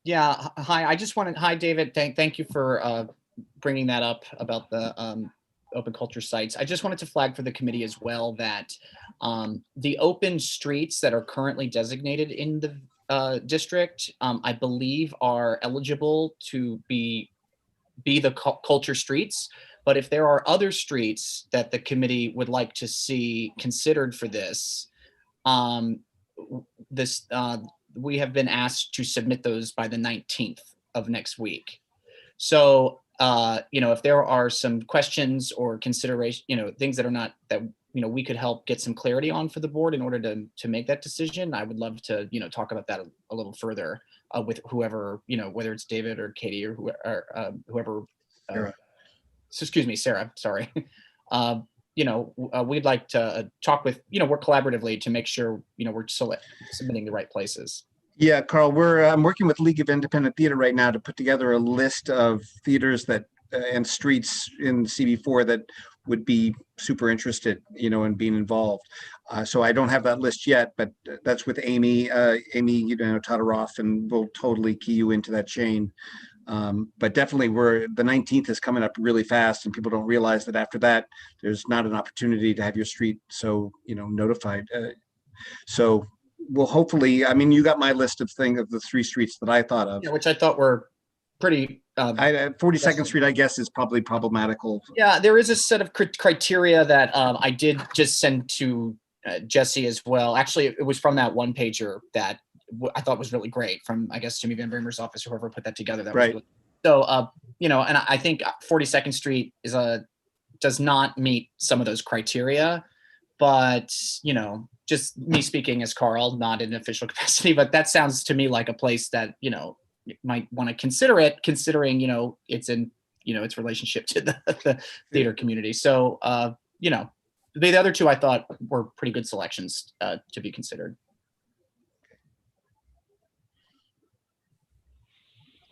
Yeah. Hi, David. Thank you for bringing that up about the open culture sites. I just wanted to flag for the committee as well that the open streets that are currently designated in the district, I believe are eligible to be the culture streets. But if there are other streets that the committee would like to see considered for this, we have been asked to submit those by the 19th of next week. So, if there are some questions or consideration, things that are not that, we could help get some clarity on for the board in order to make that decision, I would love to, talk about that a little further with whoever, whether it's David or Katie or whoever. Excuse me, Sarah, sorry. We'd like to talk with, work collaboratively to make sure, we're submitting the right places. Yeah, Carl, I'm working with League of Independent Theater right now to put together a list of theaters that and streets in CB4 that would be super interested, in being involved. So I don't have that list yet, but that's with Amy, Todoroff, and we'll totally key you into that chain. But definitely the 19th is coming up really fast, and people don't realize that after that, there's not an opportunity to have your street notified. So we'll hopefully, I mean, you got my list of the 3 streets that I thought of. Yeah, which I thought were pretty. 42nd Street, I guess, is probably problematical. Yeah, there is a set of criteria that I did just send to Jesse as well. Actually, it was from that one pager that I thought was really great from, I guess, Jimmy Van Bremer's office, whoever put that together. That was really, so, and I think 42nd Street does not meet some of those criteria, but, just me speaking as Carl, not in official capacity, but that sounds to me like a place that, you might want to consider it, considering, it's in, its relationship to the theater community. So, the other 2 I thought were pretty good selections to be considered.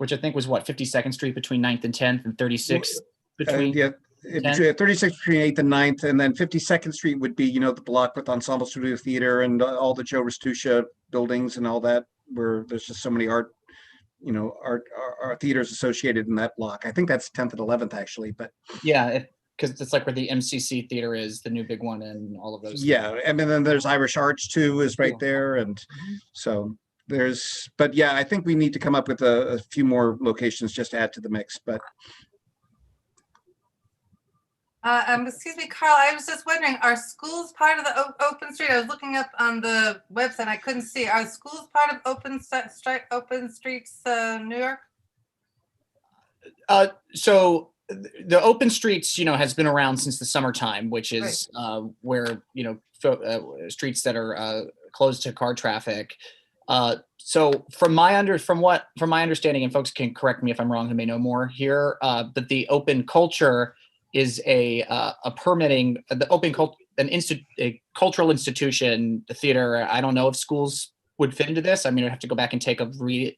which I think was what, 52nd Street between 9th and 10th, and 36th between. Yeah, between 36th between 8th and 9th, and then 52nd Street would be, the block with Ensemble Studio Theater and all the Joe Restuccia buildings and all that, where there's just so many art theaters associated in that block. I think that's 10th and 11th actually, but Yeah, because it's like where the MCC theater is, the new big one, and all of those. yeah, and then there's Irish Arts too, is right there, and so but yeah, I think we need to come up with a few more locations just to add to the mix, but. Excuse me, Carl, I was just wondering, are schools part of the open street? I was looking up on the website, I couldn't see. Are schools part of open streets, New York? So the open streets, has been around since the summertime, which is where, streets that are closed to car traffic. So from my understanding, and folks can correct me if I'm wrong, who may know more here, that the open culture is a permitting, the open a cultural institution, the theater. I don't know if schools would fit into this. I mean, I'd have to go back and read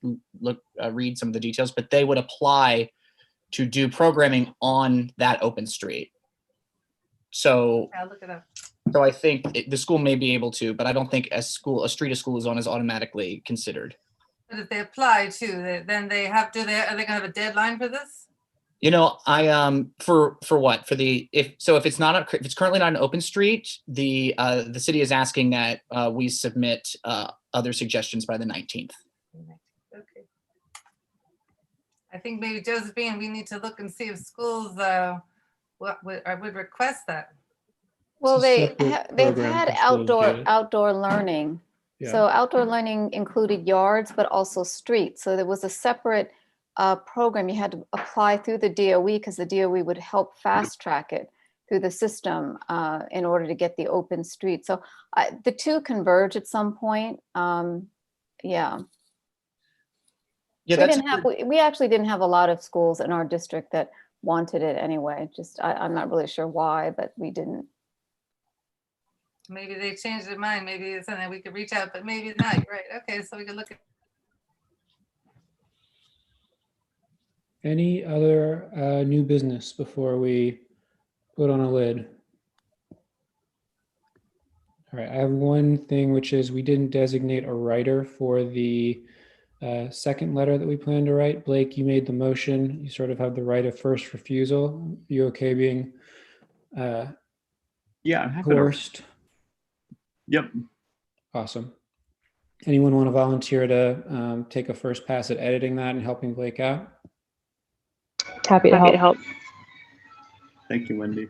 some of the details, but they would apply to do programming on that open street. So I'll look it up. So I think the school may be able to, but I don't think a street a school is on is automatically considered. But if they apply to, then are they gonna have a deadline for this? For what? If it's currently not an open street, the city is asking that we submit other suggestions by the 19th. Okay. I think maybe Josephine, we need to look and see if schools would request that. Well, they've had outdoor learning. Yeah. So outdoor learning included yards, but also streets. So there was a separate program you had to apply through the DOE, because the DOE would help fast track it through the system in order to get the open street. So the two converge at some point. Yeah. We actually didn't have a lot of schools in our district that wanted it anyway. I'm not really sure why, but we didn't. Maybe they changed their mind. Maybe it's something we could reach out, but maybe not. You're right. Okay, so we could look at. Any other new business before we put on a lid? All right, I have one thing, which is we didn't designate a writer for the second letter that we plan to write. Blake, you made the motion. You sort of have the right of first refusal. You okay being yeah, I'm happy coerced? Yep. Awesome. Anyone want to volunteer to take a first pass at editing that and helping Blake out? Happy to help. Thank you, Wendy.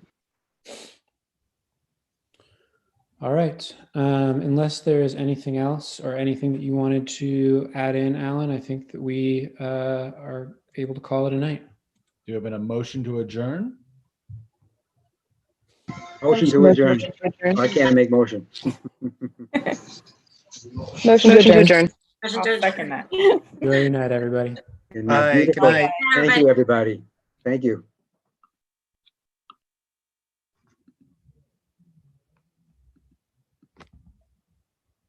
All right. Unless there is anything else or anything that you wanted to add in, Alan, I think that we are able to call it a night. Do you have a motion to adjourn? Motion to adjourn. I can't make motion. Motion to adjourn. I'll second that. Very night, everybody. Good night. Good night. Thank you, everybody. Thank you.